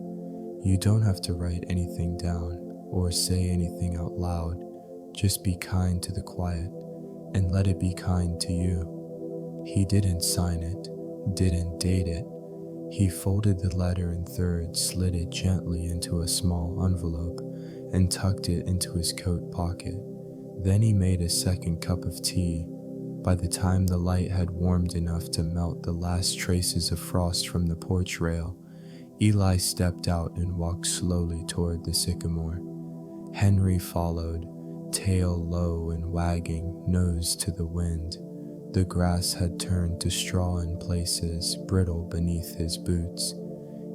You don't have to write anything down or say anything out loud. Just be kind to the quiet and let it be kind to you. He didn't sign it, didn't date it. He folded the letter in thirds, slid it gently into a small envelope, and tucked it into his coat pocket. Then he made a second cup of tea. By the time the light had warmed enough to melt the last traces of frost from the porch rail, Eli stepped out and walked slowly toward the sycamore. Henry followed, tail low and wagging, nose to the wind. The grass had turned to straw in places, brittle beneath his boots.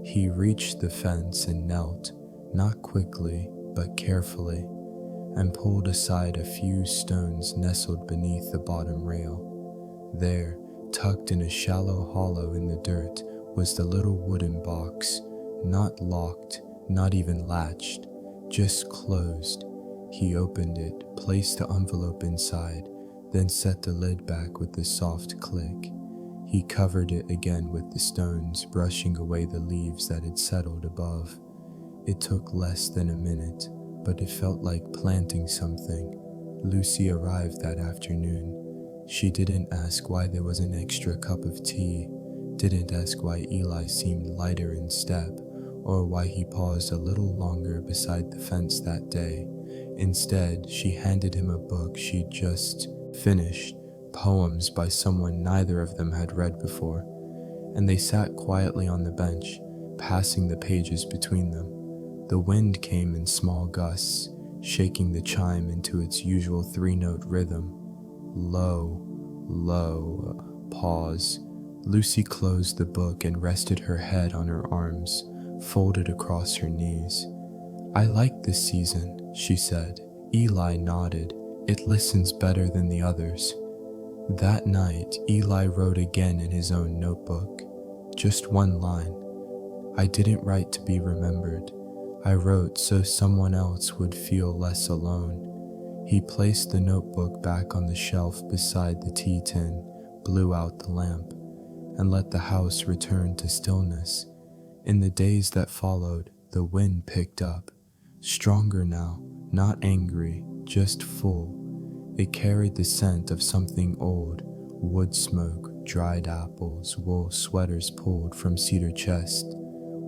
He reached the fence and knelt, not quickly, but carefully. and pulled aside a few stones nestled beneath the bottom rail. There, tucked in a shallow hollow in the dirt, was the little wooden box, not locked, not even latched, just closed. He opened it, placed the envelope inside, then set the lid back with a soft click. He covered it again with the stones, brushing away the leaves that had settled above. It took less than a minute, but it felt like planting something. Lucy arrived that afternoon. She didn't ask why there was an extra cup of tea, didn't ask why Eli seemed lighter in step, or why he paused a little longer beside the fence that day. Instead, she handed him a book she'd just finished, poems by someone neither of them had read before, and they sat quietly on the bench, passing the pages between them. The wind came in small gusts, shaking the chime into its usual three-note rhythm. Low, low, pause. Lucy closed the book and rested her head on her arms, folded across her knees. "I like this season," she said. Eli nodded. "It listens better than the others." That night, Eli wrote again in his own notebook. Just one line. "I didn't write to be remembered. I wrote so someone else would feel less alone." He placed the notebook back on the shelf beside the tea tin, blew out the lamp, and let the house return to stillness. In the days that followed, the wind picked up, stronger now, not angry, just full. It carried the scent of something old, wood smoke, dried apples, wool sweaters pulled from cedar chest.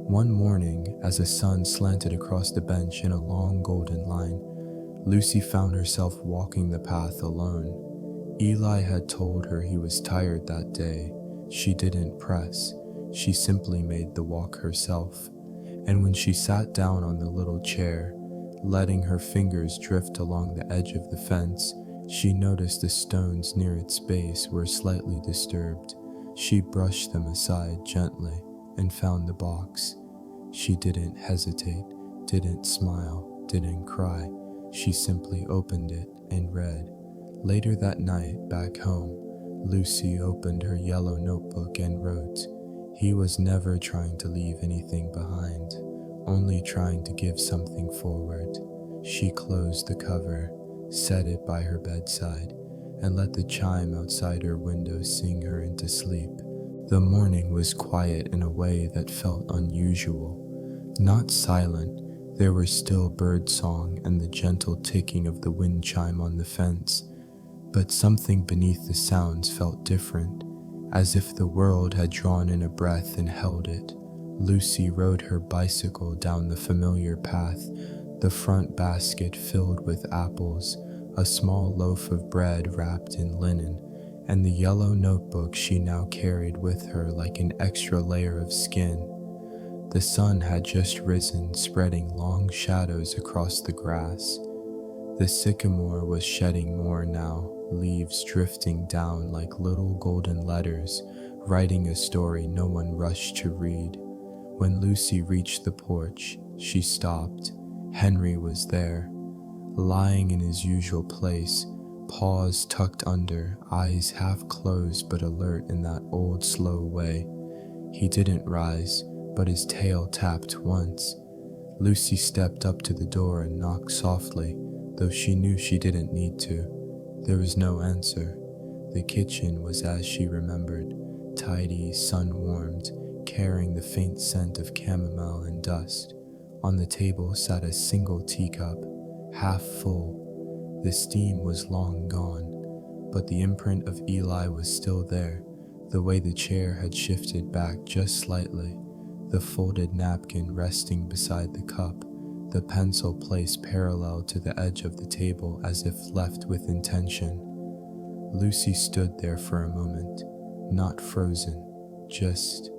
One morning, as the sun slanted across the bench in a long golden line, Lucy found herself walking the path alone. Eli had told her he was tired that day. She didn't press. She simply made the walk herself. And when she sat down on the little chair, letting her fingers drift along the edge of the fence, she noticed the stones near its base were slightly disturbed. She brushed them aside gently and found the box. She didn't hesitate, didn't smile, didn't cry. She simply opened it and read. Later that night, back home, Lucy opened her yellow notebook and wrote. He was never trying to leave anything behind, only trying to give something forward. She closed the cover, set it by her bedside, and let the chime outside her window sing her into sleep. The morning was quiet in a way that felt unusual. Not silent, there were still bird song and the gentle ticking of the wind chime on the fence, but something beneath the sounds felt different, as if the world had drawn in a breath and held it. Lucy rode her bicycle down the familiar path, the front basket filled with apples, a small loaf of bread wrapped in linen, and the yellow notebook she now carried with her like an extra layer of skin. The sun had just risen, spreading long shadows across the grass. The sycamore was shedding more now, leaves drifting down like little golden letters, writing a story no one rushed to read. When Lucy reached the porch, she stopped. Henry was there, lying in his usual place, paws tucked under, eyes half closed but alert in that old slow way. He didn't rise, but his tail tapped once. Lucy stepped up to the door and knocked softly, though she knew she didn't need to. There was no answer. The kitchen was as she remembered, tidy, sun-warmed, carrying the faint scent of chamomile and dust. On the table sat a single teacup, half full. The steam was long gone, but the imprint of Eli was still there, the way the chair had shifted back just slightly, the folded napkin resting beside the cup, the pencil placed parallel to the edge of the table as if left with intention. Lucy stood there for a moment, not frozen, just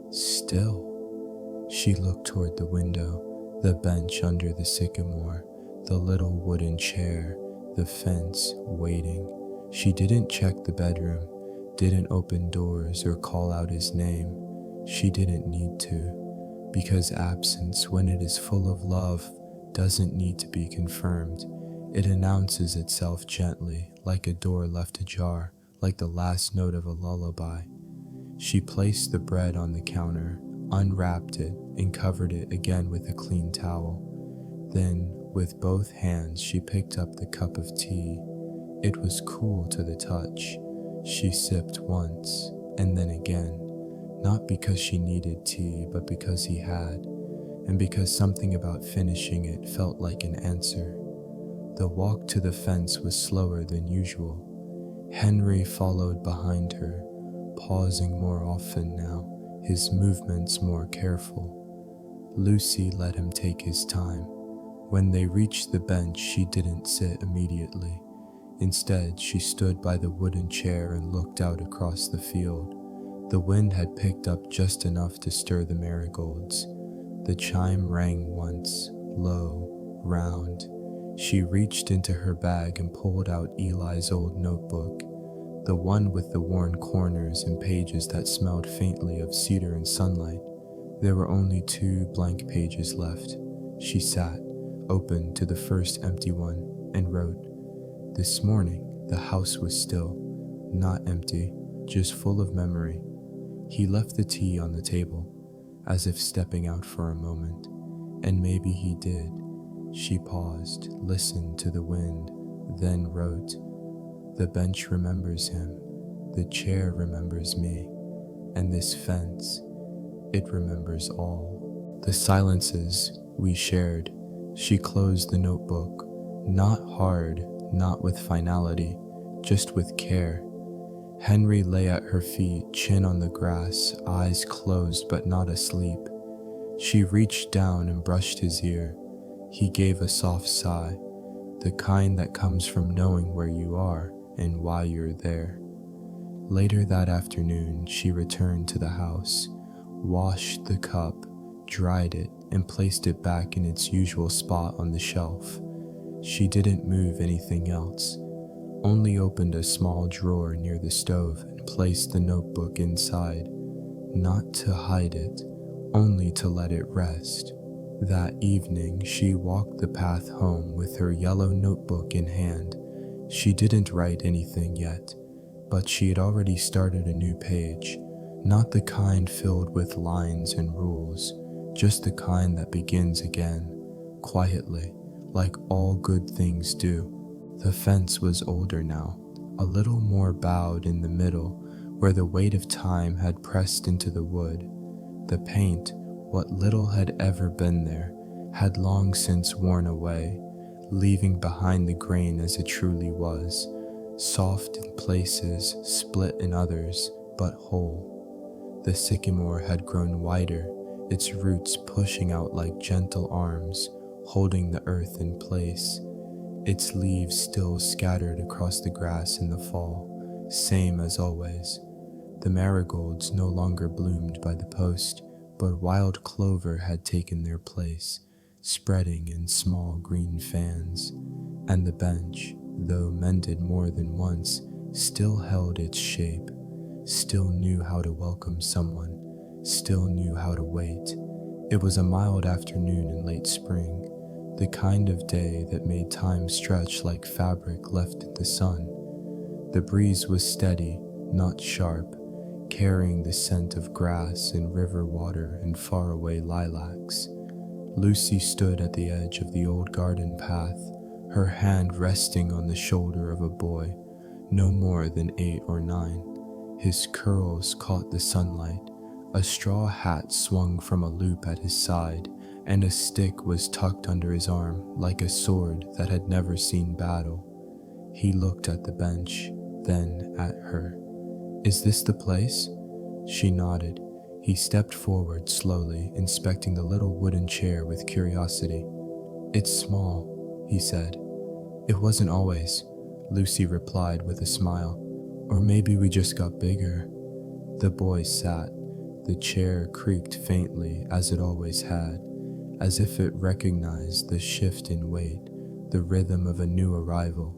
still. She looked toward the window, the bench under the sycamore, the little wooden chair, the fence, waiting. She didn't check the bedroom, didn't open doors or call out his name. She didn't need to, because absence, when it is full of love, doesn't need to be confirmed. It announces itself gently, like a door left ajar, like the last note of a lullaby. She placed the bread on the counter, unwrapped it, and covered it again with a clean towel. Then, with both hands, she picked up the cup of tea. It was cool to the touch. She sipped once, and then again, not because she needed tea, but because he had, and because something about finishing it felt like an answer. The walk to the fence was slower than usual. Henry followed behind her, pausing more often now, his movements more careful. Lucy let him take his time. When they reached the bench, she didn't sit immediately. Instead, she stood by the wooden chair and looked out across the field. The wind had picked up just enough to stir the marigolds. The chime rang once, low, round. She reached into her bag and pulled out Eli's old notebook, the one with the worn corners and pages that smelled faintly of cedar and sunlight. There were only 2 blank pages left. She sat, opened to the first empty one, and wrote, "This morning, the house was still, not empty, just full of memory." He left the tea on the table, as if stepping out for a moment, and maybe he did. She paused, listened to the wind, then wrote, "The bench remembers him, the chair remembers me, and this fence, it remembers all." The silences we shared. She closed the notebook, not hard, not with finality, just with care. Henry lay at her feet, chin on the grass, eyes closed but not asleep. She reached down and brushed his ear. He gave a soft sigh, the kind that comes from knowing where you are and why you're there. Later that afternoon, she returned to the house, washed the cup, dried it, and placed it back in its usual spot on the shelf. She didn't move anything else, only opened a small drawer near the stove and placed the notebook inside, not to hide it, only to let it rest. That evening, she walked the path home with her yellow notebook in hand. She didn't write anything yet, but she had already started a new page, not the kind filled with lines and rules, just the kind that begins again, quietly, like all good things do. The fence was older now, a little more bowed in the middle, where the weight of time had pressed into the wood. The paint, what little had ever been there, had long since worn away, leaving behind the grain as it truly was, soft in places, split in others, but whole. The sycamore had grown wider, its roots pushing out like gentle arms, holding the earth in place. Its leaves still scattered across the grass in the fall, same as always. The marigolds no longer bloomed by the post, but wild clover had taken their place, spreading in small green fans. And the bench, though mended more than once, still held its shape, still knew how to welcome someone, still knew how to wait. It was a mild afternoon in late spring, the kind of day that made time stretch like fabric left in the sun. The breeze was steady, not sharp, carrying the scent of grass and river water and faraway lilacs. Lucy stood at the edge of the old garden path, her hand resting on the shoulder of a boy, no more than 8 or 9. His curls caught the sunlight. A straw hat swung from a loop at his side, and a stick was tucked under his arm like a sword that had never seen battle. He looked at the bench, then at her. "Is this the place?" She nodded. He stepped forward slowly, inspecting the little wooden chair with curiosity. "It's small," he said. "It wasn't always," Lucy replied with a smile. "Or maybe we just got bigger." The boy sat. The chair creaked faintly, as it always had, as if it recognized the shift in weight, the rhythm of a new arrival.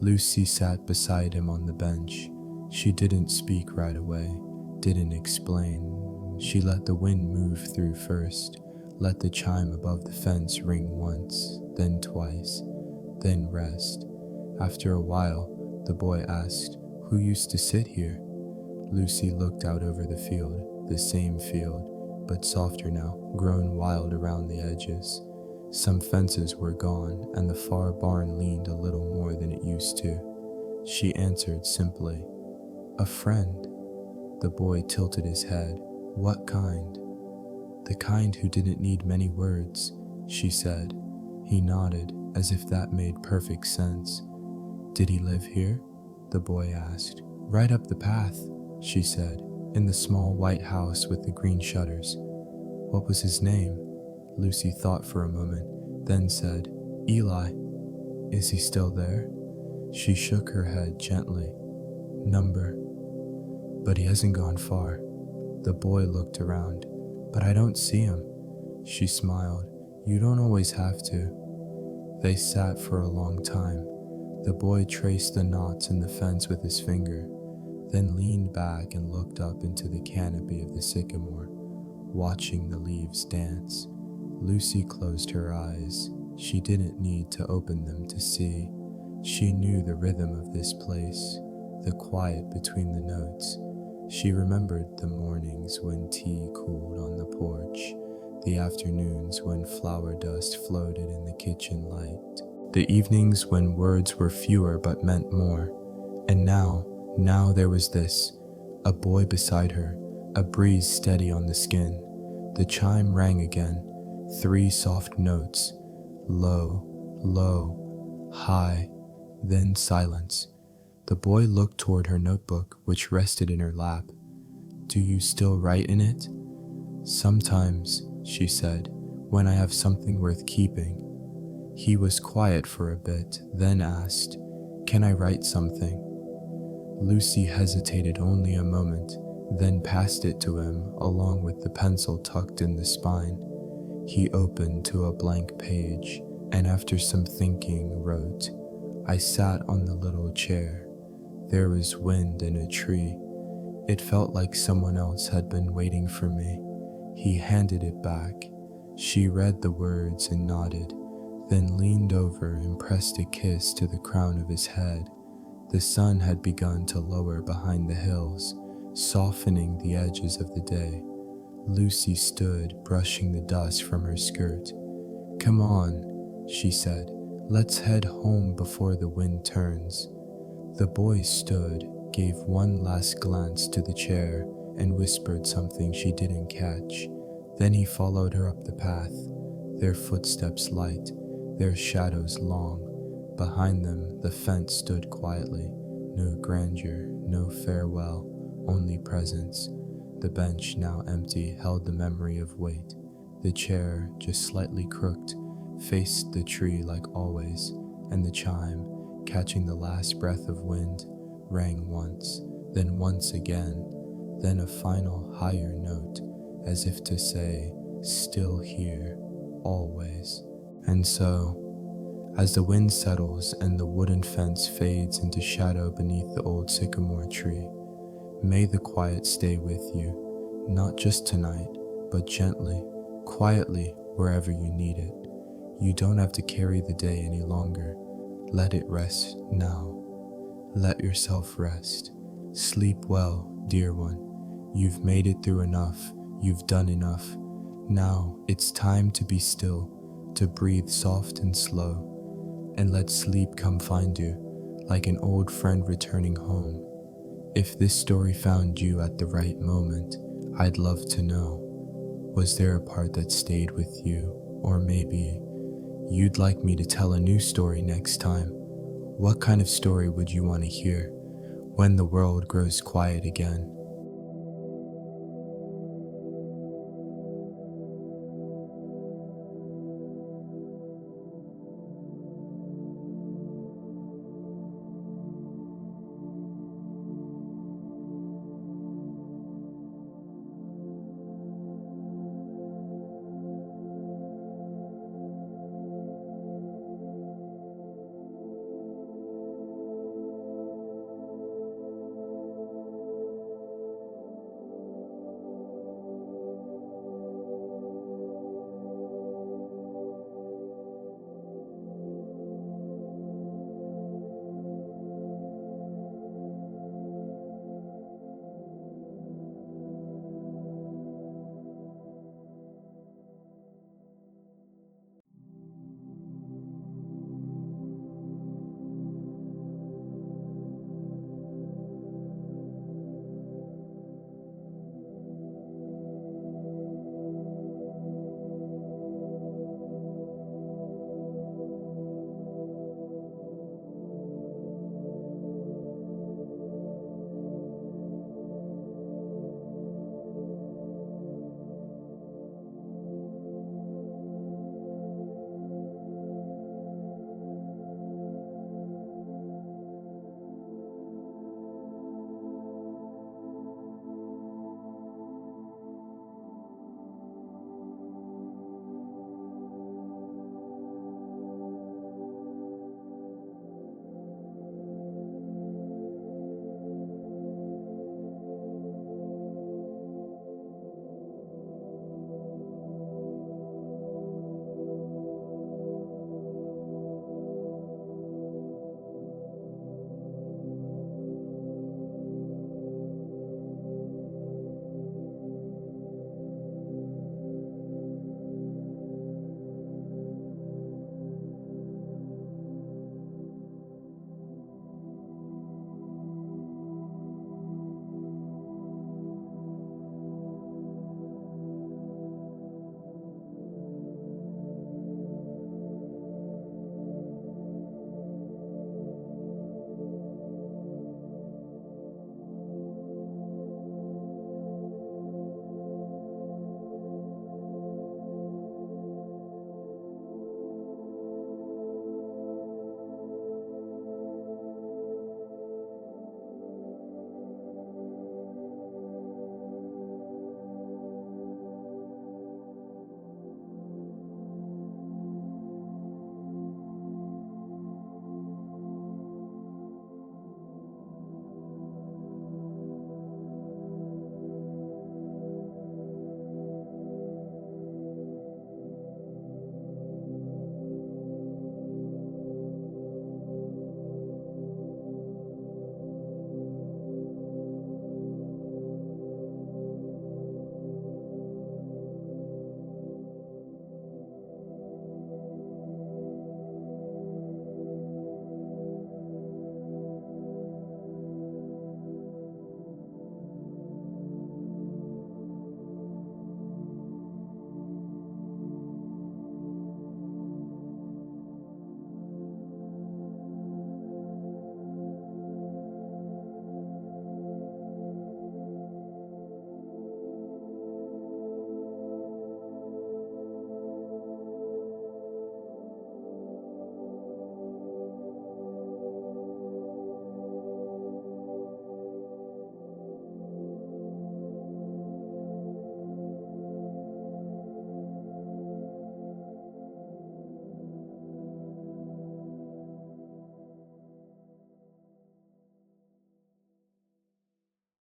Lucy sat beside him on the bench. She didn't speak right away, didn't explain. She let the wind move through first, let the chime above the fence ring once, then twice. then rest. After a while, the boy asked, "Who used to sit here?" Lucy looked out over the field, the same field, but softer now, grown wild around the edges. Some fences were gone, and the far barn leaned a little more than it used to. She answered simply, "A friend." The boy tilted his head. "What kind?" "The kind who didn't need many words," she said. He nodded, as if that made perfect sense. "Did he live here?" the boy asked. "Right up the path," she said, "in the small white house with the green shutters." "What was his name?" Lucy thought for a moment, then said, "Eli." "Is he still there?" She shook her head gently. "Number. But he hasn't gone far." The boy looked around. "But I don't see him." She smiled. "You don't always have to." They sat for a long time. The boy traced the knots in the fence with his finger, then leaned back and looked up into the canopy of the sycamore, watching the leaves dance. Lucy closed her eyes. She didn't need to open them to see. She knew the rhythm of this place, the quiet between the notes. She remembered the mornings when tea cooled on the porch, the afternoons when flour dust floated in the kitchen light, the evenings when words were fewer but meant more. And now there was this, a boy beside her, a breeze steady on the skin. The chime rang again, 3 soft notes, low, low, high, then silence. The boy looked toward her notebook, which rested in her lap. "Do you still write in it?" "Sometimes," she said, "when I have something worth keeping." He was quiet for a bit, then asked, "Can I write something?" Lucy hesitated only a moment, then passed it to him along with the pencil tucked in the spine. He opened to a blank page, and after some thinking wrote, "I sat on the little chair. There was wind in a tree. It felt like someone else had been waiting for me." He handed it back. She read the words and nodded, then leaned over and pressed a kiss to the crown of his head. The sun had begun to lower behind the hills, softening the edges of the day. Lucy stood, brushing the dust from her skirt. "Come on," she said. "Let's head home before the wind turns." The boy stood, gave one last glance to the chair, and whispered something she didn't catch. Then he followed her up the path, their footsteps light, their shadows long. Behind them, the fence stood quietly. No grandeur, no farewell, only presence. The bench, now empty, held the memory of weight. The chair, just slightly crooked, faced the tree like always, and the chime, catching the last breath of wind, rang once, then once again, then a final higher note, as if to say, "Still here, always." And so, as the wind settles and the wooden fence fades into shadow beneath the old sycamore tree, may the quiet stay with you, not just tonight, but gently, quietly, wherever you need it. You don't have to carry the day any longer. Let it rest now. Let yourself rest. Sleep well, dear one. You've made it through enough. You've done enough. Now it's time to be still, to breathe soft and slow, and let sleep come find you, like an old friend returning home. If this story found you at the right moment, I'd love to know. Was there a part that stayed with you? Or maybe you'd like me to tell a new story next time? What kind of story would you want to hear? When the world grows quiet again,